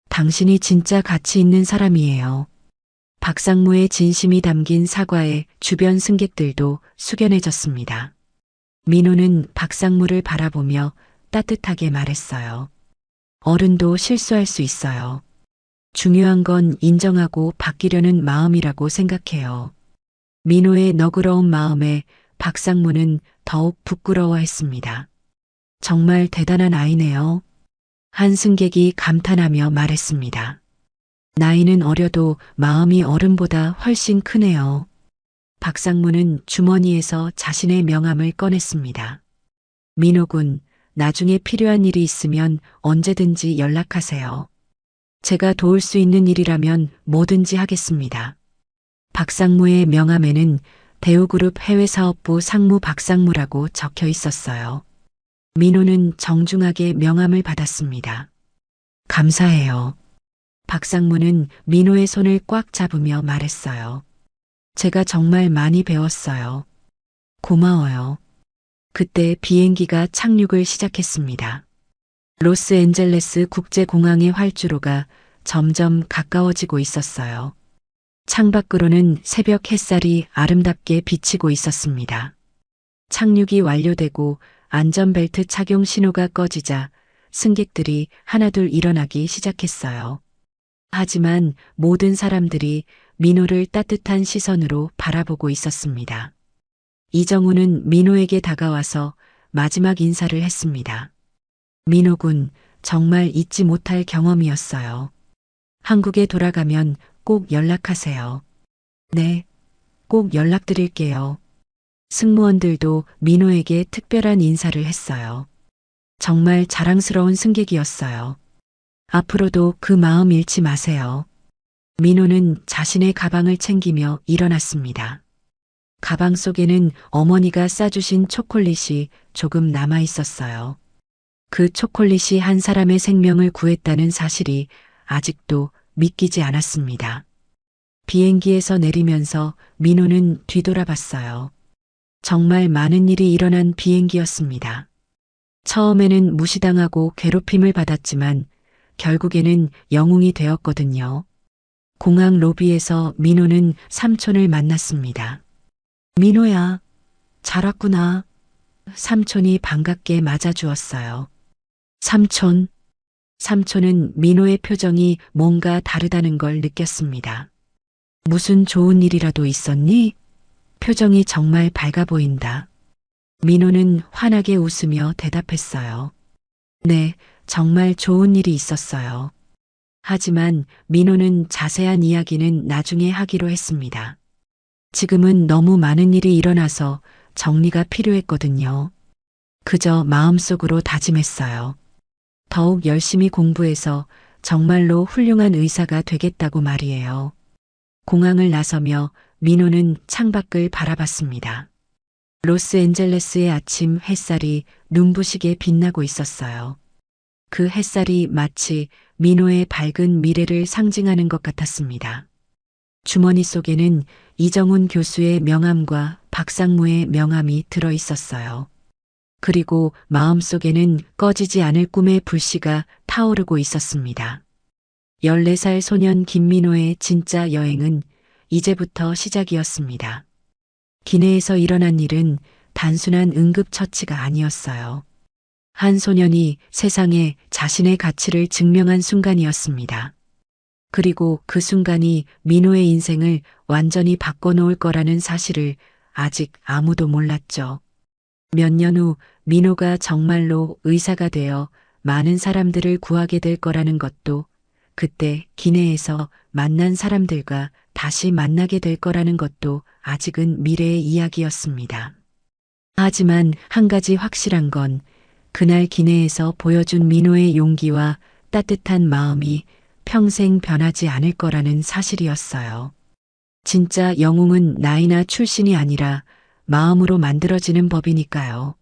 B: 당신이 진짜 가치 있는 사람이에요. 박상무의 진심이 담긴 사과에 주변 승객들도 숙연해졌습니다. 민호는 박상무를 바라보며 따뜻하게 말했어요. 어른도 실수할 수 있어요. 중요한 건 인정하고 바뀌려는 마음이라고 생각해요. 민호의 너그러운 마음에 박상무는 더욱 부끄러워했습니다. 정말 대단한 아이네요. 한 승객이 감탄하며 말했습니다. 나이는 어려도 마음이 어른보다 훨씬 크네요. 박상무는 주머니에서 자신의 명함을 꺼냈습니다. 민호군, 나중에 필요한 일이 있으면 언제든지 연락하세요. 제가 도울 수 있는 일이라면 뭐든지 하겠습니다. 박상무의 명함에는 대우그룹 해외사업부 상무 박상무라고 적혀 있었어요. 민호는 정중하게 명함을 받았습니다. 감사해요. 박상무는 민호의 손을 꽉 잡으며 말했어요. 제가 정말 많이 배웠어요. 고마워요. 그때 비행기가 착륙을 시작했습니다. 로스앤젤레스 국제공항의 활주로가 점점 가까워지고 있었어요. 창밖으로는 새벽 햇살이 아름답게 비치고 있었습니다. 착륙이 완료되고 안전벨트 착용 신호가 꺼지자 승객들이 하나둘 일어나기 시작했어요. 하지만 모든 사람들이 민호를 따뜻한 시선으로 바라보고 있었습니다. 이정훈은 민호에게 다가와서 마지막 인사를 했습니다. 민호군, 정말 잊지 못할 경험이었어요. 한국에 돌아가면 꼭 연락하세요. 네, 꼭 연락드릴게요. 승무원들도 민호에게 특별한 인사를 했어요. 정말 자랑스러운 승객이었어요. 앞으로도 그 마음 잃지 마세요. 민호는 자신의 가방을 챙기며 일어났습니다. 가방 속에는 어머니가 싸주신 초콜릿이 조금 남아 있었어요. 그 초콜릿이 한 사람의 생명을 구했다는 사실이 아직도 믿기지 않았습니다. 비행기에서 내리면서 민호는 뒤돌아봤어요. 정말 많은 일이 일어난 비행기였습니다. 처음에는 무시당하고 괴롭힘을 받았지만 결국에는 영웅이 되었거든요. 공항 로비에서 민호는 삼촌을 만났습니다. 민호야, 잘 왔구나. 삼촌이 반갑게 맞아주었어요. 삼촌. 삼촌은 민호의 표정이 뭔가 다르다는 걸 느꼈습니다. 무슨 좋은 일이라도 있었니? 표정이 정말 밝아 보인다. 민호는 환하게 웃으며 대답했어요. 네, 정말 좋은 일이 있었어요. 하지만 민호는 자세한 이야기는 나중에 하기로 했습니다. 지금은 너무 많은 일이 일어나서 정리가 필요했거든요. 그저 마음속으로 다짐했어요. 더욱 열심히 공부해서 정말로 훌륭한 의사가 되겠다고 말이에요. 공항을 나서며 민호는 창밖을 바라봤습니다. 로스앤젤레스의 아침 햇살이 눈부시게 빛나고 있었어요. 그 햇살이 마치 민호의 밝은 미래를 상징하는 것 같았습니다. 주머니 속에는 이정훈 교수의 명함과 박상무의 명함이 들어 있었어요. 그리고 마음속에는 꺼지지 않을 꿈의 불씨가 타오르고 있었습니다. 14살 소년 김민호의 진짜 여행은 이제부터 시작이었습니다. 기내에서 일어난 일은 단순한 응급처치가 아니었어요. 한 소년이 세상에 자신의 가치를 증명한 순간이었습니다. 그리고 그 순간이 민호의 인생을 완전히 바꿔놓을 거라는 사실을 아직 아무도 몰랐죠. 몇 년 후 민호가 정말로 의사가 되어 많은 사람들을 구하게 될 거라는 것도, 그때 기내에서 만난 사람들과 다시 만나게 될 거라는 것도 아직은 미래의 이야기였습니다. 하지만 한 가지 확실한 건 그날 기내에서 보여준 민호의 용기와 따뜻한 마음이 평생 변하지 않을 거라는 사실이었어요. 진짜 영웅은 나이나 출신이 아니라 마음으로 만들어지는 법이니까요.